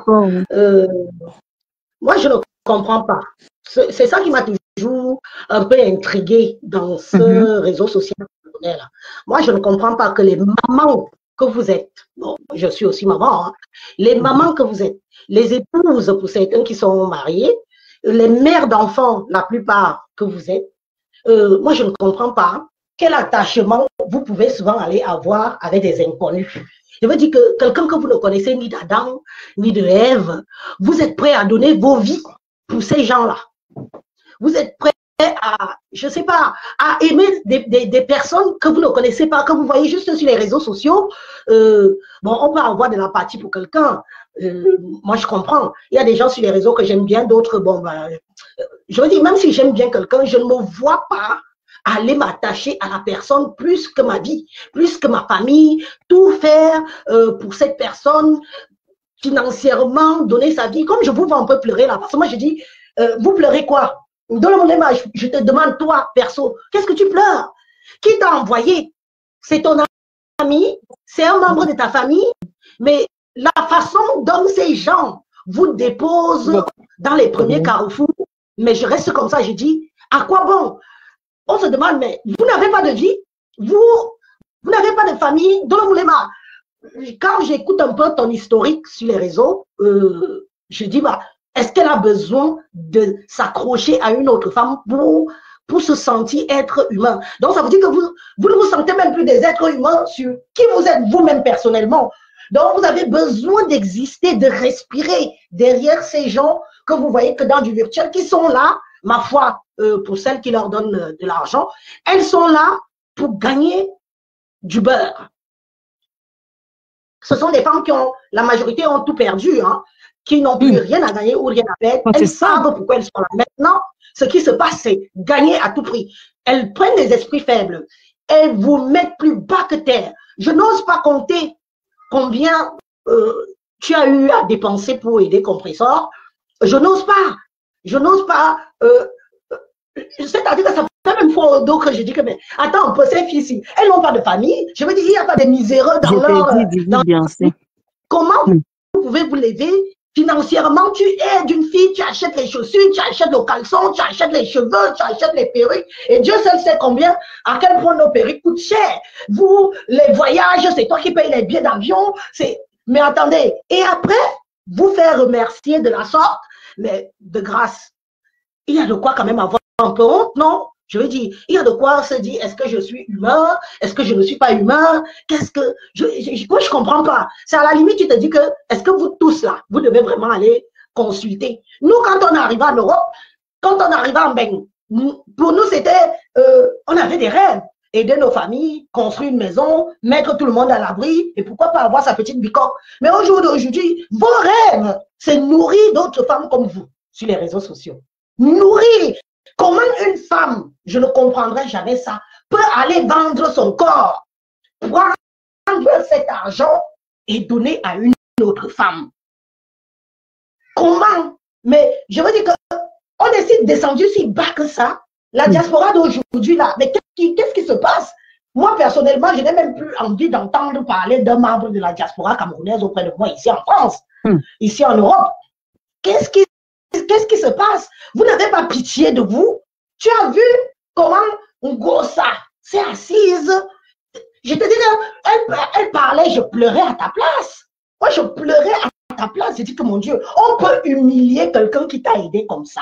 Moi, je ne comprends pas. C'est ça qui m'a toujours un peu intrigué dans ce réseau social. Moi, je ne comprends pas que les mamans que vous êtes, bon, je suis aussi maman, hein, les mamans que vous êtes, les épouses pour certains qui sont mariés, les mères d'enfants, la plupart que vous êtes, moi, je ne comprends pas quel attachement vous pouvez souvent aller avoir avec des inconnus. Je veux dire que quelqu'un que vous ne connaissez ni d'Adam, ni de Ève, vous êtes prêt à donner vos vies pour ces gens-là. Vous êtes prêt à, je ne sais pas, à aimer des personnes que vous ne connaissez pas, que vous voyez juste sur les réseaux sociaux. Bon, on peut avoir de l'empathie pour quelqu'un. Moi, je comprends. Il y a des gens sur les réseaux que j'aime bien, d'autres, bon, ben, je veux dire, même si j'aime bien quelqu'un, je ne me vois pas aller m'attacher à la personne plus que ma vie, plus que ma famille, tout faire pour cette personne, financièrement, donner sa vie. Comme je vous vois un peu pleurer là, parce que moi je dis, vous pleurez quoi? Dans mon image, je te demande, toi, perso, qu'est-ce que tu pleures? Qui t'a envoyé? C'est ton ami, c'est un membre de ta famille, mais la façon dont ces gens vous déposent dans les premiers carrefours, mais je reste comme ça, je dis, à quoi bon? On se demande, mais vous n'avez pas de vie, vous n'avez pas de famille, quand j'écoute un peu ton historique sur les réseaux, je dis, bah, est-ce qu'elle a besoin de s'accrocher à une autre femme pour se sentir être humain? Donc, ça veut dire que vous ne vous sentez même plus des êtres humains sur qui vous êtes vous-même personnellement. Donc, vous avez besoin d'exister, de respirer derrière ces gens que vous voyez que dans du virtuel, qui sont là, ma foi, pour celles qui leur donnent de l'argent, elles sont là pour gagner du beurre. Ce sont des femmes qui ont, la majorité ont tout perdu, hein, qui n'ont plus rien à gagner ou rien à perdre. Elles savent pourquoi elles sont là. Maintenant, ce qui se passe, c'est gagner à tout prix. Elles prennent des esprits faibles. Elles vous mettent plus bas que terre. Je n'ose pas compter combien tu as eu à dépenser pour aider Compressor. Je n'ose pas. Je n'ose pas. C'est-à-dire que ça fait même fois au dos que je dis que, mais attends, pour ces filles-ci, elles n'ont pas de famille. Je veux dire, il n'y a pas de miséreux dans leur... Comment vous pouvez vous lever financièrement? Tu aides une fille, tu achètes les chaussures, tu achètes le caleçon, tu achètes les cheveux, tu achètes les perruques. Et Dieu seul sait combien, à quel point nos perruques coûtent cher. Vous, les voyages, c'est toi qui payes les billets d'avion. Mais attendez, et après, vous faire remercier de la sorte, mais de grâce, il y a de quoi quand même avoir un peu honte, non? Je veux dire, il y a de quoi se dire, est-ce que je suis humain? Est-ce que je ne suis pas humain? Qu'est-ce que... Moi, je ne comprends pas. C'est à la limite, tu te dis que, est-ce que vous tous là, vous devez vraiment aller consulter? Nous, quand on arrive en Europe, quand on arrive en Beng, pour nous, c'était... on avait des rêves. Aider nos familles, construire une maison, mettre tout le monde à l'abri, et pourquoi pas avoir sa petite bicoque. Mais au jour d'aujourd'hui, vos rêves, c'est nourrir d'autres femmes comme vous sur les réseaux sociaux. Nourrir. Comment une femme, je ne comprendrai jamais ça, peut aller vendre son corps, prendre cet argent et donner à une autre femme? Comment? Mais je veux dire qu'on est descendu si bas que ça. La diaspora d'aujourd'hui, là, mais qu'est-ce qui se passe? Moi, personnellement, je n'ai même plus envie d'entendre parler d'un membre de la diaspora camerounaise auprès de moi ici en France, ici en Europe. Qu'est-ce qui se passe? Vous n'avez pas pitié de vous? Tu as vu comment Ngosa s'est assise? Je te dis, elle parlait, je pleurais à ta place. Moi, je pleurais à ta place. Je dis que mon Dieu, on peut humilier quelqu'un qui t'a aidé comme ça.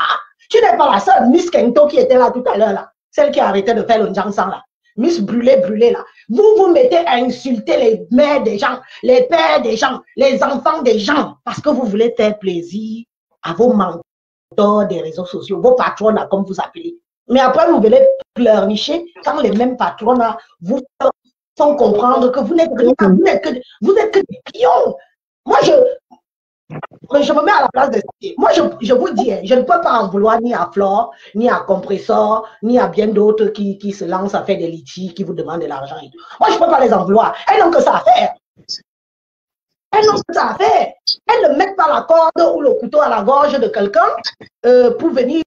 Tu n'es pas la seule Miss Kento qui était là tout à l'heure, là. Celle qui a arrêté de faire le Njangsang, là. Miss brûlée, là. Vous vous mettez à insulter les mères des gens, les pères des gens, les enfants des gens, parce que vous voulez faire plaisir à vos mentors des réseaux sociaux, vos patrons, comme vous appelez. Mais après, vous venez pleurnicher quand les mêmes patrons vous font comprendre que vous n'êtes rien, vous êtes que des pions. Moi, je me mets à la place de ça. Moi, je vous dis, je ne peux pas en vouloir ni à Flore, ni à Compressor, ni à bien d'autres qui se lancent à faire des litiges, qui vous demandent de l'argent et tout. Moi, je ne peux pas les en vouloir. Elles n'ont que ça à faire. Elles n'ont que ça à faire. Elles ne mettent pas la corde ou le couteau à la gorge de quelqu'un pour venir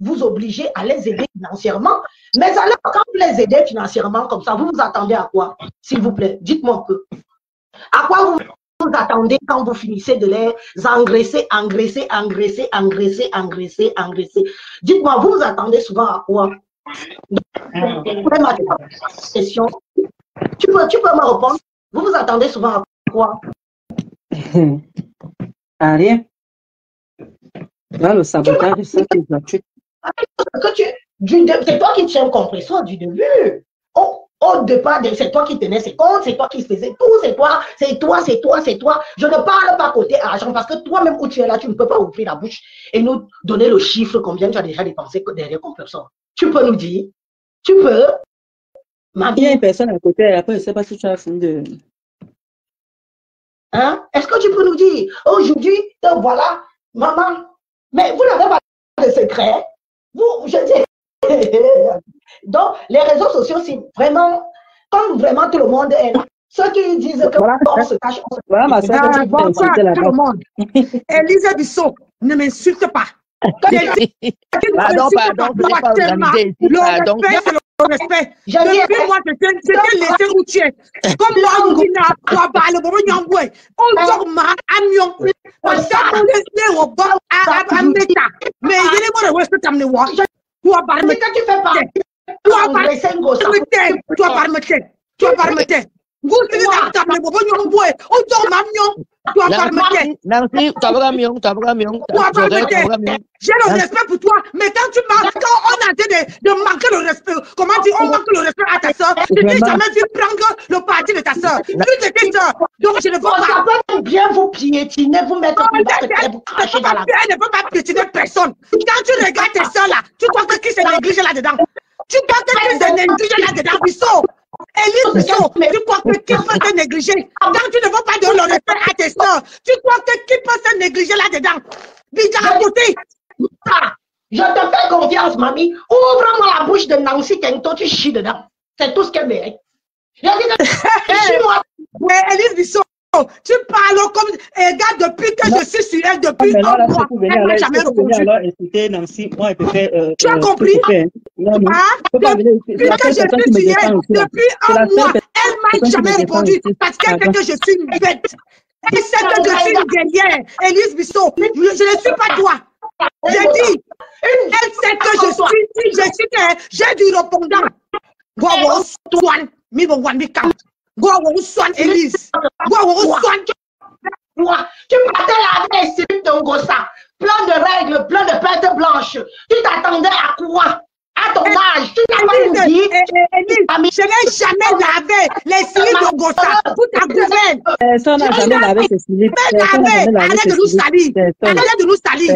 vous obliger à les aider financièrement. Mais alors, quand vous les aidez financièrement comme ça, vous vous attendez à quoi? S'il vous plaît, dites-moi un peu. À quoi vous attendez quand vous finissez de les engraisser? Dites-moi, vous vous attendez souvent à quoi? Question. Tu peux me répondre? Vous vous attendez souvent à quoi? À rien. Là, le sabotage, ça, c'est gratuit. C'est toi qui tiens le compresseur du début. Au départ, c'est toi qui tenais ses comptes, c'est toi qui faisais tout, c'est toi. Je ne parle pas côté argent parce que toi-même où tu es là, tu ne peux pas ouvrir la bouche et nous donner le chiffre combien tu as déjà dépensé derrière compresseur. Tu peux nous dire? Tu peux? Il y a une personne à côté, après, je ne sais pas si tu as fini de... Hein? Est-ce que tu peux nous dire? Aujourd'hui, voilà, maman, mais vous n'avez pas de secret. Je dis, donc les réseaux sociaux, c'est vraiment, comme vraiment tout le monde est là. Ceux qui disent que voilà, on se cache, on se cache. Voilà ma soeur, bonsoir tout le monde. Elisa Bissot, ne m'insulte pas. Pardon, le respect. Depuis moi, je t'ai laissé où tu es. Comme moi, on dit, on dort mal, mais il est bon de respect comme le roi. Toi, par me tu fais pas. Toi, par me toi, par me vous savez, on dort mal, toi, par me j'ai le respect pour toi, mais quand tu marches, quand on a de manquer le respect, comment dire, on manque le respect à ta soeur, tu n'es jamais vu prendre le parti de ta soeur. Tu es tes soeurs, donc je ne veux pas. Ça peut bien vous piétiner, vous mettre vous cracher dans la gueule. Elle ne peut pas piétiner personne. Quand tu regardes tes soeurs là, tu crois que qui se néglige là-dedans? Tu crois que qui se néglige là-dedans, Bissot? Élise Bissot, tu crois que qui peut se négliger? Quand tu ne veux pas donner le respect à tes soeurs, tu crois que qui peut se négliger là-dedans? Bija à côté. Je te fais confiance, mamie. Ouvre-moi la bouche de Nancy Kento, tu chies dedans. C'est tout ce qu'elle mérite. Mais Élise Bissot, tu parles comme gars depuis que je suis sur elle depuis un mois. Elle m'a jamais répondu. Nancy, moi, elle peut faire. Tu as compris? Depuis que je suis sur elle, depuis un mois, elle m'a jamais répondu parce qu'elle sait que je suis une bête. Elle sait que je suis une guerrière. Élise Bissot, je ne suis pas toi. J'ai dit, elle sait que je suis, j'ai du répondant. Élise. Tu partais là avec Cyril Tongosa, plein de règles, plein de pertes blanches. Tu t'attendais à quoi? À ton âge, tu n'as pas dit. Je n'ai jamais lavé les Cyril Tongosa pour ta gouverne. Personne n'a jamais lavé ses Cyril. Arrête de nous salir. Arrête de nous salir.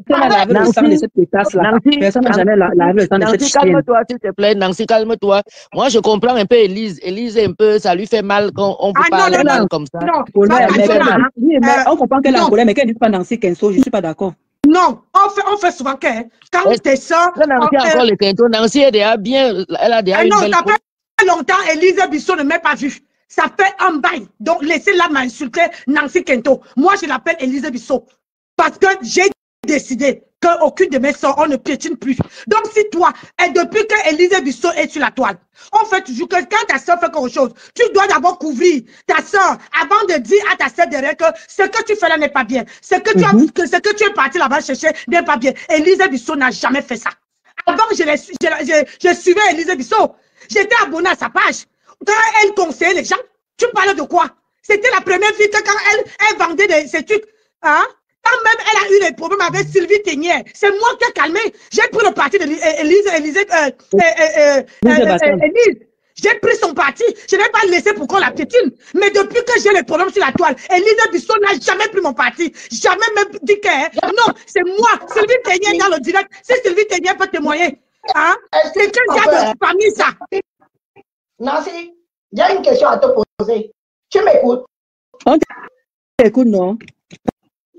Personne n'a lavé le sang de cette pétasse-là. Personne n'a jamais lavé le sang de cette chienne. Calme-toi, s'il te plaît, Nancy, calme-toi. Moi, je comprends un peu Élise. Élise, un peu, ça lui fait mal quand on peut parler mal comme ça. Non, on comprend qu'elle est en colère, mais qu'elle ne dit pas Nancy Kenso, je ne suis pas d'accord. Non, on fait souvent que quand tes soeurs. Nancy encore le Kento. Nancy est déjà bien, elle a déjà une belle. Non, ça fait longtemps, Élise Bissot ne m'a pas vu. Ça fait un bail. Donc, laissez-la m'insulter Nancy Kento. Moi, je l'appelle Élise Bissot. Parce que j'ai décidé qu'aucune de mes soeurs, on ne piétine plus. Donc, si toi, et depuis que Élise Bissot est sur la toile, on fait toujours que quand ta soeur fait quelque chose, tu dois d'abord couvrir ta soeur avant de dire à ta soeur derrière que ce que tu fais là n'est pas bien. Ce que tu es parti là-bas chercher n'est pas bien. Élise Bissot n'a jamais fait ça. Avant, je suivais Élise Bissot. J'étais abonné à sa page. Quand elle conseillait les gens, tu parles de quoi? C'était la première fille que quand elle vendait ces trucs, hein? Quand même elle a eu des problèmes avec Sylvie Ténière, c'est moi qui ai calmé. J'ai pris le parti de Élise. J'ai pris son parti. Je n'ai pas laissé pour qu'on la piétine. Mais depuis que j'ai les problèmes sur la toile, Élise Bissot n'a jamais pris mon parti. Jamais même dit que... Non, c'est moi, Sylvie Ténier dans le direct. Si Sylvie Ténier peut témoigner, hein, c'est quel gars de famille ça? Nancy, il y a une question à te poser. Tu m'écoutes? On t'écoute, non?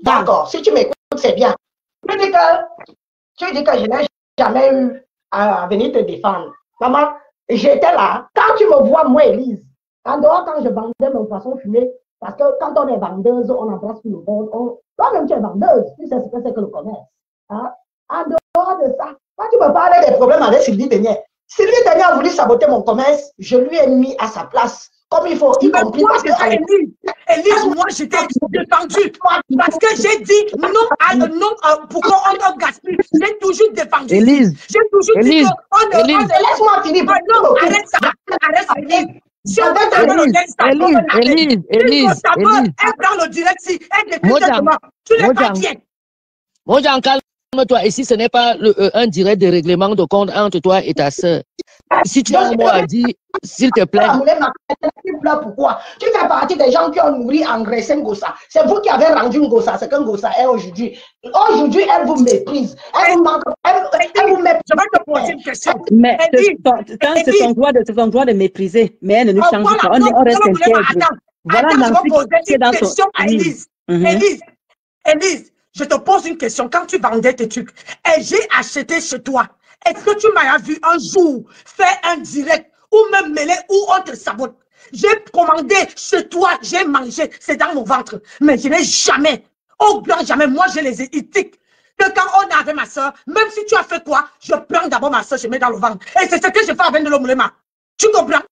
D'accord, si tu m'écoutes, c'est bien. Tu dis que je n'ai jamais eu à venir te défendre. Maman, j'étais là. Quand tu me vois, moi, Élise, en dehors, quand je vendais mon poisson fumé, parce que quand on est vendeuse, on embrasse tout le monde. Toi-même, tu es vendeuse. Tu sais ce que c'est que le commerce. Hein? En dehors de ça, quand tu me parlais des problèmes avec Sylvie Ténier a voulu saboter mon commerce, je lui ai mis à sa place. Comme il faut, y compris parce que Élise, moi, j'étais défendue. Parce que j'ai dit non, pourquoi on gaspille. J'ai toujours défendu. Élise, j'ai toujours dit que laisse-moi finir. Non, arrête ça. Élise. Si on veut dans le Élise, elle dans le direct, si elle décrit tu n'es pas bien. Moi, j'en calme-toi. Ici, ce n'est pas un direct de règlement de compte entre toi et ta soeur. Si tu as un mot à dire, s'il te plaît. Pourquoi? Tu fais partie des gens qui ont nourri, engraissé Ngossa. C'est vous qui avez rendu Ngossa, c'est que Ngossa est aujourd'hui. Aujourd'hui, elle vous méprise. Elle vous manque. Elle vous méprise. Je vais te poser une question. Mais c'est son droit de mépriser. Mais elle ne nous change pas. On reste intègre. Voilà, Nancy qui est dans son... Élise, je te pose une question. Quand tu vendais tes trucs, et j'ai acheté chez toi, est-ce que tu m'as vu un jour faire un direct ou me mêler où on te sabote? J'ai commandé chez toi, j'ai mangé, c'est dans mon ventre. Mais je n'ai jamais, au grand jamais, moi j'ai les éthiques. Que quand on est avec ma soeur, même si tu as fait quoi, je prends d'abord ma soeur, je mets dans le ventre. Et c'est ce que je fais avec Ndolo Moulema. Tu comprends?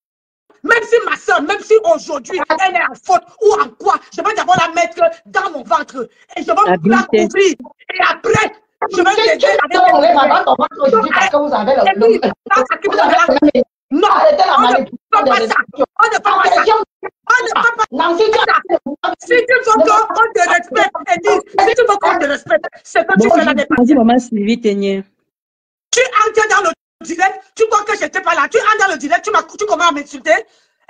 Même si ma soeur, même si aujourd'hui elle est en faute ou en quoi, je vais d'abord la mettre dans mon ventre. Et je vais la couvrir. Et après, je vais l'aider avec mon non, on ne peut pas ça. On ne peut pas ça. On ne peut pas ça. Si tu veux qu'on te respecte, si tu veux qu'on te respecte, c'est que tu fais la dépense. Maman Sylvie Ténier. Tu entres dans le direct, tu crois que je n'étais pas là. Tu entres dans le direct, tu commences à m'insulter.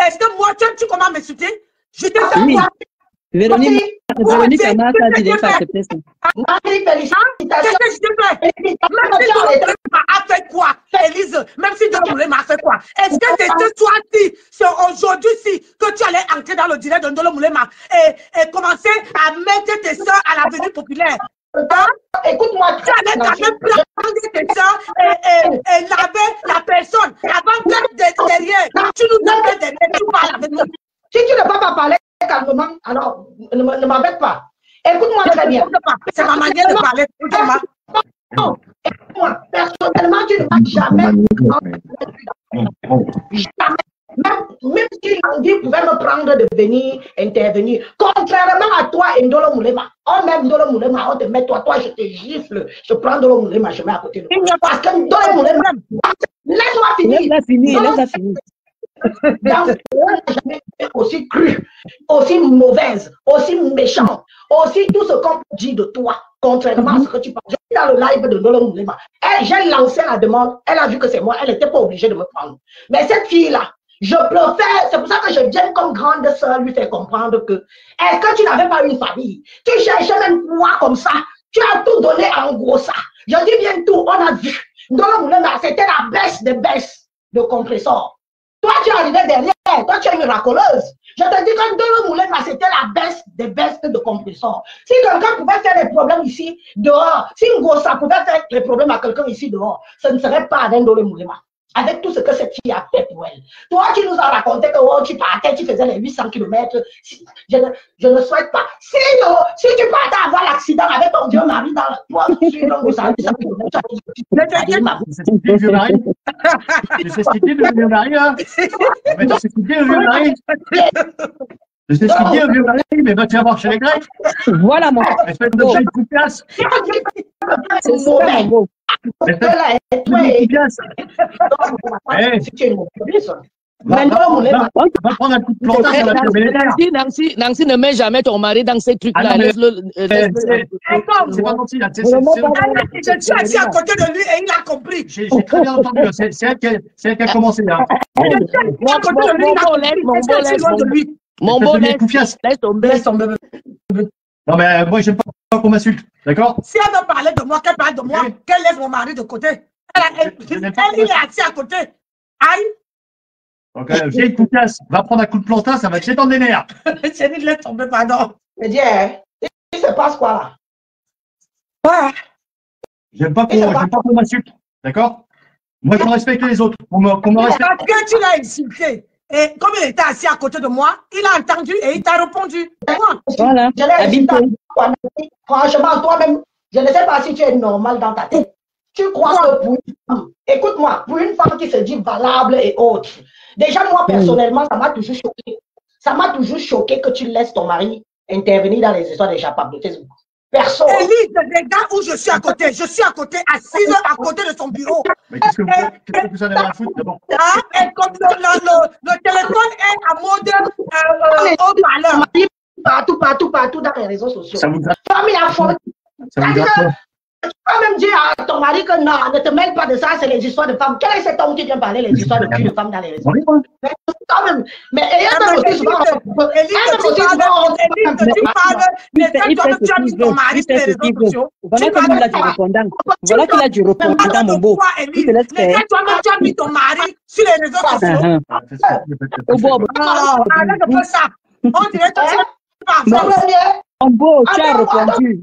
Est-ce que moi, tu commences à m'insulter? Je t'ai fait quoi? Véronique Amasa a dit de faire accepter ça. Qu'est-ce que je t'ai fait? Même si Ndolo m'a fait quoi, Élise? Même si Ndolo m'a fait quoi? Est-ce que c'est ce soir-ci, c'est aujourd'hui-ci que tu allais entrer dans le direct de Ndolo Moulema et commencer à mettre tes soeurs à l'avenue populaire? Hein? Écoute-moi, tu allais quand même prendre tes soeurs et laver la personne avant que derrière. Tu nous appelles derrière, tu parles avec nous. Si tu ne peux pas parler calmement, alors ne m'embête pas. Écoute-moi très bien. C'est ma manière de parler. Non, écoute-moi. Personnellement, tu ne m'as jamais. Même si Landy pouvait me prendre de venir intervenir, contrairement à toi et Ndolo Moulema, on met Ndolo Moulema, on te met toi, je te gifle, je prends Ndolo Moulema, je mets à côté de toi. Parce que Ndolo Moulema, laisse-moi finir. Laisse-la finir. Dans on n'a jamais été aussi cru, aussi mauvaise, aussi méchante, aussi tout ce qu'on dit de toi, contrairement à ce que tu penses. Je suis dans le live de Ndolo Moulema. J'ai lancé la demande, elle a vu que c'est moi, elle n'était pas obligée de me prendre. Mais cette fille-là, je préfère, c'est pour ça que je viens comme grande soeur lui faire comprendre que, est-ce que tu n'avais pas une famille? Tu cherchais même quoi comme ça? Tu as tout donné en gros ça. Je dis bien tout, on a vu. Ndolo Moulema, c'était la baisse de compresseur. Toi, tu es arrivé derrière, toi, tu es une racoleuse. Je te dis que Ndolo Moulema, c'était la baisse de compresseur. Si quelqu'un pouvait faire des problèmes ici, dehors, si Ngossa pouvait faire des problèmes à quelqu'un ici, dehors, ce ne serait pas avec Ndolo Moulema. Avec tout ce que cette fille a fait pour elle. Toi, tu nous as raconté que oh, tu partais, tu faisais les 800 km. Je ne souhaite pas. Si tu partais avoir l'accident avec ton vieux mari dans le toit, je suis dans 800 km. Je sais ce qu'il dit le vieux mari, hein. Mais tu sais ce qu'il dit le vieux mari. Je sais ce qu'il dit le vieux mari, mais va tu vas voir chez les Grecs. Voilà mon espèce de une coup de pièce. C'est ça mon beau. Si tu es une prendre un coup de plantain sur la Nancy, ne mets jamais ton mari dans ces trucs-là. C'est pas gentil. Je suis assis à côté de lui et il a compris. J'ai très bien entendu. C'est elle qui a commencé. Mon beau, laisse tomber. Non, mais moi, j'aime pas qu'on m'insulte. D'accord? Si elle veut parler de moi, qu'elle parle de moi, qu'elle laisse mon mari de côté. Elle, il est assis à côté. Aïe. Donc, vieille poucasse, va prendre un coup de plantain, ça va te s'étendre les nerfs. Chérie, laisse tomber, pardon. Mais dis, il se passe quoi là? Ouais. J'aime pas qu'on m'insulte. D'accord? Moi, je respecte les autres. Qu'on me respecte. Parce que tu l'as insulté. Et comme il était assis à côté de moi, il a entendu et il t'a répondu. Voilà. Franchement, toi-même, je ne sais pas si tu es normal dans ta tête. Tu crois que pour une femme, écoute-moi, pour une femme qui se dit valable et autre, déjà moi personnellement, ça m'a toujours choqué. Ça m'a toujours choqué que tu laisses ton mari intervenir dans les histoires des japables de Facebook. Personne. Élise, les gars où je suis à côté, assise à côté de son bureau. Mais qu'est-ce que vous en avez à foutre d'abord? Et comme le téléphone est à mode haut-parleur. Partout dans les réseaux sociaux. Ça vous a... Tu peux même dire à ton mari que non, ne te mêle pas de ça, c'est les histoires de femmes. Quel est cet homme qui vient parler les histoires de cul de femmes dans les réseaux? Mais ayant aussi souvent. Tu parles des faits que tu as mis ton mari sur les réseaux sociaux. Voilà qu'il a du répondant. Voilà qu'il a du répondant, mon beau. Les gars, toi-même, tu as mis ton mari sur les réseaux sociaux. Arrête de faire ça. On dirait que tu es pas. Mon beau, tu as répondu.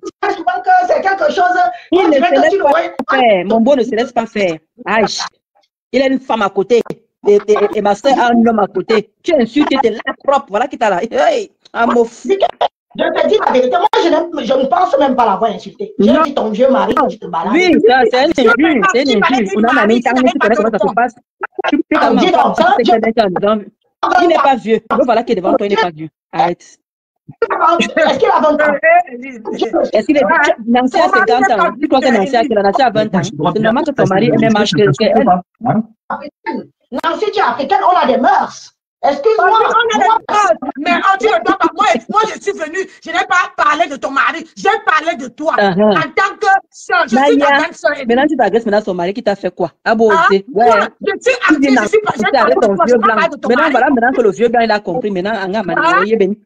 C'est quelque chose. Il ne se laisse pas faire. Mon beau ne se laisse pas faire. Aïe. Il a une femme à côté. Et ma soeur a un homme à côté. Tu insultes, tu es là propre. Voilà qui t'a là. Hey, un mot fou. Je te dis la vérité. Moi, je ne pense même pas l'avoir insulté. J'ai dit ton vieux mari, je te balade. Oui, c'est un injure. C'est un injure. On a mis tant tu connais comment ça se passe. Tu peux comment il n'est pas vieux. Voilà qui est devant toi, il n'est pas vieux. Arrête. Est-ce qu'il a 20 ans? Est-ce qu'il est Nancy a 50 ans? Tu crois que Nancy a 20 ans? C'est normal que ton mari ait même âge qu'elle. Nancy, tu es africaine, on a des mœurs. Excuse-moi. On a des mœurs. Mais tu ne dois pas. Moi, je suis venue. Je n'ai pas parlé de ton mari. J'ai parlé de toi. En tant que soeur. Je suis ta grande soeur. Maintenant, tu t'agresses maintenant son mari qui t'a fait quoi? Ah bon, ouais. Je suis active. Je suis pas. Maintenant, voilà, maintenant que le vieux blanc, il a compris. Maintenant, il est béni.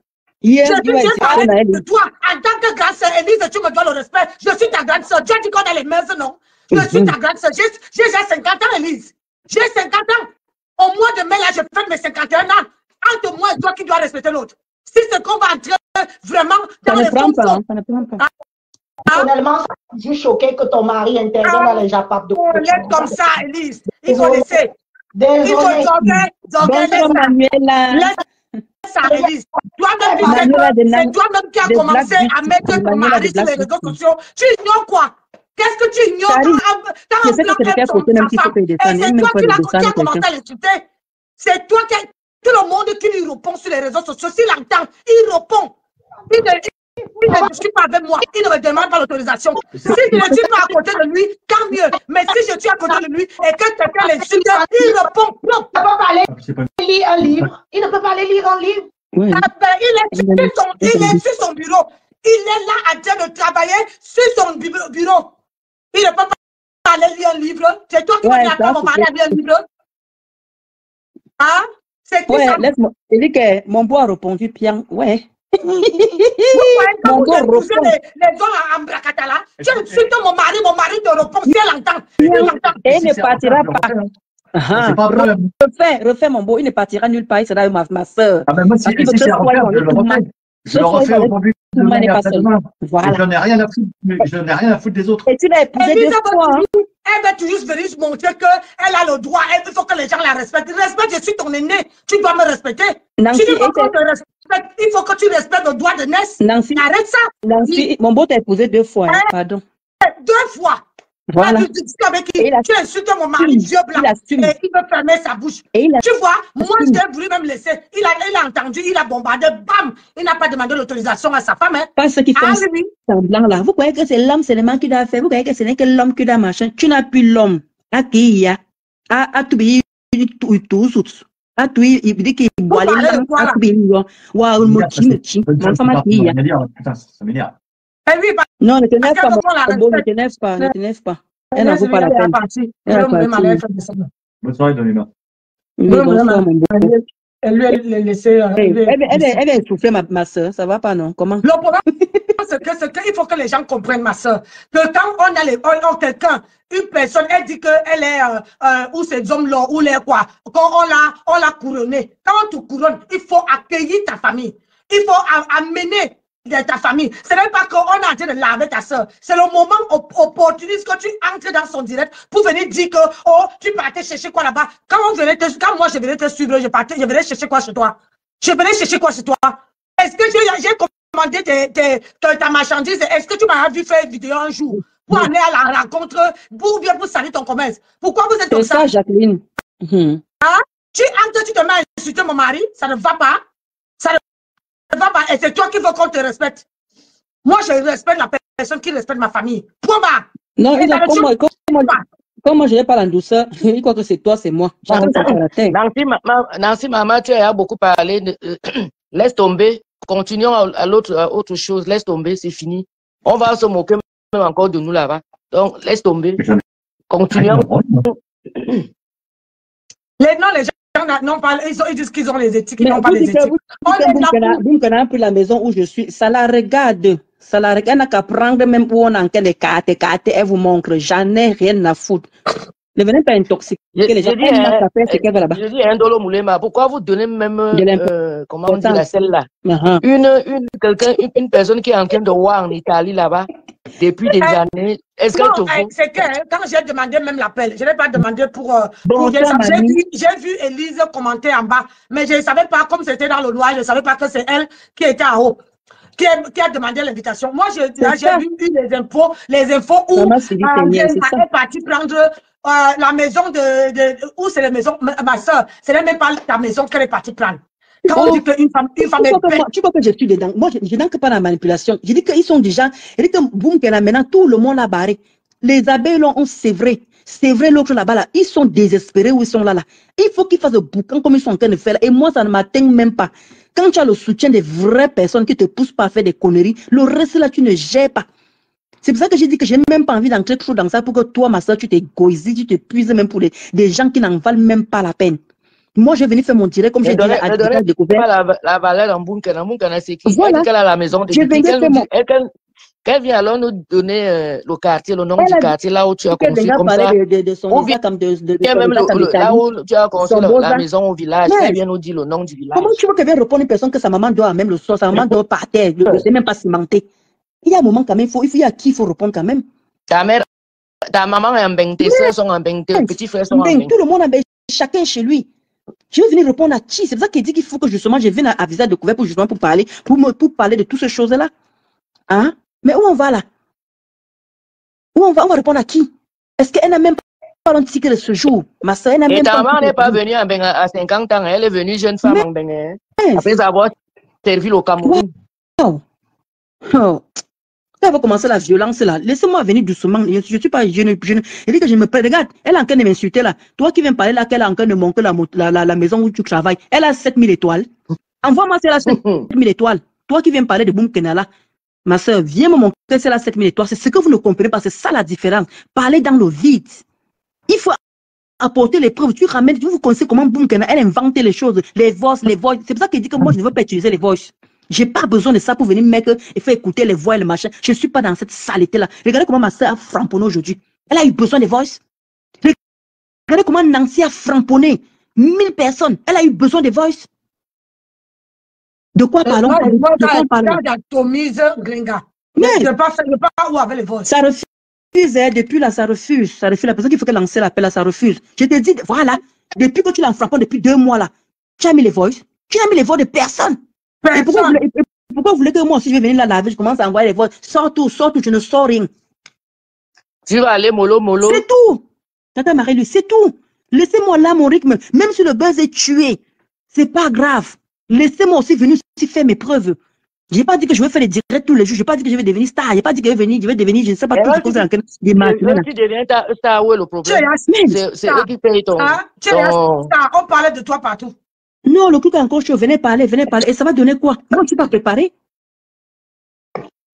Je parlé de toi en tant que grande soeur. Élise, tu me dois le respect. Je suis ta grande soeur. Tu as dit qu'on a les mœurs, non? Je suis ta grande soeur. J'ai 50 ans, Élise. J'ai 50 ans. Au mois de mai, là, je fête mes 51 ans. Entre moi et toi, qui doit respecter l'autre? Si c'est qu'on va entrer vraiment dans les fonds. Ça ne prend pas. Personnellement, ça m'a juste choqué que ton mari intervienne dans les japables de laisse comme ça, Élise. Il faut laisser. Il faut ça, Élise. C'est toi-même qui as commencé à mettre ton mari sur les réseaux sociaux. Tu ignores quoi? Qu'est-ce que tu ignores quand un blanc aime sa femme? Et c'est toi qui as commencé à l'insulter. C'est toi qui as tout le monde qui lui répond sur les réseaux sociaux. S'il entend, il répond. Il ne discute pas avec moi. Il ne me demande pas l'autorisation. Si je ne suis pas à côté de lui, tant mieux. Mais si je suis à côté de lui et que quelqu'un l'insulte, il répond. Non, il ne peut pas aller lire un livre. Il ne peut pas aller lire un livre. Il est sur son bureau. Il est là en train de travailler sur son bureau. Il ne peut pas aller lire un livre. C'est toi qui vas dire à mon mari à lire un livre. Hein? C'est qui ça? Laisse-moi. Il dit que mon beau a répondu bien. Ouais. Mon beau répond. Les gens en bracatala. Tu insultes mon mari te répond. Si elle entend. Et il ne partira pas. Refais mon beau. Il ne partira nulle part. Il sera ma soeur. Ah ben moi, si c'est à refaire, je le refais aujourd'hui. Voilà. Je n'ai rien à foutre des autres. Et tu l'as épousé deux fois. Elle va toujours venir montrer qu'elle a le droit. Il faut que les gens la respectent. Respecte, je suis ton aîné. Tu dois me respecter. Nancy, il faut que tu respectes le droit de naissance. Nancy, arrête ça. Nancy, mon beau t'a épousé deux fois. Pardon. Deux fois. Voilà. Tu insultes mon mari, vieux blanc, et il veut fermer sa bouche. Tu vois, moi, je voulu même laisser. Il a entendu, il a bombardé, bam! Il n'a pas demandé l'autorisation à sa femme. Hein. Pas ce qui fait semblant là. Vous croyez que c'est l'homme seulement qui doit faire. Vous croyez que ce n'est que l'homme qui doit machin. Tu n'as plus l'homme. À qui il y a. À tout pays, tout. Ah, oui, il dit qu'il boit les langues. Waouh, mochi. Attends, ça m'énerve. Non, ne t'énerve pas, ne t'énerve pas, ne t'énerve pas. Elle n'en vaut pas la peine. Bonne soirée, Donima. Bonsoir, mon beau. Elle est essoufflée, ma soeur. Ça va pas, non? Comment? Le problème, c'est qu'il faut que les gens comprennent, ma soeur, que quand on a quelqu'un, une personne, elle dit qu'elle est, ou ces hommes-là, ou les quoi, quand on l'a couronnée. Quand on te couronne, il faut accueillir ta famille. Il faut amener de ta famille. Ce n'est pas qu'on a en train de laver ta soeur. C'est le moment opportuniste que tu entres dans son direct pour venir dire que, oh, tu partais chercher quoi là-bas. Quand moi je venais te suivre, je venais chercher quoi chez toi. Je venais chercher quoi chez toi. Est-ce que j'ai commandé ta marchandise? Est-ce que tu m'as vu faire une vidéo un jour pour aller à la rencontre, pour bien pour salir ton commerce? Pourquoi vous êtes comme ça? C'est ça, Jacqueline. Hein? Tu entres, tu te mets à insulter mon mari, ça ne va pas. Ça ne va pas. Et c'est toi qu'il faut qu'on te respecte. Moi, je respecte la personne qui respecte ma famille. Point bas. Non, comme moi, je n'ai pas la douceur, il croit que c'est toi, c'est moi. Nancy, maman, tu as beaucoup parlé. Laisse tomber. Continuons à autre chose. Laisse tomber, c'est fini. On va se moquer même encore de nous là-bas. Donc, laisse tomber. Continuons. Les gens n'ont pas, ils disent qu'ils ont les éthiques, ils n'ont pas les éthiques. Vous connaissez plus la maison où je suis, ça la regarde. Ça la regarde, elle n'a qu'à prendre même où on a les cartes, elle vous montre. J'en ai rien à foutre. Ne venez pas intoxiquer les gens. Je dis Ndolo Moulema, pourquoi vous donnez même, comment on dit la celle-là? Une personne qui est en train de voir en Italie là-bas depuis des années. Est-ce que tu vois? C'est que quand j'ai demandé même l'appel, je n'ai pas demandé pour j'ai vu Elise commenter en bas, mais je ne savais pas, comme c'était dans le noir, je ne savais pas que c'est elle qui était en haut. Qui a demandé l'invitation. Moi, j'ai vu les infos où elle est partie prendre la maison où c'est la maison, ma soeur, ce n'est même pas ta maison qu'elle est partie prendre. Quand on dit qu'une femme tu crois que je suis dedans? Moi, je n'entre pas dans la manipulation. Je dis qu'ils sont déjà, je dis que boum, maintenant, tout le monde a barré. Les abeilles, c'est vrai. C'est vrai, l'autre là-bas, là, ils sont désespérés où ils sont là. Il faut qu'ils fassent le boucan comme ils sont en train de faire. Et moi, ça ne m'atteint même pas. Quand tu as le soutien des vraies personnes qui ne te poussent pas à faire des conneries, le reste là, tu ne gères pas. C'est pour ça que j'ai dit que je n'ai même pas envie d'entrer trop dans ça pour que toi, ma soeur, tu t'égoïses, tu t'épuises même pour des gens qui n'en valent même pas la peine. Moi, je vais venir faire mon direct comme j'ai dit à découvert. La valeur en Bunkana, c'est qui? Voilà. Elle a la maison de qu'elle vient alors nous donner le quartier, le nom du quartier, là où tu as construit comme ça. Là où tu as construit la maison au village, elle vient nous dire le nom du village. Comment tu veux qu'elle vienne répondre à une personne que sa maman doit même le soir, sa maman doit par terre, c'est même pas cimenté. Il y a un moment quand même, il y a qui il faut répondre quand même. Ta maman est en bain, tes soeurs sont en bain, tes petits frères sont en bain. Tout le monde en bain, chacun chez lui. Je vais venir répondre à qui? C'est pour ça qu'il dit qu'il faut que justement je vienne à visage découvert pour parler, pour parler de toutes ces choses-là. Hein? Mais où on va là? Où on va répondre à qui? Est-ce qu'elle n'a même pas un ticket de ce jour? Ma soeur, elle n'a même pas. Et ta maman n'est pas venue à 50 ans, elle est venue jeune femme en Bénin. Après avoir servi au Cameroun. Elle va commencer la violence là. Laissez-moi venir doucement. Je suis pas jeune. Elle dit que je me prête. Regarde, elle est en train de m'insulter là. Toi qui viens parler là, qu'elle est en train de monter la maison où tu travailles. Elle a 7000 étoiles. Envoie-moi celle-là 7000 étoiles. Toi qui viens parler de Boum Kenala. Ma soeur, viens me montrer celle-là 7000 étoiles. C'est ce que vous ne comprenez pas. C'est ça la différence. Parler dans le vide. Il faut apporter les preuves. Tu ramènes, vous connaissez comment Boum Kenala, elle inventait les choses. Les voix. C'est pour ça qu'elle dit que moi je ne veux pas utiliser les voix. J'ai pas besoin de ça pour venir mettre et faire écouter les voix et le machin. Je suis pas dans cette saleté-là. Regardez comment ma soeur a framponné aujourd'hui. Elle a eu besoin des voices. Regardez comment Nancy a framponné. 1000 personnes. Elle a eu besoin des voices. De quoi parlons? Ça refuse. Depuis là, ça refuse. Ça refuse. La personne qui faut qu'elle lance l'appel là, ça refuse. Je te dis, voilà. Depuis que tu l'as frappé depuis 2 mois là, tu as mis les voices. Tu as mis les voix de personne. Et pourquoi vous voulez que moi aussi je vais venir la laver, je commence à envoyer les voix, sors tout, je ne sors rien. Tu vas aller mollo. C'est tout. Tata Marie-Louise, c'est tout. Laissez-moi là mon rythme, même si le buzz est tué, c'est pas grave. Laissez-moi aussi venir aussi faire mes preuves. J'ai pas dit que je vais faire des directs tous les jours, j'ai pas dit que je vais devenir star, j'ai pas dit que je vais devenir, je ne sais pas tout ce que c'est. Tu deviens star, où est le problème? C'est eux qui payent ton... On parlait de toi partout. Non, le truc encore chaud, venez parler. Et ça va donner quoi? Moi, je ne suis pas préparé.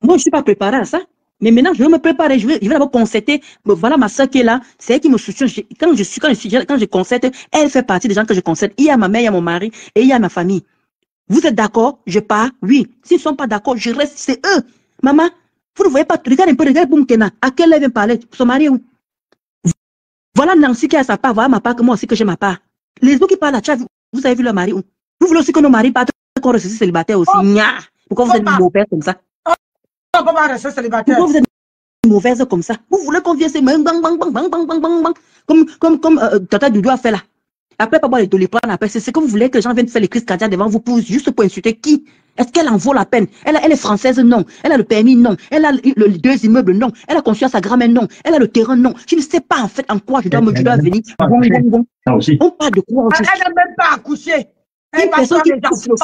Moi, je ne suis pas préparé à ça. Mais maintenant, je vais me préparer. Je vais d'abord concerter. Voilà ma soeur qui est là. C'est elle qui me soutient. Quand je concerte, elle fait partie des gens que je concerte. Il y a ma mère, il y a mon mari et il y a ma famille. Vous êtes d'accord? Je pars? Oui. S'ils ne sont pas d'accord, je reste. C'est eux. Maman, vous ne voyez pas. Regarde un peu, regarde Boumkena. À quelle heure elle vient parler? Son mari est où? Voilà Nancy qui a sa part. Voilà ma part, que moi aussi que j'ai ma part. Les autres qui parlent là, vous avez vu leur mari où? Vous voulez aussi que nos maris partent qu'on reste célibataires aussi? Pourquoi vous êtes mauvaise comme ça? Pourquoi rester célibataire? Pourquoi vous êtes mauvaise comme ça? Vous voulez qu'on vienne se bang bang bang bang bang bang bang bang bang comme Tata Doudou a fait là. Après, pas boire les doliprane, après, c'est ce que vous voulez que les gens viennent faire les crises cardiaques devant vous juste pour insulter qui? Est-ce qu'elle en vaut la peine? Elle est française? Non. Elle a le permis? Non. Elle a les 2 immeubles? Non. Elle a construit à sa grand-mère? Non. Elle a le terrain? Non. Je ne sais pas en fait en quoi je dois venir. On parle de quoi? Elle n'a même pas accouché. Elle va faire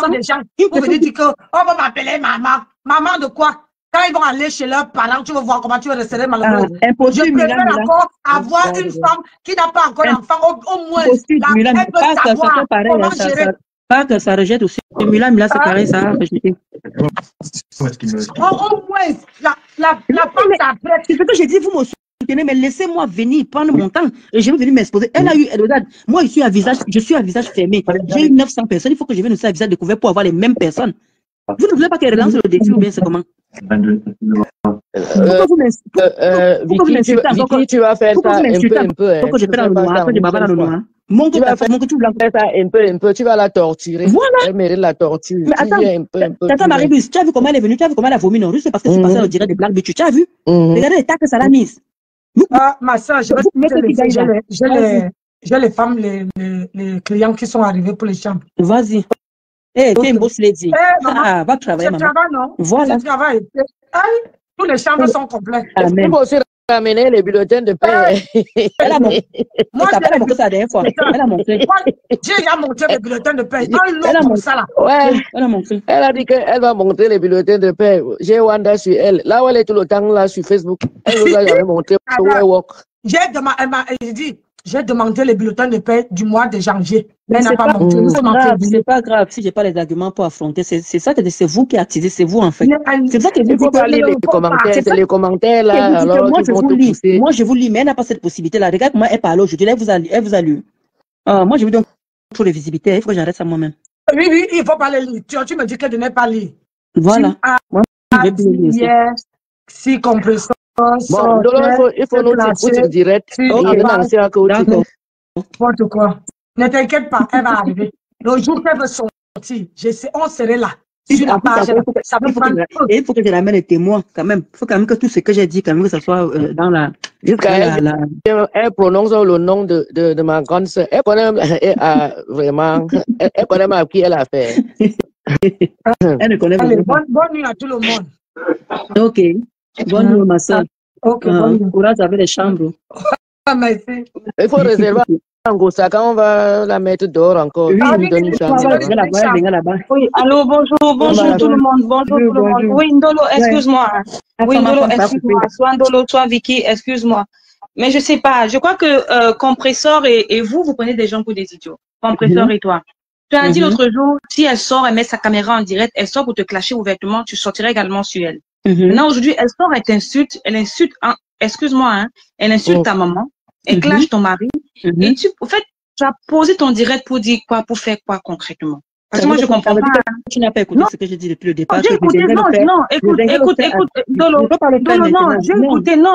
des gens. Vous venez dire qu'on va m'appeler maman. Maman de quoi? Quand ils vont aller chez leurs parents, tu vas voir comment tu vas rester malheureux. Je préfère encore avoir une femme qui n'a pas encore d'enfant, au moins. Elle peut savoir comment gérer. Pas que ça rejette aussi. Mila, c'est pareil, ça a rejeté. Au moins, la femme s'apprête. C'est ce que j'ai dit, vous me soutenez, mais laissez-moi venir prendre mon temps et je vais venir m'exposer. Elle a eu, regarde, moi, je suis à visage fermé. J'ai eu 900 personnes, il faut que je vienne aussi à visage découvert pour avoir les mêmes personnes. Vous ne voulez pas qu'elle relance le défi ou bien c'est comment? Vicky, tu vas faire ça un peu. Pourquoi je fais dans le noir, que je baba dans le noir? Tu vas faire ça un peu, tu vas la torturer. Voilà. Elle mérite la torture. Mais attends, Tata Marie-Louise, tu as vu comment elle est venue, tu as vu comment elle a vomi, non? Juste parce que c'est passé on dirait des blagues, mais tu as vu? Regardez les tas que ça l'a mise. Ma soeur, j'ai les femmes, les clients qui sont arrivés pour les chambres. Vas-y. Eh, t'es une boss lady. Va travailler, maman. Non? Voilà. Tous les chambres sont complets. Il faut aussi ramener les bulletins de paie. Elle a montré ça la dernière fois. Elle a montré. J'ai déjà montré les bulletins de paie. Elle a montré ça là. Ouais. Elle a montré. Elle a dit qu'elle va montrer les bulletins de paie. J'ai Wanda sur elle. Là où elle est tout le temps là sur Facebook. Elle nous a jamais montré. J'ai demandé les bulletins de paie du mois de janvier. Mais c'est pas grave si j'ai pas les arguments pour affronter. C'est ça que c'est vous qui attisez, c'est vous en fait. C'est ça que il faut pas lire les commentaires. C'est les commentaires là. Alors moi je vous lis, mais elle n'a pas cette possibilité là. Regarde comment elle parle aujourd'hui. Elle vous a lu. Moi je vous donne trop de visibilité. Il faut que j'arrête ça moi-même. Oui, il faut pas les lire. Tu me dis qu'elle ne pas lire. Voilà. Moi je vais bien lire. Si compresseur. Bon, il faut nous écouter direct. N'importe quoi. Ne t'inquiète pas, elle va arriver. Le jour qu'elle va sortir, on serait là. Sur la page, il faut que je ramène les témoins quand même. Il faut quand même que tout ce que j'ai dit, quand même, que ce soit dans la. Elle prononce le nom de ma grande soeur. Elle connaît vraiment. Elle connaît à qui elle a fait. Elle ne connaît pas. Bonne nuit à tout le monde. Ok. Bonne nuit, ma soeur. Courage avec les chambres. Il faut réserver un gros sac, on va la mettre dehors encore. Oui, allô, bonjour tout le monde. Bonjour tout le monde. Oui, Ndolo, excuse-moi. Oui, Ndolo, excuse-moi. Soit Ndolo, soit Vicky, excuse-moi. Mais je sais pas, je crois que Compresseur et vous prenez des gens pour des idiots. Compresseur et toi. Tu as dit l'autre jour, si elle sort, elle met sa caméra en direct, elle sort pour te clasher ouvertement, tu sortirais également sur elle. Maintenant, aujourd'hui, elle sort, elle t'insulte, excuse-moi, hein, elle insulte ta maman, elle clash ton mari, et en fait, tu as posé ton direct pour dire quoi, pour faire quoi concrètement? Parce que moi, je comprends pas. Tu n'as pas écouté ce que j'ai dit depuis le départ. J'ai écouté, Dolo, non,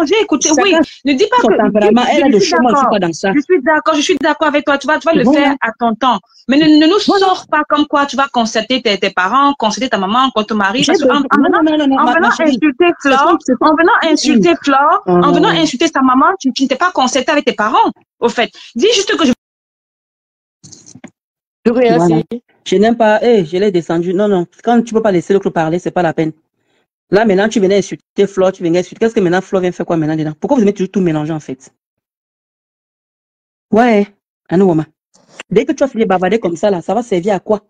j'ai écouté, oui. Ne dis pas que. Elle a le chemin, je suis pas dans ça. Je suis d'accord avec toi, tu vas le faire à ton temps. Mais ne nous sors pas comme quoi tu vas concerter tes parents, concerter ta maman, ton mari. Parce qu'en venant insulter Flore, en venant insulter sa maman, tu ne t'es pas concerté avec tes parents, au fait. Dis juste que Voilà. Je n'aime pas, je l'ai descendu. Non. Quand tu peux pas laisser l'autre parler, c'est pas la peine. Là, maintenant, tu venais insulter Flore, tu venais insulter. Qu'est-ce que maintenant Flore vient faire quoi maintenant dedans? Pourquoi vous aimez toujours tout mélanger en fait? Ouais, Anouama. Dès que tu as fini de bavarder comme ça, là, ça va servir à quoi?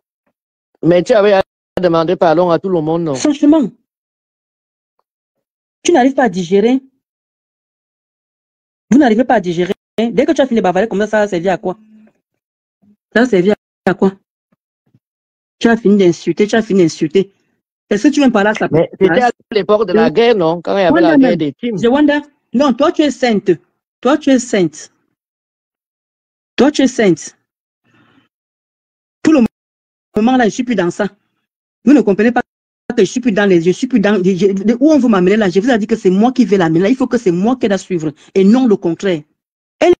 Mais tu avais demandé pardon à tout le monde, non? Franchement, tu n'arrives pas à digérer. Vous n'arrivez pas à digérer. Dès que tu as fini de bavarder comme ça va servir à quoi? Ça va servir à quoi? Tu as fini d'insulter, tu as fini d'insulter. Est-ce que tu viens parler à sa place? C'était à l'époque de la guerre, non? Quand il y avait la guerre des teams. Wanda, non, toi tu es sainte. Toi tu es sainte. Toi tu es sainte. Pour le moment là, je suis plus dans ça. Vous ne comprenez pas que je suis plus dans les... Je suis plus dans... où on veut m'amener là? Je vous ai dit que c'est moi qui vais l'amener là. Il faut que c'est moi qui la suivre. Et non le contraire. Elle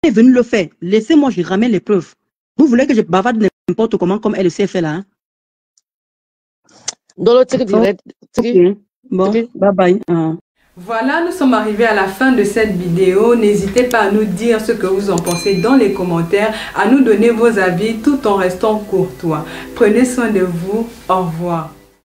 est venue le faire. Laissez-moi, je ramène les preuves. Vous voulez que je bavarde n'importe comment comme elle sait faire là, hein? Dans le tir direct. Okay. Bon, bye bye. Voilà, nous sommes arrivés à la fin de cette vidéo. N'hésitez pas à nous dire ce que vous en pensez dans les commentaires, à nous donner vos avis tout en restant courtois. Prenez soin de vous. Au revoir.